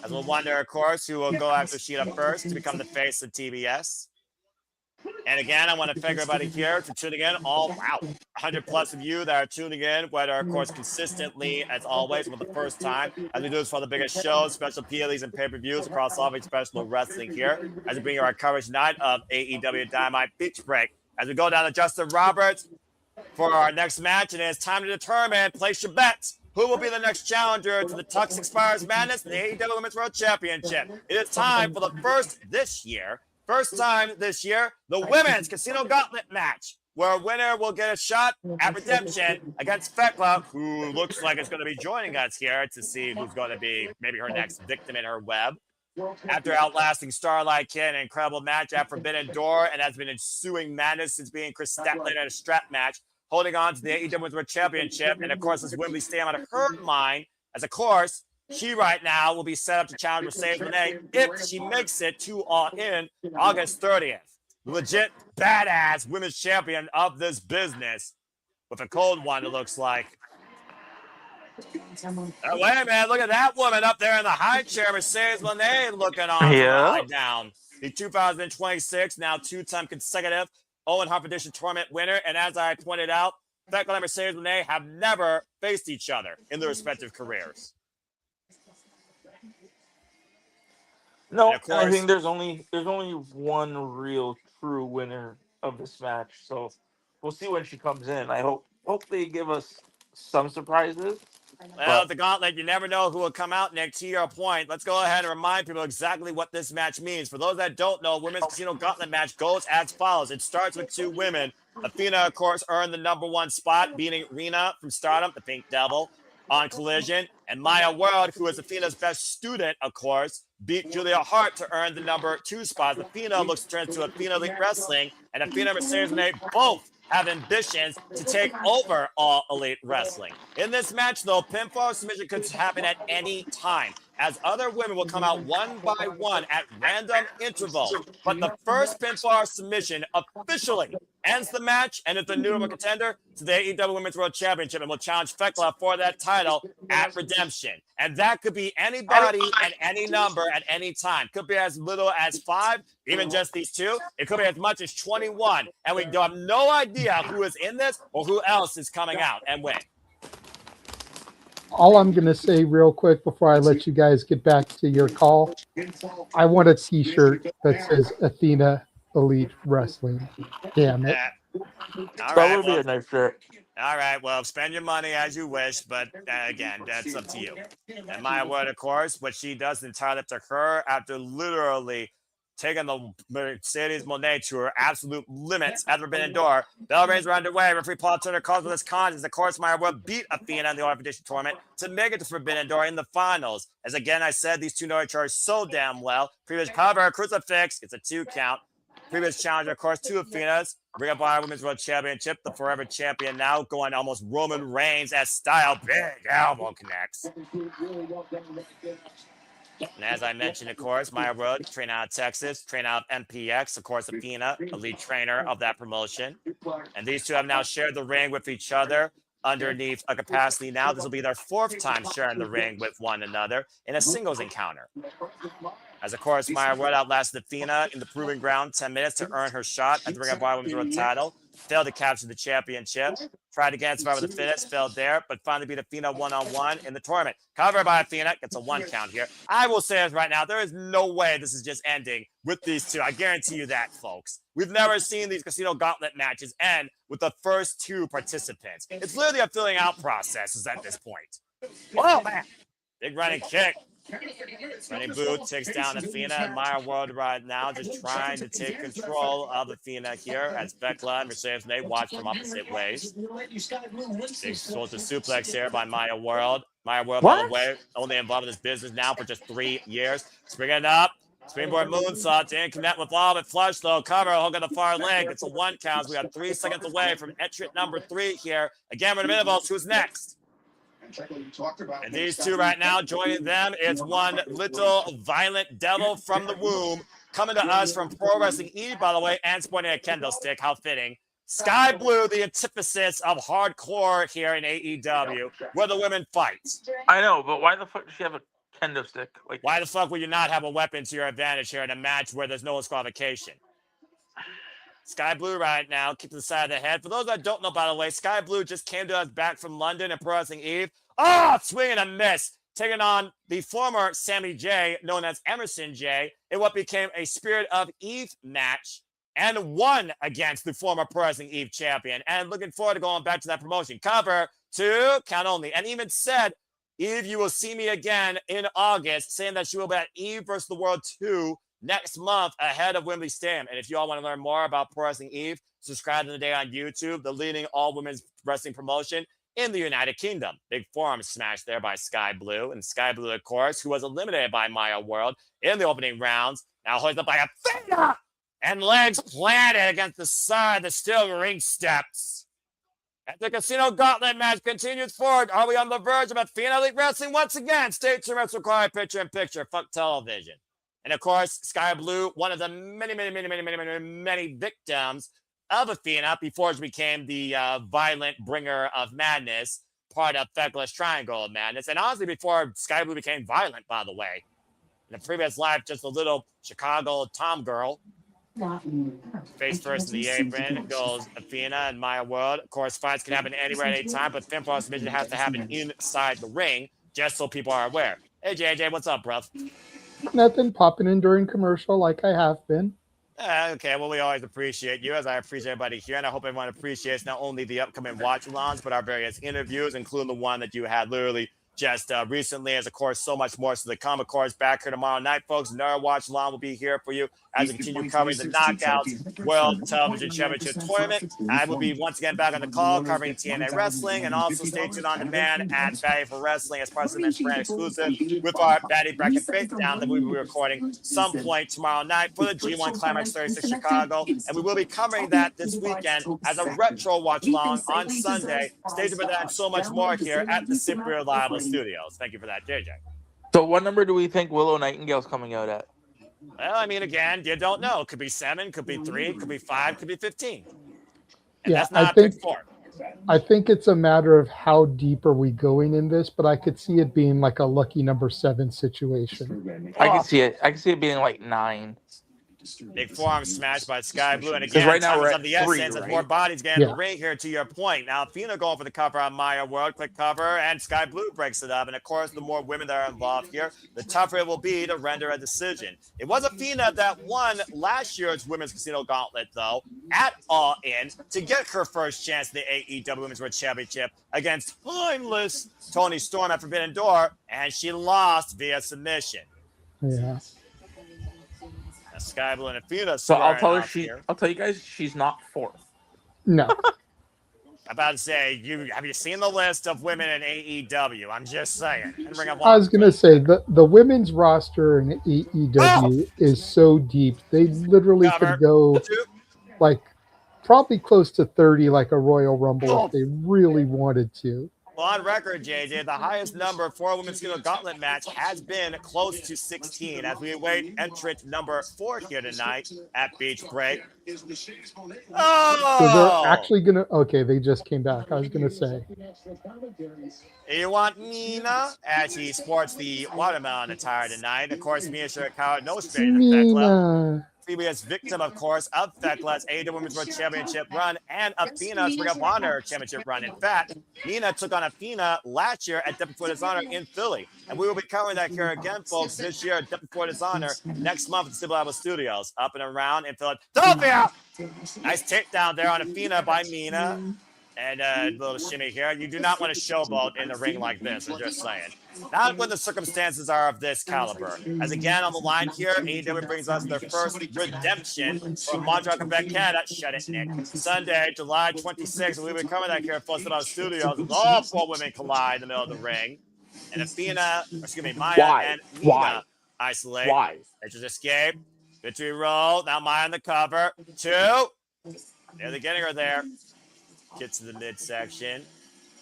S11: As we'll wonder, of course, who will go after Shida first to become the face of TBS. And again, I want to thank everybody here for tuning in. All 100 plus of you that are tuning in, whether, of course, consistently, as always, for the first time, as we do this for the biggest shows, special PLEs, and pay-per-views across all of professional wrestling here, as we bring you our coverage tonight of AEW Dynamite Beach Break. As we go down to Justin Roberts for our next match, and it's time to determine, place your bets. Who will be the next challenger to the Tux Expires Madness and the AEW Women's World Championship? It is time for the first First time this year, the women's Casino Gauntlet match, where a winner will get a shot at redemption against Fekla, who looks like it's going to be joining us here to see who's going to be maybe her next victim in her web. After outlasting Starlight Kid in an incredible match at Forbidden Door and has been ensuing madness since being Chris Statler in a strap match, holding on to the AEW Women's World Championship, and of course, this Wembley staying out of her mind, as of course, she right now will be set up to challenge Mercedes Moné if she makes it to All In August 30th. Legit badass women's champion of this business with a cold one, it looks like. Oh, wait a minute, look at that woman up there in the high chair, Mercedes Moné looking on to ride down. The 2026, now two-time consecutive Owen Hart Edition tournament winner, and as I pointed out, Fekla and Mercedes Moné have never faced each other in their respective careers.
S13: No, I think there's only one real true winner of this match. So we'll see when she comes in. I hope they give us some surprises.
S11: Well, the Gauntlet, you never know who will come out, Nick. To your point, let's go ahead and remind people exactly what this match means. For those that don't know, Women's Casino Gauntlet match goes as follows. It starts with two women. Athena, of course, earned the #1 spot, beating Rena from Stardom, the Pink Devil, on Collision. And Maya World, who is Athena's best student, of course, beat Julia Hart to earn the #2 spot. Athena looks to turn to Athena Elite Wrestling, and Athena and Mercedes Moné both have ambitions to take over All Elite Wrestling. In this match, though, pinfall submission could happen at any time, as other women will come out one by one at random intervals. But the first pinfall submission officially ends the match, and it's a new contender to the AEW Women's World Championship and will challenge Fekla for that title at Redemption. And that could be anybody at any number at any time. Could be as little as 5, even just these two. It could be as much as 21. And we have no idea who is in this or who else is coming out and when.
S12: All I'm going to say real quick before I let you guys get back to your call, I want a t-shirt that says Athena Elite Wrestling. Damn it.
S11: That would be a nice shirt. All right, well, spend your money as you wish, but again, that's up to you. And Maya Word, of course, what she does entirely up to her after literally taking the Mercedes Moné to her absolute limits at Forbidden Door. Bell rings are underway. Referee Paul Turner calls for this contest. Of course, Maya Word beat Athena in the All Edition tournament to make it to Forbidden Door in the finals. As again, I said, these two know each other so damn well. Previous cover, crucifix, it's a 2 count. Previous challenger, of course, 2 Athenas. Bring up our Women's World Championship, the forever champion now, going almost Roman Reigns as style. Big elbow connects. And as I mentioned, of course, Maya World, train out of Texas, train out of MPX, of course, Athena, elite trainer of that promotion. And these two have now shared the ring with each other underneath a capacity now. This will be their 4th time sharing the ring with one another in a singles encounter. As, of course, Maya Word outlasted Athena in the Proving Ground 10 minutes to earn her shot at the Ring of Honor Women's World title. Failed to capture the championship. Tried again, Survivor the Fittest, failed there, but finally beat Athena one-on-one in the tournament. Covered by Athena, gets a 1 count here. I will say this right now, there is no way this is just ending with these two. I guarantee you that, folks. We've never seen these Casino Gauntlet matches end with the first 2 participants. It's literally a filling out process at this point. Oh, man. Big running kick. Running boot takes down Athena, and Maya World right now just trying to take control of Athena here as Fekla and Mercedes Moné watch from opposite ways. Big soldier suplex here by Maya World. Maya World, by the way, only involved in this business now for just 3 years. Springing up. Springboard moonsault didn't connect with all but flush though. Cover, hook on the far leg. It's a 1 count. We got 3 seconds away from entrant number 3 here. Again, we're in the intervals. Who's next? And these two right now, joining them, it's one little violent devil from the womb coming to us from Pro Wrestling E, by the way, and sporting a kendo stick. How fitting. Sky Blue, the antithesis of hardcore here in AEW, where the women fight.
S13: I know, but why the fuck does she have a kendo stick? Like,
S11: why the fuck would you not have a weapon to your advantage here in a match where there's no disqualification? Sky Blue right now, keep to the side of the head. For those that don't know, by the way, Sky Blue just came to us back from London and Pro Wrestling Eve. Oh, swing and a miss. Taking on the former Sammy J, known as Emerson J, in what became a Spirit of Eve match, and won against the former Pro Wrestling Eve champion. And looking forward to going back to that promotion. Cover 2, count only. And even said Eve, you will see me again in August, saying that she will be at Eve versus the World 2 next month ahead of Wembley Stadium. And if you all want to learn more about Pro Wrestling Eve, subscribe to the day on YouTube, the leading all-women's wrestling promotion in the United Kingdom. Big forearm smashed there by Sky Blue. And Sky Blue, of course, who was eliminated by Maya World in the opening rounds, now hoisted up by Athena and legs planted against the side of the steel ring steps. As the Casino Gauntlet match continues forward, are we on the verge of Athena Elite Wrestling once again? Stay tuned, it's required picture-in-picture. Fuck television. And of course, Sky Blue, one of the many victims of Athena before she became the violent bringer of madness, part of Feckless Triangle of Madness. And honestly, before Sky Blue became violent, by the way. In the previous life, just a little Chicago tom girl. Face first in the apron goes Athena and Maya World. Of course, fights can happen anywhere at any time, but pinfall submission has to happen inside the ring, just so people are aware. Hey, JJ, what's up, bruv?
S12: Nothing, popping in during commercial like I have been.
S11: Okay, well, we always appreciate you, as I appreciate everybody here, and I hope everyone appreciates not only the upcoming watch-alongs, but our various interviews, including the one that you had literally just recently, as of course, so much more to come. Of course, back here tomorrow night, folks. Another watch-along will be here for you as we continue covering the Knockouts World Television Championship Tournament. I will be once again back on the call covering TNA Wrestling, and also stay tuned on demand at Batty for Wrestling as part of the Men's Brand exclusive with our Batty Bracket Breakdown that we will be recording some point tomorrow night for the G1 Climax 36 Chicago, and we will be covering that this weekend as a retro watch-along on Sunday. Stay tuned for that and so much more here at the Simply Reliable Studios. Thank you for that, JJ.
S13: So what number do we think Willow Nightingale's coming out at?
S11: Well, I mean, again, you don't know. Could be 7, could be 3, could be 5, could be 15. And
S12: Yeah,
S11: that's not
S12: I think
S11: big 4.
S12: I think it's a matter of how deep are we going in this, but I could see it being like a lucky number 7 situation.
S13: I can see it. I can see it being like 9.
S11: Big forearm smash by Sky Blue. And again,
S13: right now
S11: time
S13: we're
S11: is
S13: at
S11: of the
S13: 3,
S11: essence as
S13: right?
S11: more bodies get in the
S12: Yeah.
S11: ring here to your point. Now, Athena going for the cover on Maya World. Quick cover, and Sky Blue breaks it up. And of course, the more women that are involved here, the tougher it will be to render a decision. It was Athena that won last year's Women's Casino Gauntlet, though, at All In to get her first chance in the AEW Women's World Championship against timeless Toni Storm at Forbidden Door, and she lost via submission.
S12: Yeah.
S11: Sky Blue and Athena.
S13: So I'll tell her
S11: here.
S13: I'll tell you guys she's not 4th.
S12: No.
S11: I'm about to say, have you seen the list of women in AEW? I'm just saying.
S12: I was going to say, the women's roster in AEW is so deep. They literally could go like probably close to 30 like a Royal Rumble if they really wanted to.
S11: Well, on record, JJ, the highest number for a women's single gauntlet match has been close to 16 as we await entrant number 4 here tonight at Beach Break. Oh!
S12: So they're actually going to... Okay, they just came back. I was going to say.
S11: You want Mina as she sports the watermelon attire tonight. Of course, Mina Shirakawa, no straight to Thekla. Previous victim, of course, of Thekla's AEW Women's World Championship run and Athena's Ring of Honor Championship run. In fact, Mina took on Athena last year at Death Before Dishonor in Philly. And we will be covering that here again, folks, this year at Death Before Dishonor next month at the Civil Bible Studios, up and around in Philadelphia. Nice takedown there on Athena by Mina. And a little shimmy here. You do not want to showboat in the ring like this, I'm just saying. Not when the circumstances are of this caliber. As again, on the line here, AEW brings us their first redemption from Montreal, Quebec, Canada. Shut it, Nick. Sunday, July 26th. We'll be coming back here at Festival Studios with all 4 women collide in the middle of the ring. And Athena, Maya and Mina isolate.
S13: Why?
S11: They just escape. Victory roll. Now Maya on the cover. 2. They're getting her there. Gets to the midsection.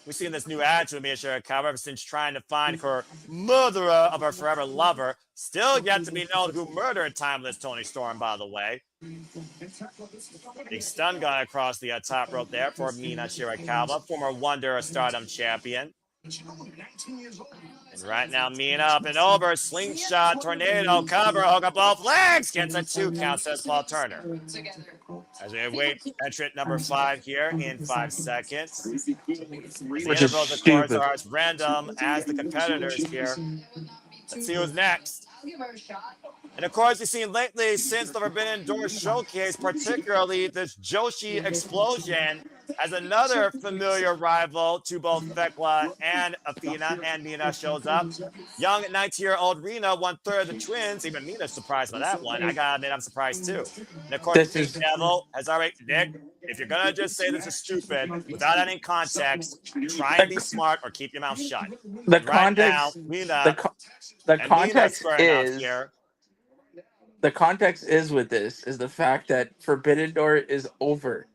S11: We've seen this new attitude with Mia Shirakawa ever since trying to find her murderer of her forever lover. Still yet to be known who murdered timeless Toni Storm, by the way. Big stun gun across the top rope there for Mina Shirakawa, former Wonder of Stardom champion. And right now, Mina up and over, slingshot, tornado, cover, hook up both legs, gets a 2 count, says Paul Turner. As we await entrant number 5 here in 5 seconds.
S13: Which is
S11: of course, are as random as the competitors here. Let's see who's next. And of course, we've seen lately since the Forbidden Door showcase, particularly this Joshi explosion as another familiar rival to both Thekla and Athena and Mina shows up. Young 19-year-old Rena, 1/3 of the twins. Even Mina's surprised by that one. I gotta admit, I'm surprised too. And of course, Big Devil has already. Nick, if you're gonna just say this is stupid without any context, try and be smart or keep your mouth shut.
S13: The
S11: right
S13: context,
S11: now, Mina,
S13: the context is
S11: here.
S13: The context is with this is the fact that Forbidden Door is over.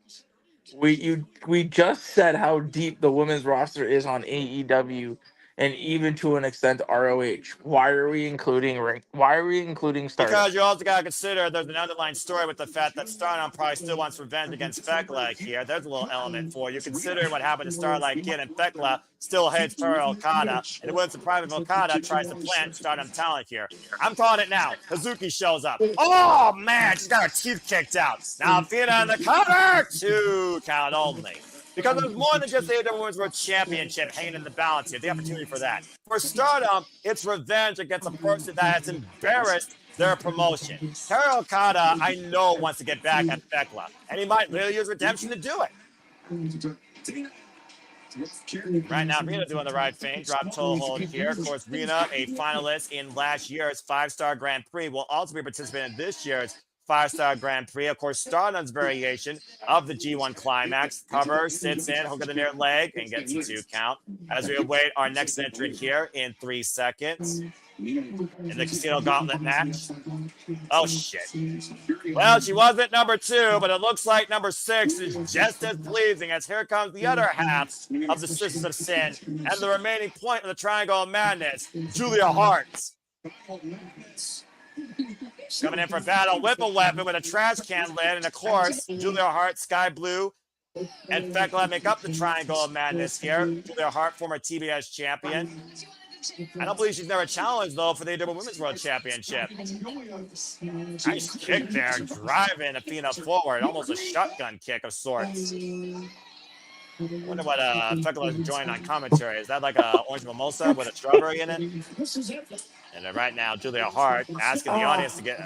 S13: We just said how deep the women's roster is on AEW and even to an extent ROH. Why are we including Stardom?
S11: Because you also got to consider there's an underlying story with the fact that Stardom probably still wants revenge against Thekla here. There's a little element for you. Considering what happened to Starlight Kid and Thekla still hates Toru Okada, and it wouldn't surprise if Okada tries to plant Stardom talent here. I'm calling it now. Hazuki shows up. Oh, man, she's got her teeth kicked out. Now Athena in the cover. 2 count only. Because there's more than just the AEW Women's World Championship hanging in the balance here. The opportunity for that. For Stardom, it's revenge against a person that has embarrassed their promotion. Toru Okada, I know, wants to get back at Thekla, and he might really use redemption to do it. Right now, Rena doing the right thing. Drop toe hold here. Of course, Rena, a finalist in last year's 5-star Grand Prix, will also be participating in this year's 5-star Grand Prix. Of course, Stardom's variation of the G1 Climax. Cover, sits in, hook of the near leg, and gets a 2 count. As we await our next entrant here in 3 seconds. In the Casino Gauntlet match. Oh, shit. Well, she wasn't number 2, but it looks like number 6 is just as pleasing as here comes the other half of the Sisters of Sin and the remaining point of the Triangle of Madness, Julia Hart. Coming in for battle with a weapon with a trash can lid, and of course, Julia Hart, Sky Blue, and Thekla make up the Triangle of Madness here. Julia Hart, former TBS champion. I don't believe she's never challenged, though, for the AEW Women's World Championship. Nice kick there, driving Athena forward. Almost a shotgun kick of sorts. I wonder what Thekla is enjoying on commentary. Is that like a orange mimosa with a strawberry in it? And then right now, Julia Hart asking the audience to get...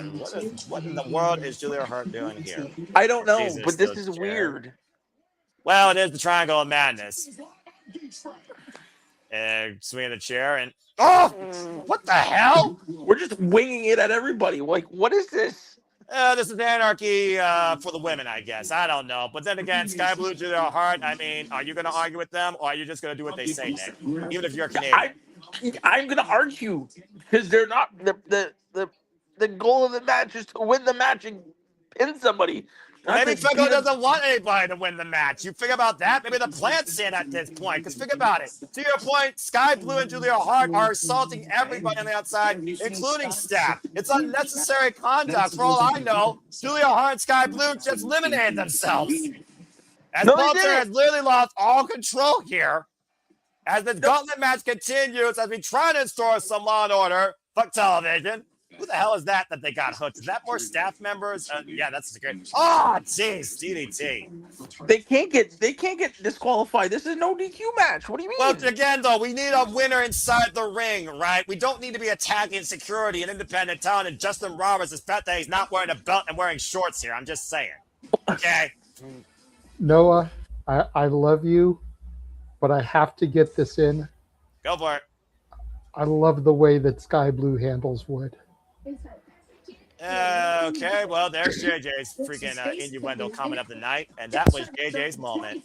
S11: What in the world is Julia Hart doing here?
S13: I don't know, but this is weird.
S11: Well, it is the Triangle of Madness. And swinging the chair and... Oh! What the hell?
S13: We're just winging it at everybody. Like, what is this?
S11: This is anarchy for the women, I guess. I don't know. But then again, Sky Blue, Julia Hart, I mean, are you going to argue with them, or are you just going to do what they say, Nick? Even if you're Canadian.
S13: I'm going to argue, because they're not... The goal of the match is to win the match and pin somebody.
S11: Maybe Figo doesn't want anybody to win the match. You think about that? Maybe the plant's in at this point. Because think about it. To your point, Sky Blue and Julia Hart are assaulting everybody on the outside, including staff. It's unnecessary conduct. For all I know, Julia Hart and Sky Blue just eliminated themselves. As Walter has literally lost all control here. As the gauntlet match continues, as we try to install some law and order, fuck television. Who the hell is that they got hooked? Is that more staff members? Yeah, that's great. Oh, jeez, DDT.
S13: They can't get disqualified. This is no DQ match. What do you mean?
S11: Well, again, though, we need a winner inside the ring, right? We don't need to be attacking security and independent talent and Justin Roberts is fat that he's not wearing a belt and wearing shorts here. I'm just saying. Okay.
S12: Noah, I love you, but I have to get this in.
S11: Go for it.
S12: I love the way that Sky Blue handles wood.
S11: Okay, well, there's JJ's freaking innuendo coming up tonight, and that was JJ's moment.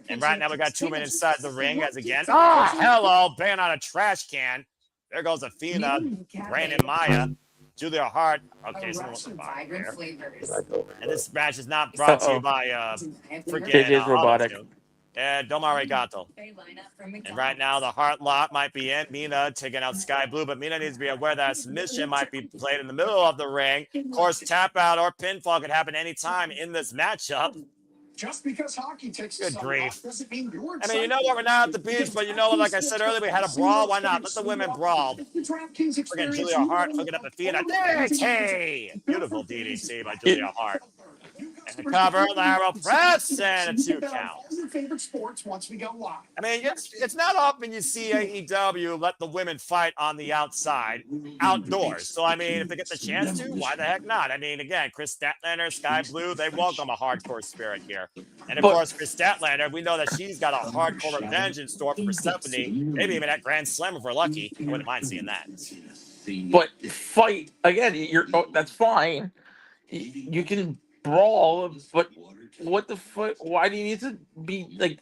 S11: And right now we got 2 men inside the ring as again. Oh, hello, banging on a trash can. There goes Athena, Brandon Maya, Julia Hart. Okay, someone wants to buy here. And this match is not brought to you by freaking
S13: JJ's robotic.
S11: Domare Gato. And right now, the Heart Lock might be in. Mina taking out Sky Blue, but Mina needs to be aware that a submission might be played in the middle of the ring. Of course, tap out or pinfall could happen anytime in this matchup.
S14: Just because hockey takes
S11: good grief. I mean, you know what? We're not at the beach, but you know what? Like I said earlier, we had a brawl. Why not? Let the women brawl. Freaking Julia Hart hooking up the feet. DDT! Beautiful DDT by Julia Hart. And a cover, lateral press, and a 2 count. I mean, it's not often you see AEW let the women fight on the outside, outdoors. So, I mean, if they get the chance to, why the heck not? I mean, again, Chris Statlander, Sky Blue, they welcome a hardcore spirit here. And, of course, Chris Statlander, we know that she's got a hardcore revenge in store for Persephone, maybe even at Grand Slam if we're lucky. I wouldn't mind seeing that.
S13: But fight, again, that's fine. You can brawl, but what the fuck? Why do you need to be like?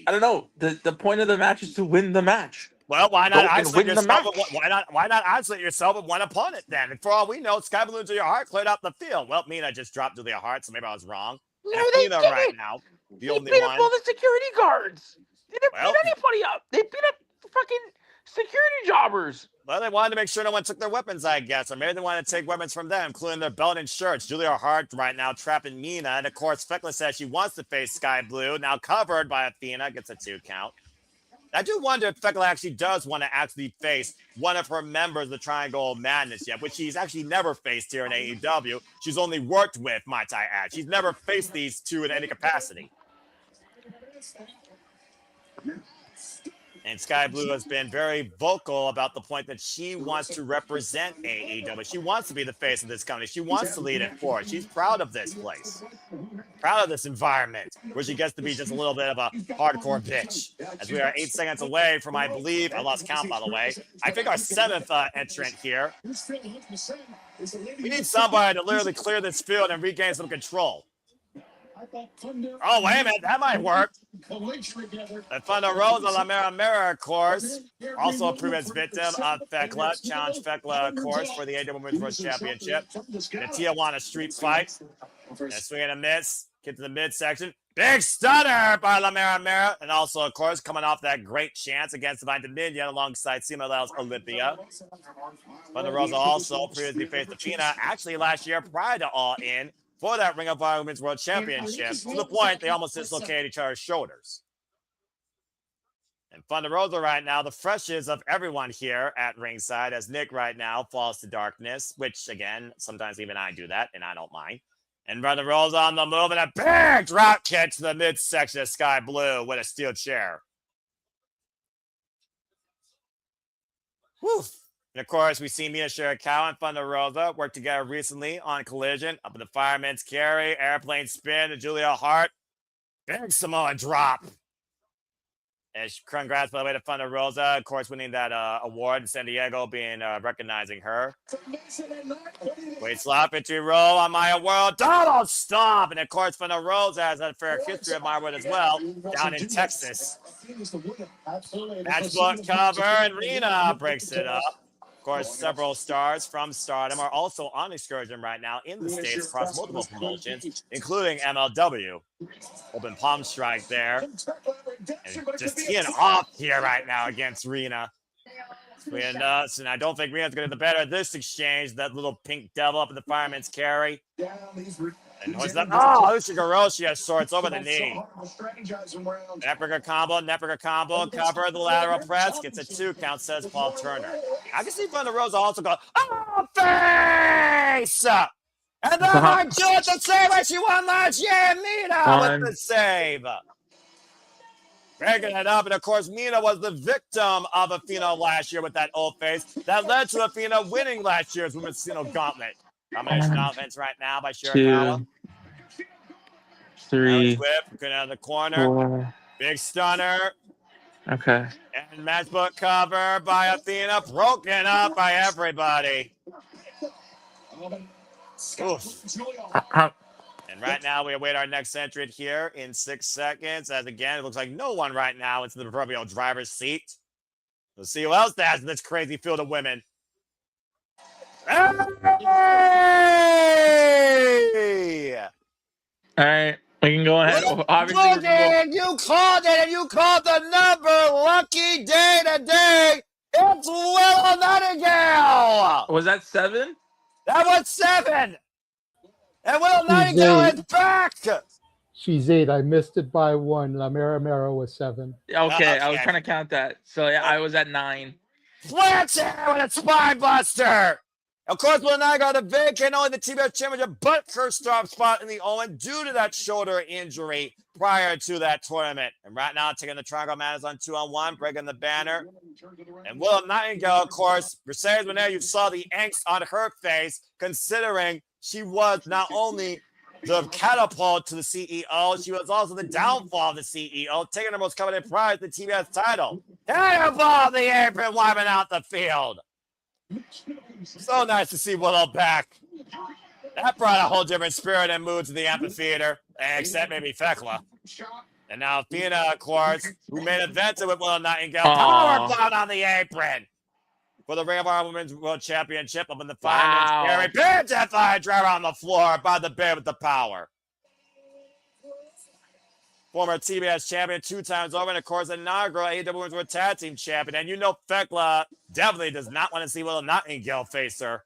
S13: I don't know. The point of the match is to win the match.
S11: Well, why not isolate
S13: win the
S11: yourself?
S13: match?
S11: Why not isolate yourself with one opponent then? And for all we know, Sky Blue and Julia Hart cleared out the field. Well, Mina just dropped Julia Hart, so maybe I was wrong.
S13: No, they
S11: Mina
S13: didn't.
S11: right now, the
S13: They
S11: only
S13: beat
S11: one.
S13: up all the security guards. They didn't beat anybody up. They beat up fucking security jobbers.
S11: Well, they wanted to make sure no one took their weapons, I guess. Or maybe they wanted to take weapons from them, including their belt and shirts. Julia Hart right now trapping Mina. And, of course, Fekla says she wants to face Sky Blue. Now covered by Athena. Gets a 2 count. I do wonder if Fekla actually does want to actually face one of her members of the Triangle of Madness yet, which she's actually never faced here in AEW. She's only worked with, might I add. She's never faced these two in any capacity. And Sky Blue has been very vocal about the point that she wants to represent AEW. She wants to be the face of this company. She wants to lead it forward. She's proud of this place, proud of this environment where she gets to be just a little bit of a hardcore bitch. As we are 8 seconds away from, I believe, I lost count, by the way, I think our 7th entrant here. We need somebody to literally clear this field and regain some control. Oh, wait a minute, that might work. The Thunder Rosa La Mera, of course, also a previous victim of Fekla. Challenge Fekla, of course, for the AEW Women's World Championship. In a Tijuana street fight. And a swing and a miss. Get to the midsection. Big stunner by La Mera. And also, of course, coming off that great chance against Divine Dominion alongside CMLL's Olympia. Thunder Rosa also previously faced Athena, actually last year prior to All In, for that Ring of Honor Women's World Championship, to the point they almost dislocated each other's shoulders. And Thunder Rosa right now, the freshest of everyone here at ringside, as Nick right now falls to darkness, which, again, sometimes even I do that, and I don't mind. And Thunder Rosa on the move, and a big drop kick to the midsection of Sky Blue with a steel chair. Whew. And, of course, we've seen Mina Shirakawa and Thunder Rosa work together recently on Collision. Up in the Fireman's Carry, airplane spin to Julia Hart. Big Samoa drop. And congrats, by the way, to Thunder Rosa, of course, winning that award in San Diego, being recognizing her. Wait, slap into roll on Maya World. Donald Stomp. And, of course, Thunder Rosa has a fair history of Maya World as well, down in Texas. Matchbook cover, and Rena breaks it up. Of course, several stars from Stardom are also on excursion right now in the States across multiple promotions, including MLW. Open palm strike there. And just teeing off here right now against Rena. And I don't think Rena's going to get the better of this exchange. That little pink devil up in the Fireman's Carry. And what's that? Oh, Ushigoroshi has swords over the knee. Neprica combo, cover the lateral press, gets a 2 count, says Paul Turner. I can see Thunder Rosa also go, oh, face! And then I do it the same way she won last year, Mina with the save. Breaking it up, and of course, Mina was the victim of Athena last year with that old face. That led to Athena winning last year's Women's Gauntlet. Combination offense right now by Shirakawa.
S13: 2, 3,
S11: whip, going out of the corner.
S13: 4.
S11: Big stunner.
S13: Okay.
S11: And matchbook cover by Athena. Broken up by everybody. Oof. And right now, we await our next entrant here in 6 seconds. As again, it looks like no one right now is in the proverbial driver's seat. Let's see who else has in this crazy field of women. Hey!
S13: All right, we can go ahead. Obviously,
S11: you called it, and you called the number. Lucky day today. It's Willow Nightingale.
S13: Was that 7?
S11: That was 7. And Willow Nightingale is back.
S12: She's 8. I missed it by 1. La Mera was 7.
S13: Okay, I was trying to count that. So yeah, I was at 9.
S11: Fletcher with a spine buster. Of course, Willow Night got a vacate only the TBS Championship, but her star spot in the Owen due to that shoulder injury prior to that tournament. And right now, taking the triangle matters on 2-on-1, breaking the banner. And Willow Nightingale, of course, Mercedes Moné, you saw the angst on her face, considering she was not only the catapult to the CEO, she was also the downfall of the CEO, taking the most coveted prize, the TBS title. Cannonball the apron, wiping out the field. So nice to see Willow back. That brought a whole different spirit and mood to the amphitheater, except maybe Thekla. And now Athena, of course, who made evented with Willow Nightingale, power bomb on the apron for the Ring of Honor Women's World Championship up in the 5-minute scary death eye driver on the floor by the bed with the power. Former TBS champion 2 times over, and of course, inaugural AEW Women's World Tag Team champion. And you know Thekla definitely does not want to see Willow Nightingale face her.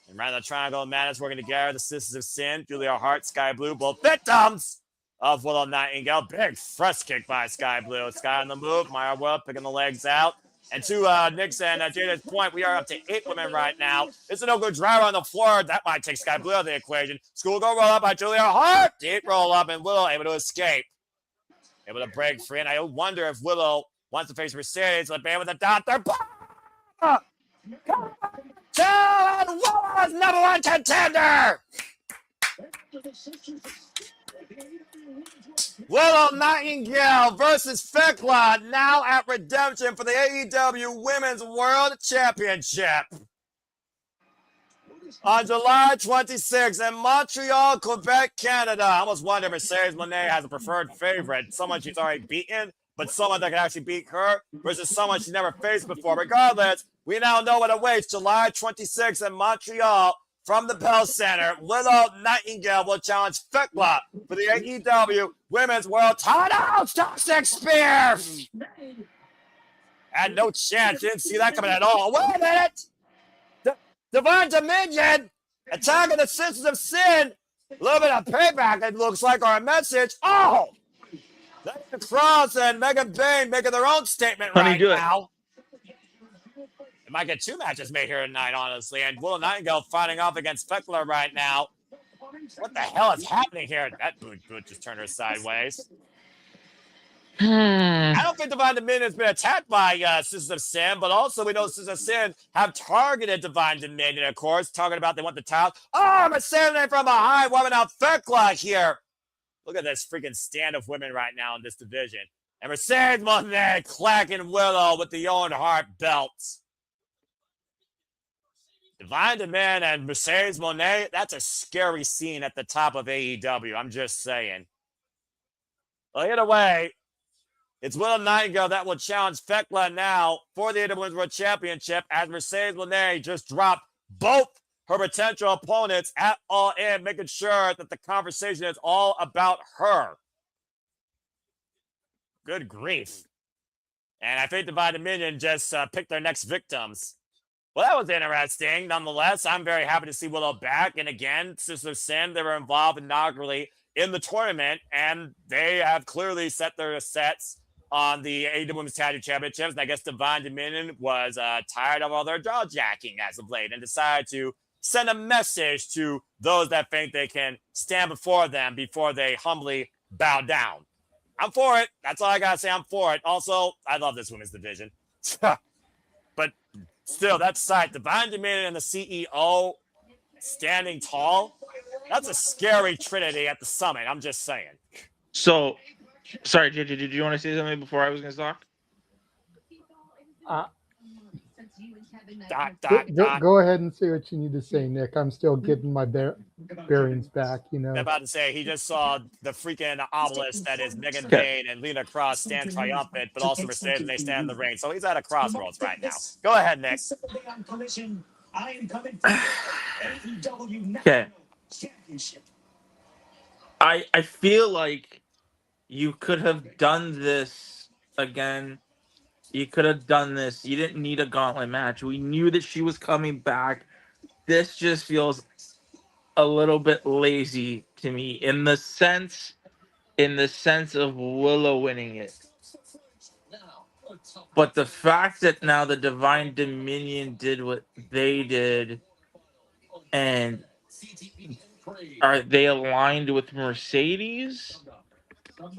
S11: And around the triangle of madness working together, the Sisters of Sin, Julia Hart, Sky Blue, both victims of Willow Nightingale. Big thrust kick by Sky Blue. Sky on the move, Maya Will picking the legs out. And to Nick's and Jada's point, we are up to 8 women right now. It's a no-good driver on the floor. That might take Sky Blue out of the equation. Schoolgirl roll up by Julia Hart. Deep roll up, and Willow able to escape. Able to break free. And I wonder if Willow wants to face Mercedes. Let be with the dot there. And Willow's number 1 contender. Willow Nightingale versus Thekla, now at redemption for the AEW Women's World Championship. On July 26th in Montreal, Quebec, Canada. I almost wonder if Mercedes Moné has a preferred favorite. Someone she's already beaten, but someone that can actually beat her versus someone she's never faced before. Regardless, we now know what awaits July 26th in Montreal. From the Bell Center, Willow Nightingale will challenge Thekla for the AEW Women's World Title. Toxic Spear! Had no chance. Didn't see that coming at all. Wait a minute! Divine Dominion attacking the Sisters of Sin. A little bit of payback, it looks like, or a message. Oh! Diana Cross and Megan Bayne making their own statement right now. It might get 2 matches made here tonight, honestly. And Willow Nightingale fighting off against Thekla right now. What the hell is happening here? That boot just turned her sideways. I don't think Divine Dominion has been attacked by Sisters of Sin, but also we know Sisters of Sin have targeted Divine Dominion, of course. Talking about they want the title. Oh, Mercedes from behind, warming out Thekla here. Look at this freaking stand of women right now in this division. And Mercedes Moné clacking Willow with the Owen Hart belts. Divine Dominion and Mercedes Moné, that's a scary scene at the top of AEW. I'm just saying. Well, either way, it's Willow Nightingale that will challenge Thekla now for the AEW Women's World Championship as Mercedes Moné just dropped both her potential opponents at All In, making sure that the conversation is all about her. Good grief. And I think Divine Dominion just picked their next victims. Well, that was interesting. Nonetheless, I'm very happy to see Willow back. And again, Sister Sin, they were involved inaugurally in the tournament, and they have clearly set their sets on the AEW Women's Tag Team Championships. And I guess Divine Dominion was tired of all their jaw jacking as of late and decided to send a message to those that think they can stand before them before they humbly bow down. I'm for it. That's all I got to say. I'm for it. Also, I love this women's division. But still, that sight, Divine Dominion and the CEO standing tall, that's a scary trinity at the summit. I'm just saying.
S13: So, sorry, JJ, did you want to say something before I was going to talk?
S12: Go ahead and say what you need to say, Nick. I'm still getting my bearings back, you know.
S11: I'm about to say, he just saw the freaking obelisk that is Megan Bayne and Lena Cross stand triumphant, but also Mercedes, and they stand in the ring. So he's at a crossroads right now. Go ahead, Nick.
S13: Okay. I feel like you could have done this again. You could have done this. You didn't need a gauntlet match. We knew that she was coming back. This just feels a little bit lazy to me in the sense of Willow winning it. But the fact that now the Divine Dominion did what they did, and are they aligned with Mercedes?
S11: I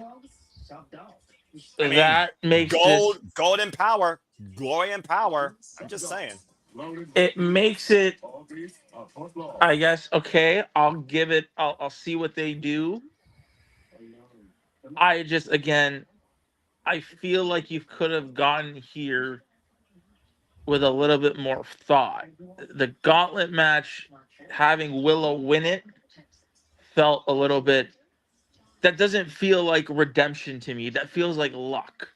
S11: mean,
S13: That makes
S11: gold and power, glory and power. I'm just saying.
S13: it makes it, I guess, okay, I'll give it, I'll see what they do. I just, again, I feel like you could have gotten here with a little bit more thought. The Gauntlet match, having Willow win it, felt a little bit, that doesn't feel like redemption to me. That feels like luck.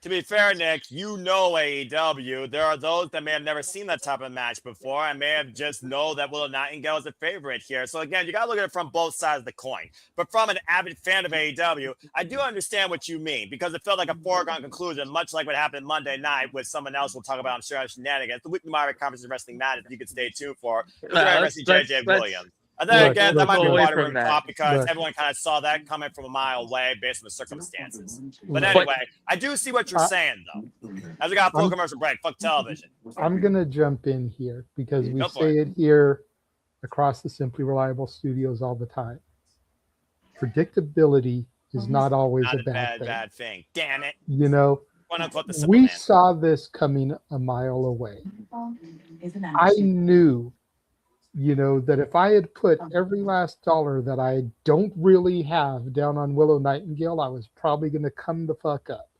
S11: To be fair, Nick, you know AEW. There are those that may have never seen that type of match before and may have just know that Willow Nightingale is a favorite here. So again, you got to look at it from both sides of the coin. But from an avid fan of AEW, I do understand what you mean because it felt like a foregone conclusion, much like what happened Monday night with someone else we'll talk about, I'm sure, shenanigans. The weekly Myrick Conference of Wrestling Matters, you could stay tuned for. Wrestling JJ Williams. And then again, that might be water room talk because everyone kind of saw that coming from a mile away based on the circumstances. But anyway, I do see what you're saying, though. As we got a full commercial break, fuck television.
S12: I'm going to jump in here because we say it here across the Simply Reliable studios all the time. Predictability is not always
S11: Not
S12: a bad
S11: thing. Damn it.
S12: You know, we saw this coming a mile away. I knew, you know, that if I had put every last dollar that I don't really have down on Willow Nightingale, I was probably going to come the fuck up.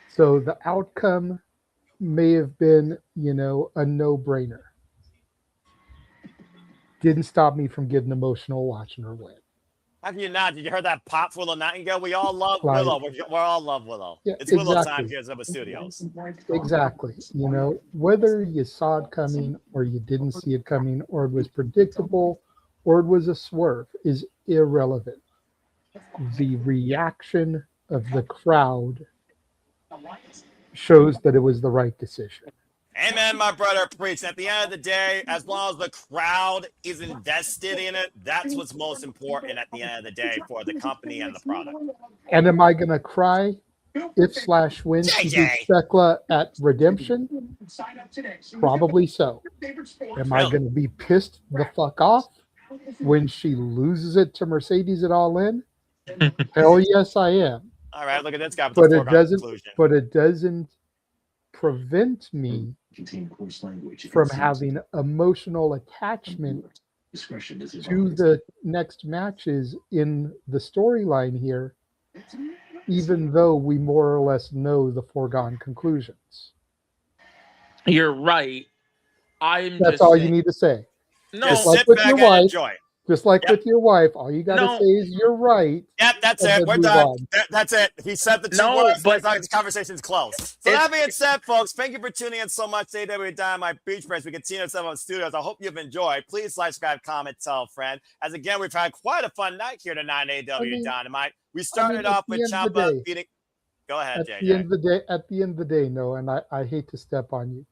S12: So the outcome may have been, you know, a no-brainer. Didn't stop me from getting emotional watching her win.
S11: How can you not? Did you hear that pop for Willow Nightingale? We all love Willow. We all love Willow.
S12: Yeah,
S11: it's Willow time here at Zebra Studios.
S12: Exactly. You know, whether you saw it coming or you didn't see it coming or it was predictable or it was a swerve is irrelevant. The reaction of the crowd shows that it was the right decision.
S11: Amen, my brother. Preach. At the end of the day, as long as the crowd is invested in it, that's what's most important at the end of the day for the company and the product.
S12: And am I going to cry if / when she beats Thekla at Redemption? Probably so. Am I going to be pissed the fuck off when she loses it to Mercedes at All In? Hell yes, I am.
S11: All right, look at this guy.
S12: But it doesn't prevent me from having emotional attachment to the next matches in the storyline here, even though we more or less know the foregone conclusions.
S13: You're right.
S12: That's all you need to say.
S13: No,
S12: just like with your wife. Just like with your wife, all you got to say is you're right.
S11: Yep, that's it. We're done. That's it. He said the two words, but the conversation's closed. So that being said, folks, thank you for tuning in so much to AEW Dynamite Beach Breaks. We continue to sell on studios. I hope you've enjoyed. Please like, subscribe, comment, tell a friend. As again, we've had quite a fun night here tonight at AEW Dynamite. We started off with Ciampa beating. Go ahead, JJ.
S12: At the end of the day, no, and I hate to step on you.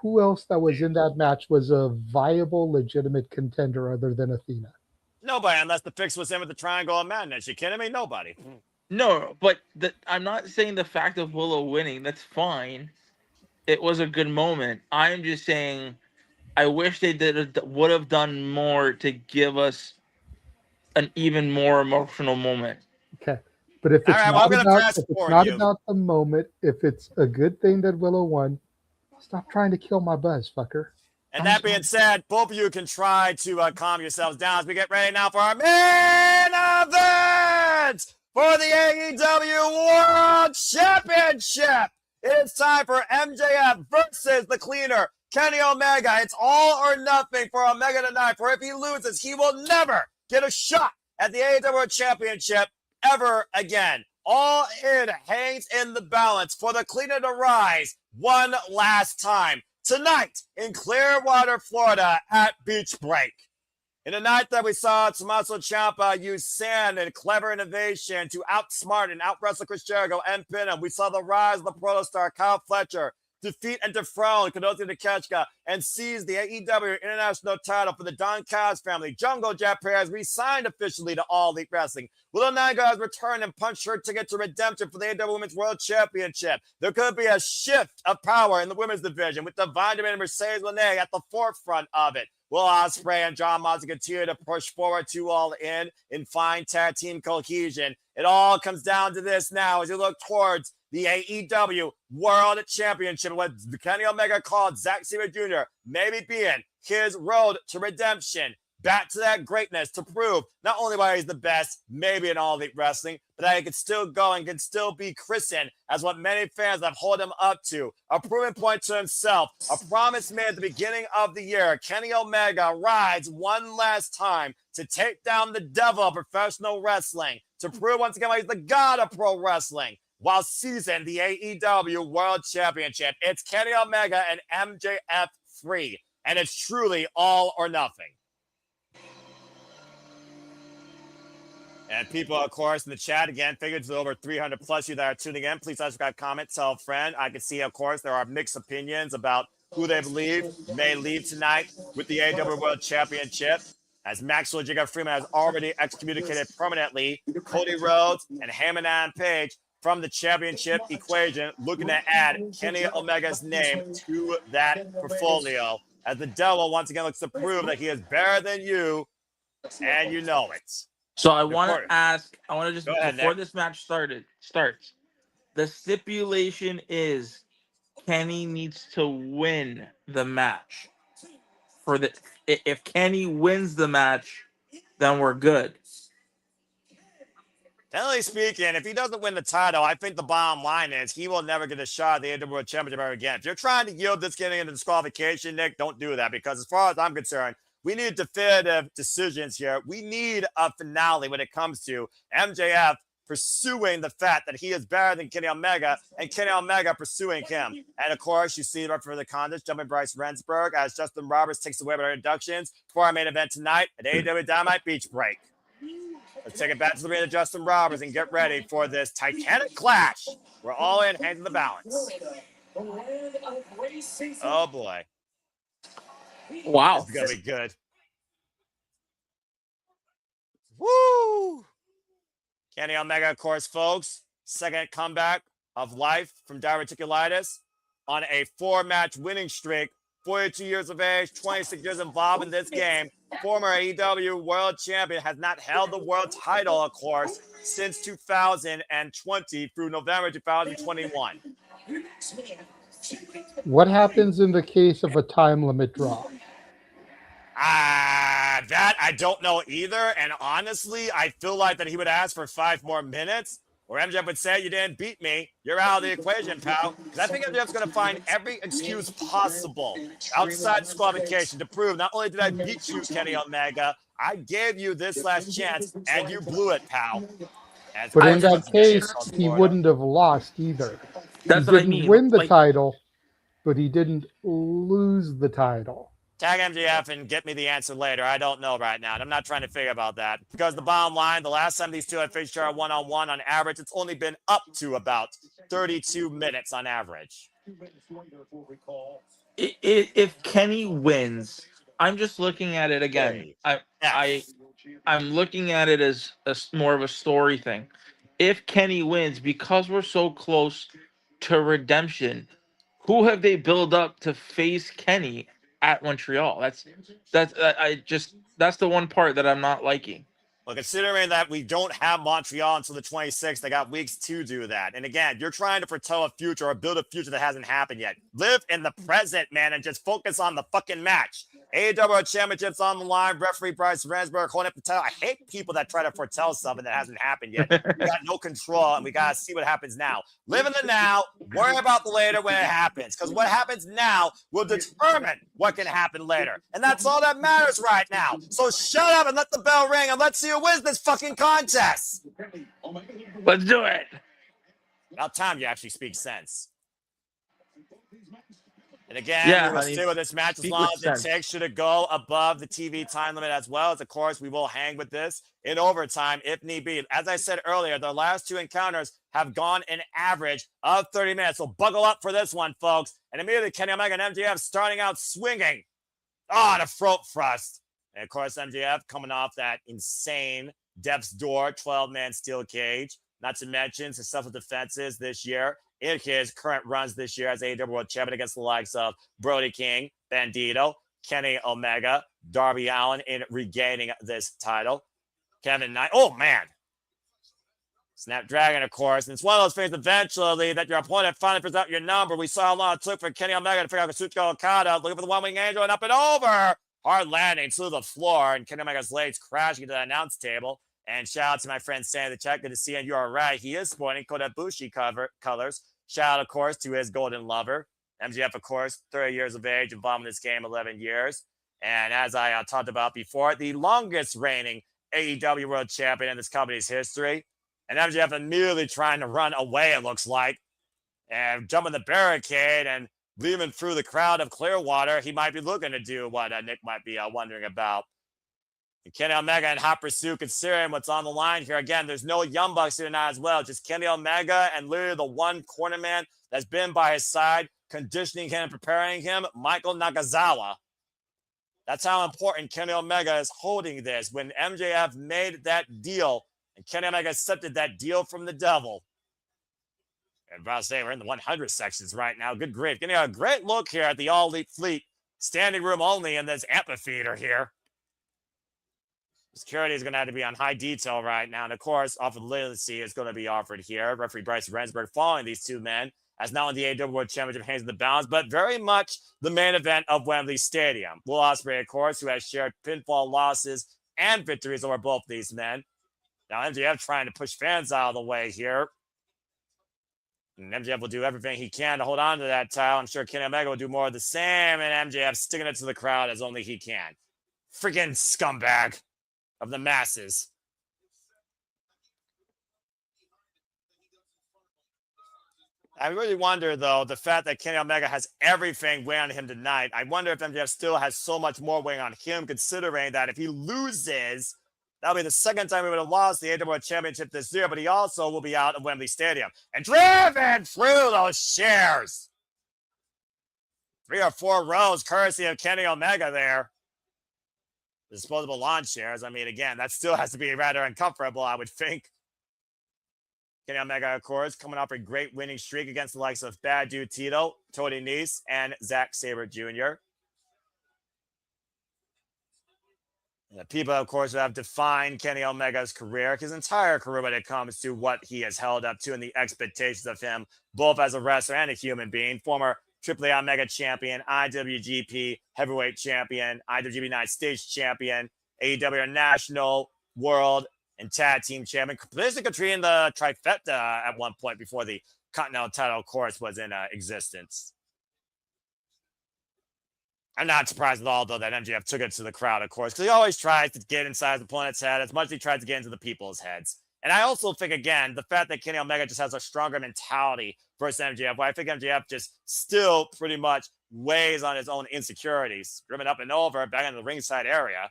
S12: Who else that was in that match was a viable, legitimate contender other than Athena?
S11: Nobody, unless the fix was in with the Triangle of Madness. You kidding me? Nobody.
S13: No, but I'm not saying the fact of Willow winning. That's fine. It was a good moment. I'm just saying I wish they would have done more to give us an even more emotional moment.
S12: Okay. But if it's not about the moment, if it's a good thing that Willow won, stop trying to kill my buzz, fucker.
S11: And that being said, both of you can try to calm yourselves down as we get ready now for our main event for the AEW World Championship. It's time for MJF versus the Cleaner, Kenny Omega. It's all or nothing for Omega tonight, for if he loses, he will never get a shot at the AEW World Championship ever again. All in hangs in the balance for the Cleaner to rise one last time tonight in Clearwater, Florida at Beach Break. In a night that we saw Tommaso Ciampa use sand and clever innovation to outsmart and out-wrestle Chris Jericho and pin him, we saw the rise of the protostar Kyle Fletcher defeat and dethrone Konosuke Takeshita and seize the AEW International title for the Don Callis family. Jungle Japan has re-signed officially to All Elite Wrestling. Willow Nightingale has returned and punched her ticket to redemption for the AEW Women's World Championship. There could be a shift of power in the women's division with Divine Domain and Mercedes Moné at the forefront of it. Will Ospreay and John Moxley continue to push forward to All in fine tag team cohesion? It all comes down to this now as you look towards the AEW World Championship, what Kenny Omega called Zack Sabre Jr. maybe being his road to redemption, back to that greatness to prove not only why he's the best, maybe in All Elite Wrestling, but that he could still go and can still be christened as what many fans have held him up to. A proven point to himself, a promise made at the beginning of the year. Kenny Omega rides one last time to take down the devil of professional wrestling, to prove once again why he's the god of pro wrestling, while seizing the AEW World Championship. It's Kenny Omega and MJF 3, and it's truly all or nothing. And people, of course, in the chat, again, figured there's over 300 plus you that are tuning in. Please subscribe, comment, tell a friend. I can see, of course, there are mixed opinions about who they believe may leave tonight with the AEW World Championship, as Maxwell Jacob Freeman has already excommunicated permanently Cody Rhodes and Heyman Adam Page from the championship equation, looking to add Kenny Omega's name to that portfolio, as the devil once again looks to prove that he is better than you, and you know it.
S13: So I want to ask, just,
S11: ahead,
S13: before
S11: Nick.
S13: this match starts, the stipulation is Kenny needs to win the match. If Kenny wins the match, then we're good.
S11: Generally speaking, if he doesn't win the title, I think the bottom line is he will never get a shot at the AEW World Championship ever again. If you're trying to yield this getting into disqualification, Nick, don't do that, because as far as I'm concerned, we need definitive decisions here. We need a finale when it comes to MJF pursuing the fact that he is better than Kenny Omega and Kenny Omega pursuing him. And of course, you see right for the contest, jumping Bryce Rensburg as Justin Roberts takes away with our introductions for our main event tonight at AEW Dynamite Beach Break. Let's take it back to the ring of Justin Roberts and get ready for this titanic clash. We're all in, hands in the balance. Oh boy.
S13: Wow.
S11: This is going to be good. Woo! Kenny Omega, of course, folks. Second comeback of life from diverticulitis on a 4-match winning streak. 42 years of age, 26 years involved in this game. Former AEW World Champion, has not held the world title, of course, since 2020 through November 2021.
S12: What happens in the case of a time limit draw?
S11: That I don't know either. And honestly, I feel like that he would ask for 5 more minutes, or MJF would say, you didn't beat me. You're out of the equation, pal. Because I think MJF's going to find every excuse possible outside disqualification to prove not only did I beat you, Kenny Omega, I gave you this last chance, and you blew it, pal.
S12: But in that case, he wouldn't have lost either.
S13: That's
S12: he
S13: what I
S12: didn't
S13: mean.
S12: win the title, but he didn't lose the title.
S11: Tag MJF and get me the answer later. I don't know right now. And I'm not trying to figure about that. Because the bottom line, the last time these two had faced each other one-on-one on average, it's only been up to about 32 minutes on average.
S13: If Kenny wins, I'm just looking at it again. I'm looking at it as more of a story thing. If Kenny wins, because we're so close to redemption, who have they built up to face Kenny at Montreal? That's the one part that I'm not liking.
S11: Well, considering that we don't have Montreal until the 26th, they got weeks to do that. And again, you're trying to foretell a future or build a future that hasn't happened yet. Live in the present, man, and just focus on the fucking match. AEW Championships on the line. Referee Bryce Rensburg holding up the title. I hate people that try to foretell something that hasn't happened yet. We got no control, and we got to see what happens now. Live in the now. Worry about the later when it happens, because what happens now will determine what can happen later. And that's all that matters right now. So shut up and let the bell ring, and let's see who wins this fucking contest.
S13: Let's do it.
S11: About time you actually speak sense. And again,
S13: Yeah,
S11: we will
S13: honey.
S11: stay with this match as
S13: Speak
S11: long
S13: with
S11: as it
S13: sense.
S11: takes. Should it go above the TV time limit as well as, of course, we will hang with this in overtime if need be. As I said earlier, the last two encounters have gone an average of 30 minutes. So buckle up for this one, folks. And immediately, Kenny Omega and MJF starting out swinging. The throat thrust. And, of course, MJF coming off that insane Death's Door 12-man steel cage. Not to mention successful defenses this year in his current runs this year as AEW World Champion against the likes of Brody King, Bandito, Kenny Omega, Darby Allin in regaining this title. Kevin Knight. Oh, man. Snapdragon, of course. And it's one of those things eventually that your opponent finally figures out your number. We saw how long it took for Kenny Omega to figure out Konosuke Okada. Looking for the one-wing angel and up and over. Hard landing to the floor. And Kenny Omega's legs crashing into the announce table. And shout out to my friend Sandy the Check. Good to see you. You are right. He is sporting Kota Ibushi colors. Shout out, of course, to his golden lover. MJF, of course, 30 years of age, involved in this game 11 years. And as I talked about before, the longest reigning AEW World Champion in this company's history. And MJF immediately trying to run away, it looks like. And jumping the barricade and leaving through the crowd of Clearwater. He might be looking to do what Nick might be wondering about. Kenny Omega in hot pursuit, considering what's on the line here. Again, there's no Young Bucks here tonight as well. Just Kenny Omega and literally the one corner man that's been by his side, conditioning him, preparing him, Michael Nakazawa. That's how important Kenny Omega is holding this. When MJF made that deal, and Kenny Omega accepted that deal from the devil. And I'll say we're in the 100 sections right now. Good grief. Getting a great look here at the All Elite Fleet. Standing room only in this amphitheater here. Security is going to have to be on high detail right now. And, of course, off of Lilicy is going to be offered here. Referee Bryce Rensburg following these two men as not only the AEW World Championship hangs in the balance, but very much the main event of Wembley Stadium. Will Ospreay, of course, who has shared pinfall losses and victories over both these men. Now, MJF trying to push fans out of the way here. And MJF will do everything he can to hold on to that title. I'm sure Kenny Omega will do more of the same, and MJF sticking it to the crowd as only he can. Freaking scumbag of the masses. I really wonder, though, the fact that Kenny Omega has everything weighing on him tonight. I wonder if MJF still has so much more weighing on him, considering that if he loses, that'll be the second time he would have lost the AEW World Championship this year, but he also will be out of Wembley Stadium and driven through those chairs. 3 or 4 rows, courtesy of Kenny Omega there. Disposable lawn chairs. I mean, again, that still has to be rather uncomfortable, I would think. Kenny Omega, of course, coming off a great winning streak against the likes of Bad Dude Tito, Tony Nese, and Zack Sabre Jr. And the people, of course, who have defined Kenny Omega's career, his entire career when it comes to what he has held up to and the expectations of him, both as a wrestler and a human being. Former AAA Mega Champion, IWGP Heavyweight Champion, IWGP United States Champion, AEW National, World, and Tag Team Champion. Basically completing the trifecta at one point before the Continental title, of course, was in existence. I'm not surprised at all, though, that MJF took it to the crowd, of course, because he always tries to get inside his opponent's head as much as he tries to get into the people's heads. And I also think, again, the fact that Kenny Omega just has a stronger mentality versus MJF, well, I think MJF just still pretty much weighs on his own insecurities, driven up and over back into the ringside area.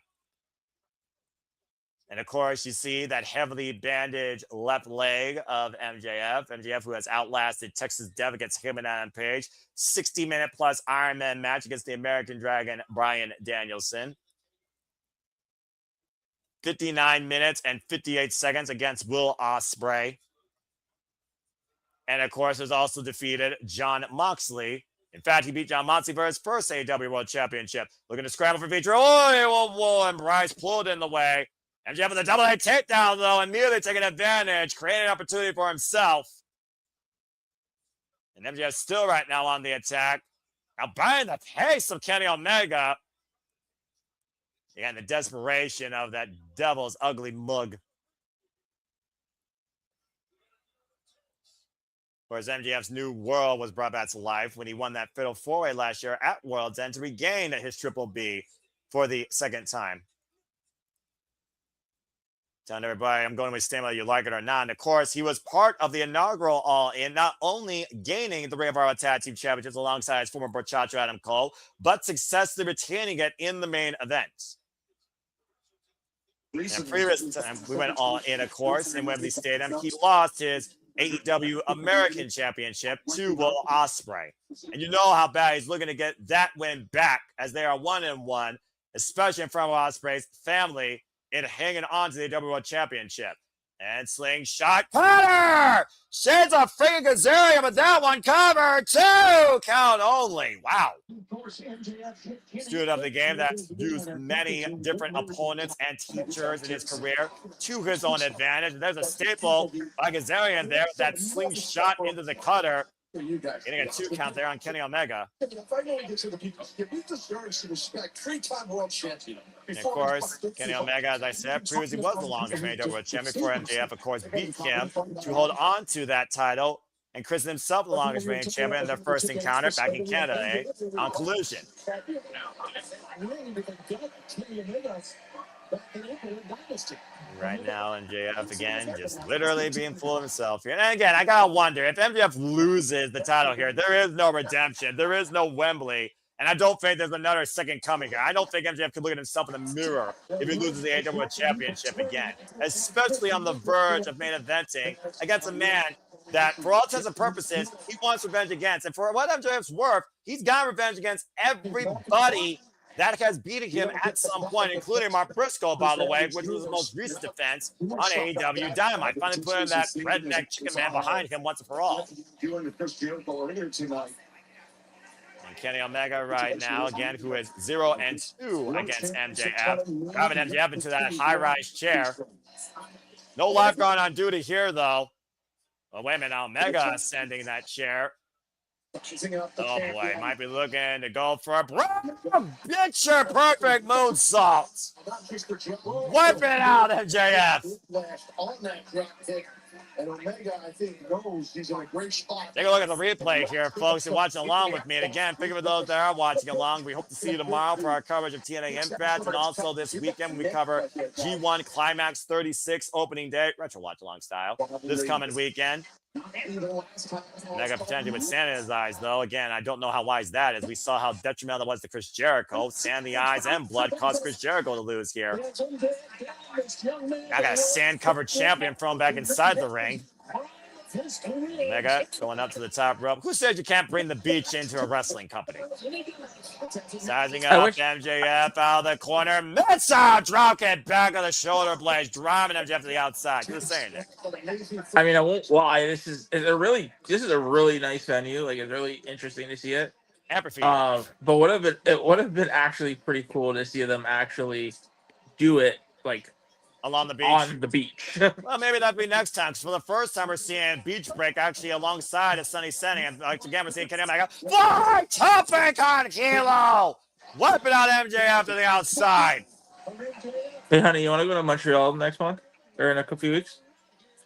S11: And, of course, you see that heavily bandaged left leg of MJF. MJF, who has outlasted Texas Dev against him and Adam Page. 60-minute plus Iron Man match against the American Dragon, Bryan Danielson. 59 minutes and 58 seconds against Will Ospreay. And, of course, has also defeated Jon Moxley. In fact, he beat Jon Moxley for his first AEW World Championship. Looking to scramble for victory. Oh, and Bryce pulled in the way. MJF with a double A takedown, though, immediately taking advantage, creating an opportunity for himself. And MJF still right now on the attack. Now buying the pace of Kenny Omega. And the desperation of that devil's ugly mug. Whereas MJF's new world was brought back to life when he won that Fatal 4-Way last year at World's End to regain his Triple B for the second time. Telling everybody I'm going with Stan whether you like it or not. And of course, he was part of the inaugural All-In, not only gaining the Ring of Honor Tag Team Championships alongside his former Borchacho Adam Cole, but successfully retaining it in the main event. And previous time, we went All-In, of course, in Wembley Stadium. He lost his AEW American Championship to Will Ospreay. And you know how bad he's looking to get that win back, as they are 1-1, especially in front of Ospreay's family, in hanging on to the AEW World Championship. And slingshot cutter! Shades of freaking Kazarian, but that one covered. 2 count only. Wow. Student of the game that's used many different opponents and teachers in his career to his own advantage. And there's a staple by Kazarian there, that slingshot into the cutter. Getting a 2 count there on Kenny Omega. And of course, Kenny Omega, as I said, previously was the longest reigning world champion before MJF, of course, beat him to hold on to that title and christened himself the longest reigning champion in their first encounter back in Canada, on Collision. Right now, MJF again, just literally being full of himself here. And again, I gotta wonder if MJF loses the title here, there is no redemption, there is no Wembley, and I don't think there's another second coming here. I don't think MJF can look at himself in the mirror if he loses the AEW Championship again, especially on the verge of main eventing against a man that, for all intents and purposes, he wants revenge against. And for what MJF's worth, he's got revenge against everybody that has beaten him at some point, including Mark Briscoe, by the way, which was the most recent defense on AEW Dynamite. Finally putting that redneck chicken man behind him once and for all. And Kenny Omega right now, again, who is 0-2 against MJF. Driving MJF into that high-rise chair. No lifeguard on duty here, though. Well, wait a minute, Omega ascending that chair. Oh boy, might be looking to go for a picture perfect moonsault. Wipe it out, MJF. Take a look at the replay here, folks. You're watching along with me. And again, think of those that are watching along. We hope to see you tomorrow for our coverage of TNA Impact. And also this weekend, we cover G1 Climax 36 opening day, retro watch along style, this coming weekend. Mega potentially with sand in his eyes, though. Again, I don't know how wise that is. We saw how detrimental it was to Chris Jericho. Sand in the eyes and blood caused Chris Jericho to lose here. I got a sand-covered champion thrown back inside the ring. Mega going up to the top rope. Who said you can't bring the beach into a wrestling company? Sizing up MJF out of the corner. Mid-side dropkick back on the shoulder blades, driving MJF to the outside. You were saying, Nick?
S13: I mean, I won't lie. This is a really nice venue. Like, it's really interesting to see it. But it would have been actually pretty cool to see them actually do it like
S11: along the beach.
S13: On the beach.
S11: Well, maybe that'll be next time. Because for the first time, we're seeing Beach Break actually alongside of Sunny Sunny. And again, we're seeing Kenny Omega. Fly topic on Kilo! Wiping out MJF to the outside.
S13: Hey, honey, you want to go to Montreal next month? Or in a few weeks?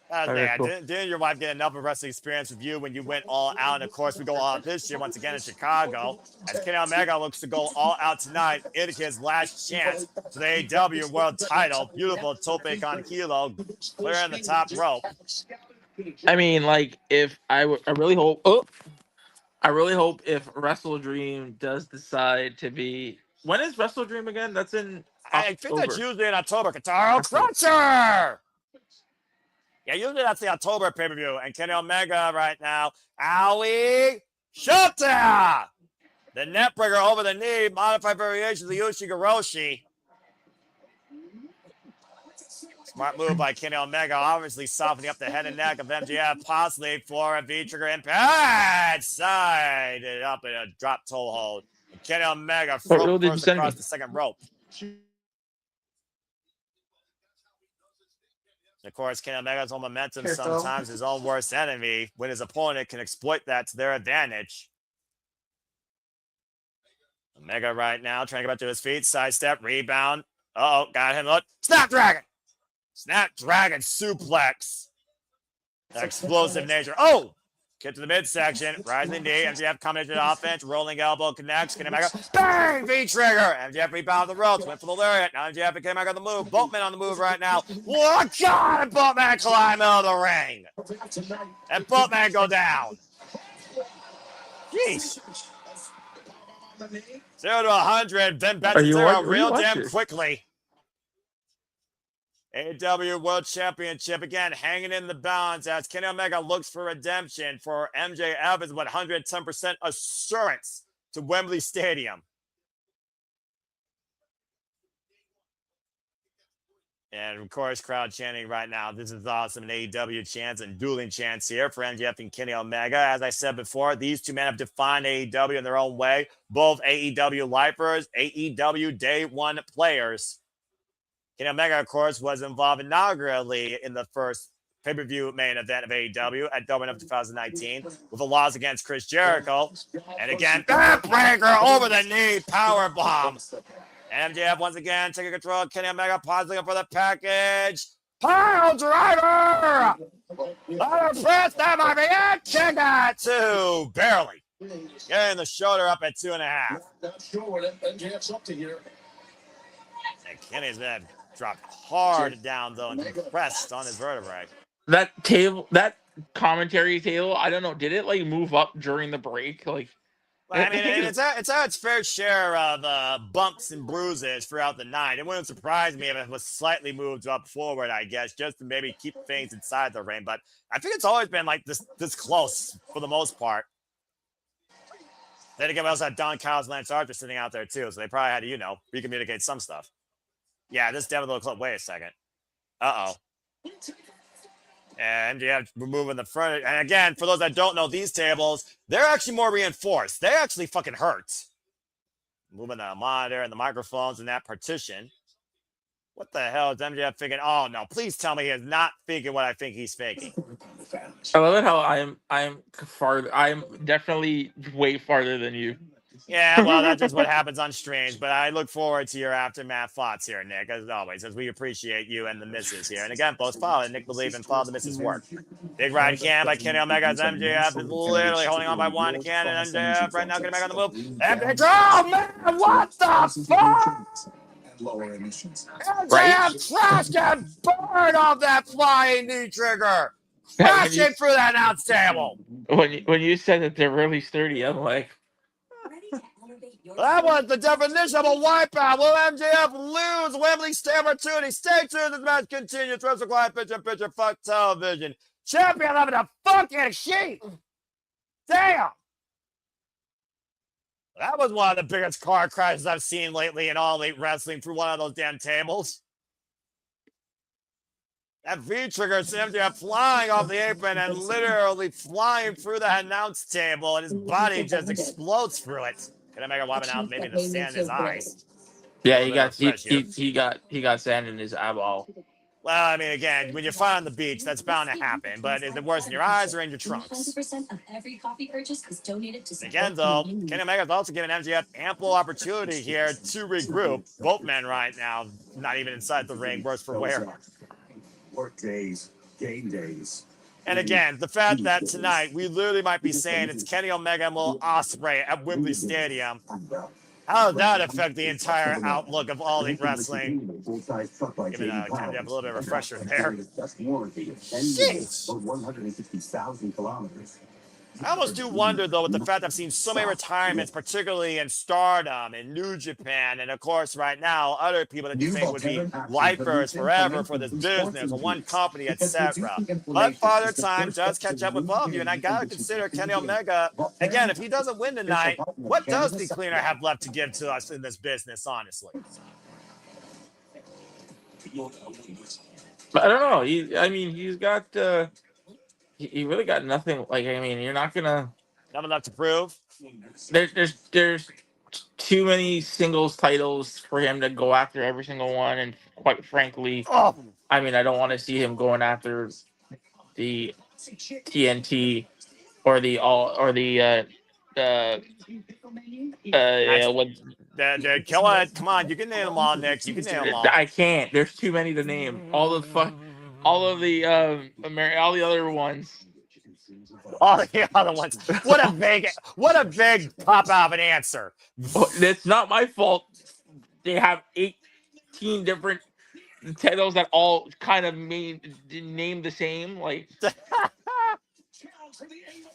S11: Okay, cool. Didn't your wife get enough of wrestling experience with you when you went all out? And of course, we go all out this year once again in Chicago. As Kenny Omega looks to go all out tonight in his last chance to the AEW World Title. Beautiful tope con Kilo, clearing the top rope.
S13: I mean, like, I really hope if Wrestle Dream does decide to be. When is Wrestle Dream again? That's in October.
S11: I think that's usually in October. Kataro Cruncher! Yeah, usually that's the October pay-per-view. And Kenny Omega right now. Owie! Shota! The neckbreaker over the knee. Modified variation of the Ushigoroshi. Smart move by Kenny Omega. Obviously softening up the head and neck of MJF. Possibly for a V-trigger impact. Side it up in a drop toe hold. And Kenny Omega first across the second rope. Of course, Kenny Omega's own momentum sometimes his own worst enemy when his opponent can exploit that to their advantage. Omega right now trying to get back to his feet. Sidestep, rebound. Uh-oh, got him. Look. Snapdragon! Snapdragon suplex. That explosive nature. Oh! Kick to the midsection. Rising knee. MJF coming into the offense. Rolling elbow connects. Kenny Omega. Bang! V-trigger. MJF rebound the ropes. Went for the lariat. Now MJF and Kenny Omega on the move. Boatman on the move right now. What? God! And Boatman climb out of the ring. And Boatman go down. Jeez. 0 to 100. Then back to 0 real damn quickly. AEW World Championship again hanging in the balance as Kenny Omega looks for redemption for MJF is 110% assurance to Wembley Stadium. And of course, crowd chanting right now, "This is awesome." And AEW chants and dueling chants here for MJF and Kenny Omega. As I said before, these two men have defined AEW in their own way. Both AEW lifers, AEW day one players. Kenny Omega, of course, was involved inaugurally in the first pay-per-view main event of AEW at Double Up 2019 with a loss against Chris Jericho. And again, backbreaker over the knee, power bomb. MJF once again taking control. Kenny Omega pausing for the package. Pile driver! Let him press that might be it. Kick it to barely. Getting the shoulder up at 2.5. And Kenny's been dropped hard down, though, and compressed on his vertebrae.
S13: That table, that commentary table, I don't know, did it like move up during the break? Like,
S11: well, I mean, it's had its fair share of bumps and bruises throughout the night. It wouldn't surprise me if it was slightly moved up forward, I guess, just to maybe keep things inside the ring. But I think it's always been like this close for the most part. Then again, we also had Don Callis and Lance Archer sitting out there too, so they probably had to, recommunicate some stuff. Yeah, this definitely looks like, wait a second. Uh-oh. And MJF removing the front. And again, for those that don't know, these tables, they're actually more reinforced. They actually fucking hurt. Moving the monitor and the microphones and that partition. What the hell is MJF thinking? Oh, no, please tell me he is not thinking what I think he's thinking.
S13: I love it how I'm definitely way farther than you.
S11: Yeah, well, that's just what happens on Strange, but I look forward to your aftermath thoughts here, Nick, as always, as we appreciate you and the missus here. And again, folks, follow Nick Believe and follow the missus work. Big Ride Can by Kenny Omega as MJF is literally holding on by one can, and MJF right now getting back on the move. Oh, man, what the fuck? MJF crashed and burned off that flying knee trigger. Crashing through that announce table.
S13: When you said that they're really sturdy, I'm like,
S11: that was the definition of a wipeout. Will MJF lose Wembley Stadium opportunity? Stay tuned. This match continues. Wrestle Client Picture, fuck television. Champion having a fucking sheet. Damn. That was one of the biggest car crashes I've seen lately in All Elite Wrestling through one of those damn tables. That V-trigger sends MJF flying off the apron and literally flying through the announce table, and his body just explodes through it. Can I make a wobbling out? Maybe the sand in his eyes.
S13: Yeah, he got sand in his eyeball.
S11: Well, I mean, again, when you're fine on the beach, that's bound to happen. But is it worse in your eyes or in your trunks?
S15: 20% of every coffee purchase is donated to
S11: again, though, Kenny Omega is also giving MJF ample opportunity here to regroup. Both men right now, not even inside the ring, worse for wear.
S14: Work days, game days.
S11: And again, the fact that tonight we literally might be saying it's Kenny Omega and Will Ospreay at Wembley Stadium. How does that affect the entire outlook of All Elite Wrestling? Giving MJF a little bit of a refresher there. Jeez.
S14: 160,000 kilometers.
S11: I almost do wonder, though, with the fact I've seen so many retirements, particularly in Stardom and New Japan, and of course, right now, other people that you think would be lifers forever for this business, or one company, etc. But Father Time does catch up with all of you, and I gotta consider Kenny Omega. Again, if he doesn't win tonight, what does the cleaner have left to give to us in this business, honestly?
S13: I don't know. He's got. He really got nothing. Like, I mean, you're not gonna.
S11: Nothing left to prove.
S13: There's too many singles titles for him to go after every single one, and quite frankly, I mean, I don't want to see him going after the TNT or the
S11: kill it. Come on, you can name them all, Nick. You can name them all.
S13: I can't. There's too many to name. All of the other ones.
S11: All the other ones. What a big pop out of an answer.
S13: It's not my fault. They have 18 different titles that all kind of name the same. Like,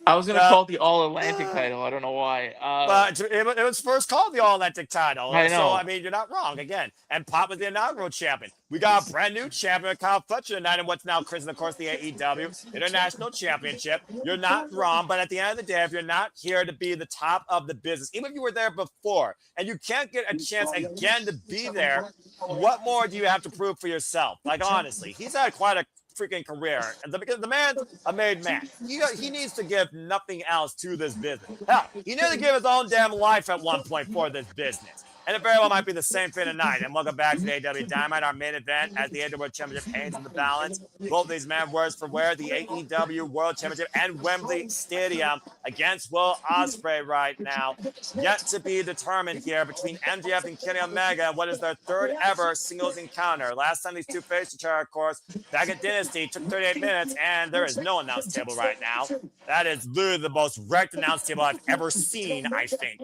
S13: I was gonna call it the All Atlantic title. I don't know why.
S11: But it was first called the All Atlantic title.
S13: I know.
S11: So, I mean, you're not wrong again. And Pop was the inaugural champion. We got a brand new champion, Kyle Fletcher, tonight, and what's now Chris, and of course, the AEW International Championship. You're not wrong, but at the end of the day, if you're not here to be the top of the business, even if you were there before, and you can't get a chance again to be there, what more do you have to prove for yourself? Like, honestly, he's had quite a freaking career, and because the man's a made man. He needs to give nothing else to this business. Hell, he needed to give his own damn life at one point for this business. And it very well might be the same thing tonight. And welcome back to the AEW Dynamite, our main event as the AEW World Championship hangs in the balance. Both these men words for wear, the AEW World Championship and Wembley Stadium against Will Ospreay right now. Yet to be determined here between MJF and Kenny Omega. What is their third ever singles encounter? Last time these two faced each other, of course, back at Dynasty, took 38 minutes, and there is no announce table right now. That is literally the most wrecked announce table I've ever seen, I think.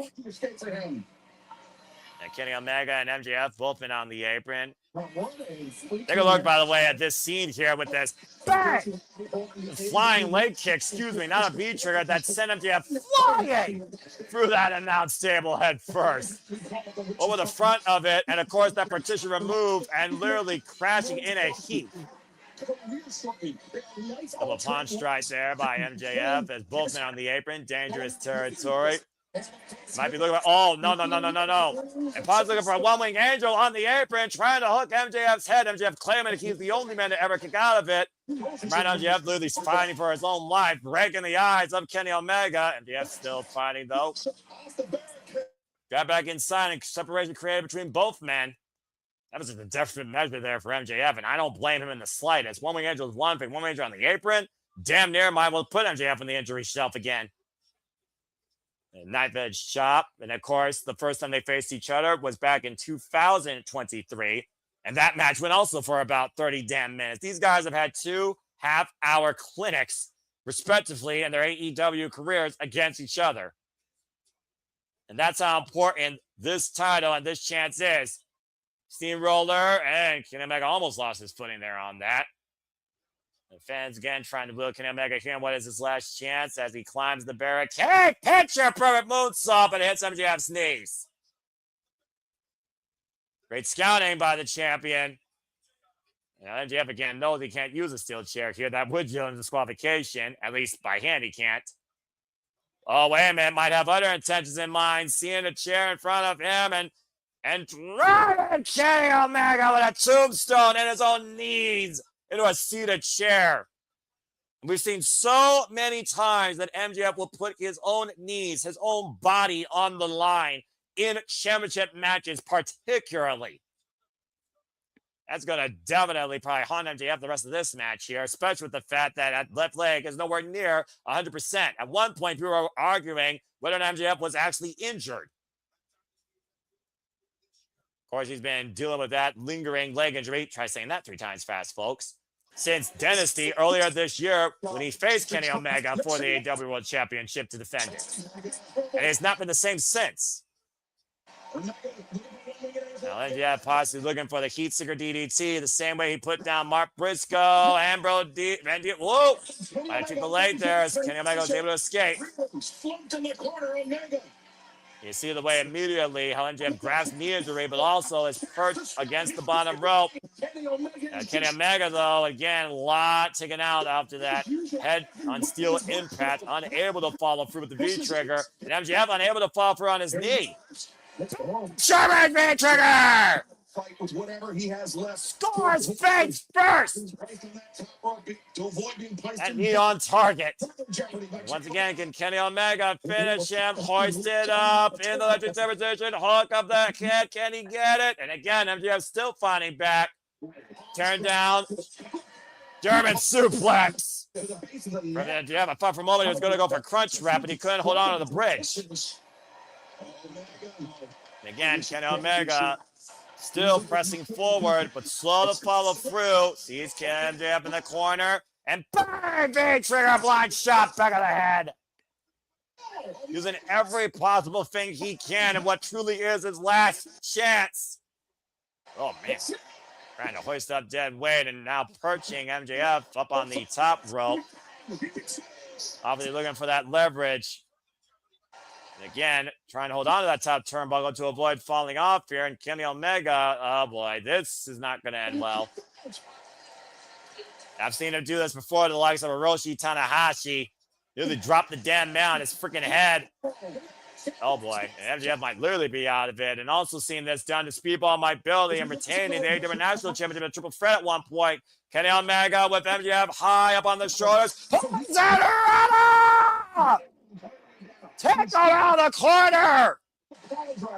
S11: And Kenny Omega and MJF both been on the apron. Take a look, by the way, at this scene here with this bang! Flying leg kick, excuse me, not a V-trigger, that sent MJF flying through that announce table head first. Over the front of it, and of course that partition removed and literally crashing in a heap. Double punch right there by MJF as both men on the apron. Dangerous territory. Might be looking for, oh, no. And Pod's looking for a one-wing angel on the apron, trying to hook MJF's head. MJF claiming that he's the only man to ever kick out of it. And right now, MJF literally fighting for his own life, breaking the eyes of Kenny Omega. MJF still fighting, though. Got back inside and separation created between both men. That was just a definite measure there for MJF, and I don't blame him in the slightest. One-wing angel is one thing. One-wing angel on the apron, damn near might well put MJF on the injury shelf again. Knife edge chop. And of course, the first time they faced each other was back in 2023. And that match went also for about 30 damn minutes. These guys have had 2 half-hour clinics, respectively, in their AEW careers against each other. And that's how important this title and this chance is. Steamroller, and Kenny Omega almost lost his footing there on that. The fans again trying to will Kenny Omega here. What is his last chance as he climbs the barricade? Picture perfect moonsault, but it hits MJF's knees. Great scouting by the champion. Now, MJF again knows he can't use a steel chair here. That would yield him disqualification. At least by hand he can't. Oh, wait a minute. Might have other intentions in mind. Seeing a chair in front of him and driving Kenny Omega with a tombstone in his own knees into a seated chair. We've seen so many times that MJF will put his own knees, his own body on the line in championship matches, particularly. That's going to definitely probably haunt MJF the rest of this match here, especially with the fact that that left leg is nowhere near 100%. At one point, we were arguing whether MJF was actually injured. Of course, he's been dealing with that lingering leg injury. Try saying that 3 times fast, folks. Since Dynasty earlier this year when he faced Kenny Omega for the AEW World Championship to defend it. And it's not been the same since. Now, MJF possibly looking for the Heat Seeker DDT the same way he put down Mark Briscoe, Ambrose Whoa! I took the leg there as Kenny Omega was able to escape. You see the way immediately how MJF grabs knee injury, but also is perched against the bottom rope. Kenny Omega, though, again, a lot taken out after that head on steel impact, unable to follow through with the V-trigger, and MJF unable to follow through on his knee. Sherman V-trigger! Scores face first! That knee on target. Once again, can Kenny Omega finish him? Hoisted up in the legendary position. Hook of the head. Can he get it? And again, MJF still finding back. Turn down. German suplex. From MJF, I thought for a moment he was going to go for crunch wrap, but he couldn't hold on to the bridge. And again, Kenny Omega still pressing forward, but slow to follow through. Sees MJF in the corner. And bang! Big trigger blind shot back of the head. Using every possible thing he can in what truly is his last chance. Oh, man. Trying to hoist up dead weight and now perching MJF up on the top rope. Obviously looking for that leverage. And again, trying to hold on to that top turnbuckle to avoid falling off here. And Kenny Omega, oh boy, this is not going to end well. I've seen him do this before, the likes of Hiroshi Tanahashi. Nearly dropped the damn man on his freaking head. Oh boy, and MJF might literally be out of it. And also seeing this done to Speedball Mike Bailey and retaining the AEW National Championship in a triple threat at one point. Kenny Omega with MJF high up on the shoulders. Take around the corner.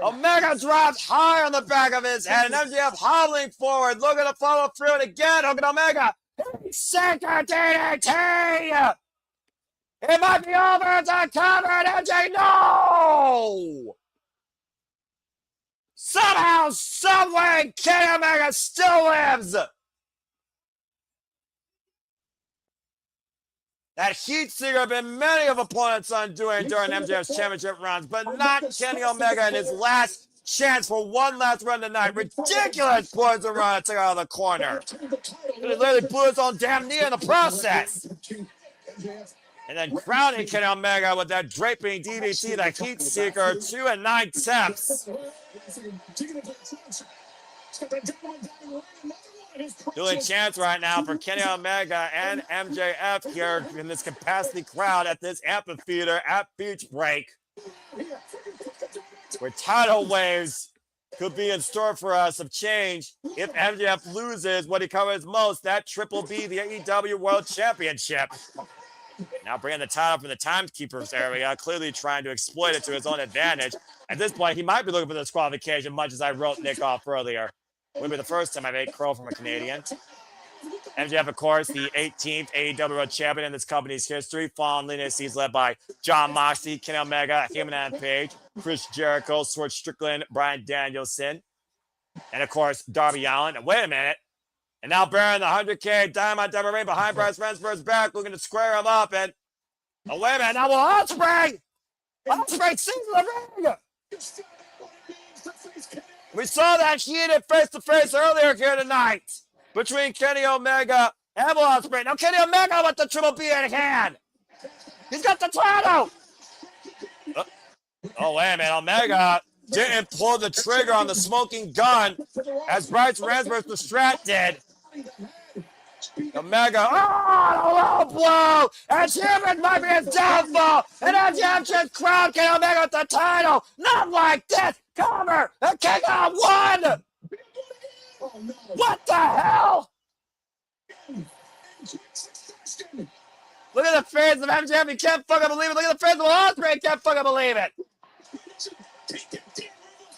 S11: Omega drops high on the back of his head, and MJF hobbling forward, looking to follow through it again. Look at Omega. Second DDT. It might be over. It's a cover, and MJ, no! Somehow, someway, Kenny Omega still lives. That heat seeker have been many of opponents undoing during MJF's championship runs, but not Kenny Omega in his last chance for one last run tonight. Ridiculous poison run to take out of the corner. He literally blew his own damn knee in the process. And then crowning Kenny Omega with that draping DDT, that heat seeker, 2 and 9 taps. Doing chance right now for Kenny Omega and MJF here in this capacity crowd at this amphitheater at Beach Break, where tidal waves could be in store for us of change if MJF loses what he covers most, that Triple B, the AEW World Championship. Now bringing the title from the timekeepers area, clearly trying to exploit it to his own advantage. At this point, he might be looking for the disqualification, much as I wrote Nick off earlier. Wouldn't be the first time I've ate crow from a Canadian. MJF, of course, the 18th AEW World Champion in this company's history. Fallen lineage, he's led by Jon Moxley, Kenny Omega, Hangman Page, Chris Jericho, Swerve Strickland, Bryan Danielson, and of course, Darby Allin. And wait a minute. And now bearing the 100K Dynamite Devil Ring behind Bryce Rensburg's back, looking to square him up. And oh, wait a minute. Now will Ospreay sees the ring. We saw that heated face-to-face earlier here tonight between Kenny Omega and Will Ospreay. Now Kenny Omega with the Triple B in hand. He's got the title. Oh, wait a minute. Omega didn't pull the trigger on the smoking gun as Bryce Rensburg's distracted. Omega, oh, a low blow, and Ciampa might be his downfall, and MJF just crowned Kenny Omega with the title. Not like this. Cover, and kick out one. What the hell? Look at the fans of MJF. He can't fucking believe it. Look at the fans of Ospreay. He can't fucking believe it.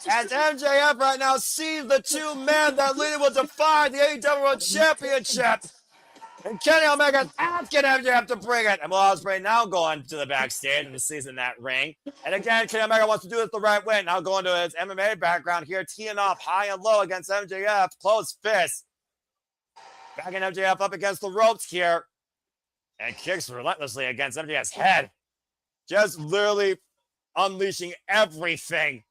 S11: As MJF right now sees the two men that later will define the AEW World Championship. And Kenny Omega's asking MJF to bring it. And Will Ospreay now going to the backstage and seizing that ring. And again, Kenny Omega wants to do this the right way. Now going to his MMA background here, teeing off high and low against MJF. Closed fist. Backing MJF up against the ropes here. And kicks relentlessly against MJF's head. Just literally unleashing everything.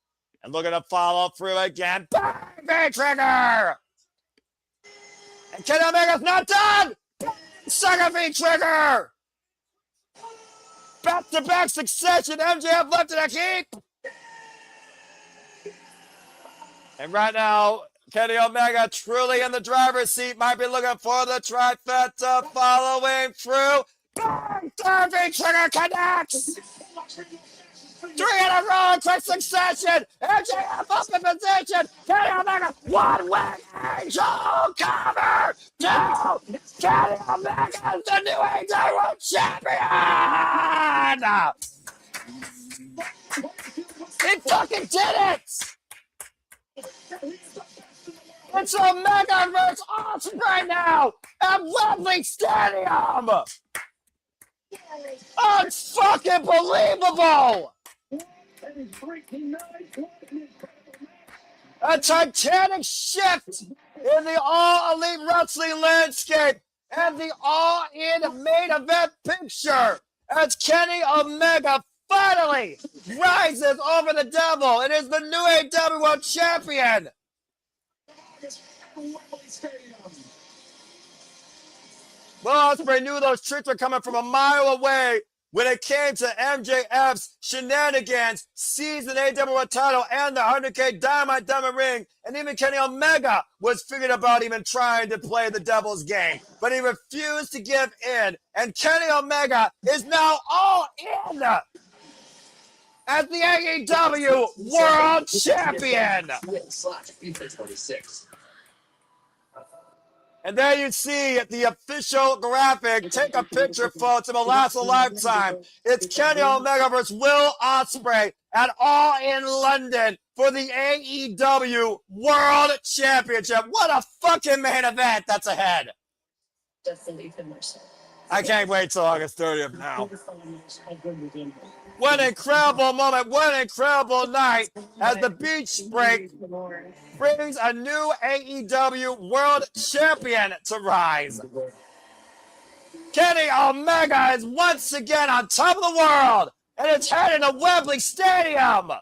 S11: And looking to follow through again. Bang! Big trigger! And Kenny Omega's not done! Second V trigger! Back-to-back succession. MJF left in a heap. And right now, Kenny Omega truly in the driver's seat. Might be looking for the trifecta following through. Bang! Third V trigger connects! 3 in a row in quick succession. MJF up in position. Kenny Omega, one-wing angel cover. 2. Kenny Omega is the new AEW World Champion. He fucking did it. It's Omega versus Ospreay now at Wembley Stadium. Unfucking believable. A titanic shift in the all-elite wrestling landscape and the all-in main event picture as Kenny Omega finally rises over the devil and is the new AEW World Champion. Will Ospreay knew those tricks were coming from a mile away when it came to MJF's shenanigans, seizing the AEW World title and the 100K Dynamite Diamond Ring, and even Kenny Omega was figured about even trying to play the devil's game. But he refused to give in, and Kenny Omega is now all in as the AEW World Champion. And there you see the official graphic. Take a picture, folks. It will last a lifetime. It's Kenny Omega versus Will Ospreay at All in London for the AEW World Championship. What a fucking main event that's ahead. I can't wait till August 30th now. What an incredible moment. What an incredible night as the Beach Break brings a new AEW World Champion to rise. Kenny Omega is once again on top of the world, and it's heading to Wembley Stadium.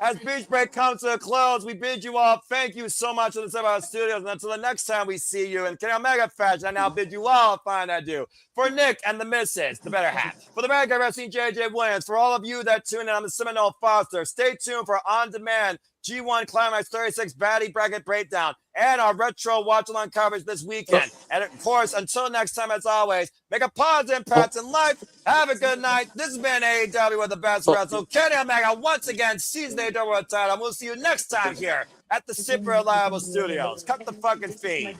S11: As Beach Break comes to a close, we bid you all thank you so much for the 7 Hour Studios. And until the next time we see you in Kenny Omega fashion, I now bid you all a fine adieu. For Nick and the missus, the better half. For the American Wrestling JJ Williams, for all of you that tune in on the Seminole Foster, stay tuned for On Demand G1 Climax 36 Baddie Bracket Breakdown and our retro watch-along coverage this weekend. And of course, until next time, as always, make a positive impact in life. Have a good night. This has been AEW with the best wrestler, Kenny Omega, once again, season AEW World title. We'll see you next time here at the Super Reliable Studios. Cut the fucking feed.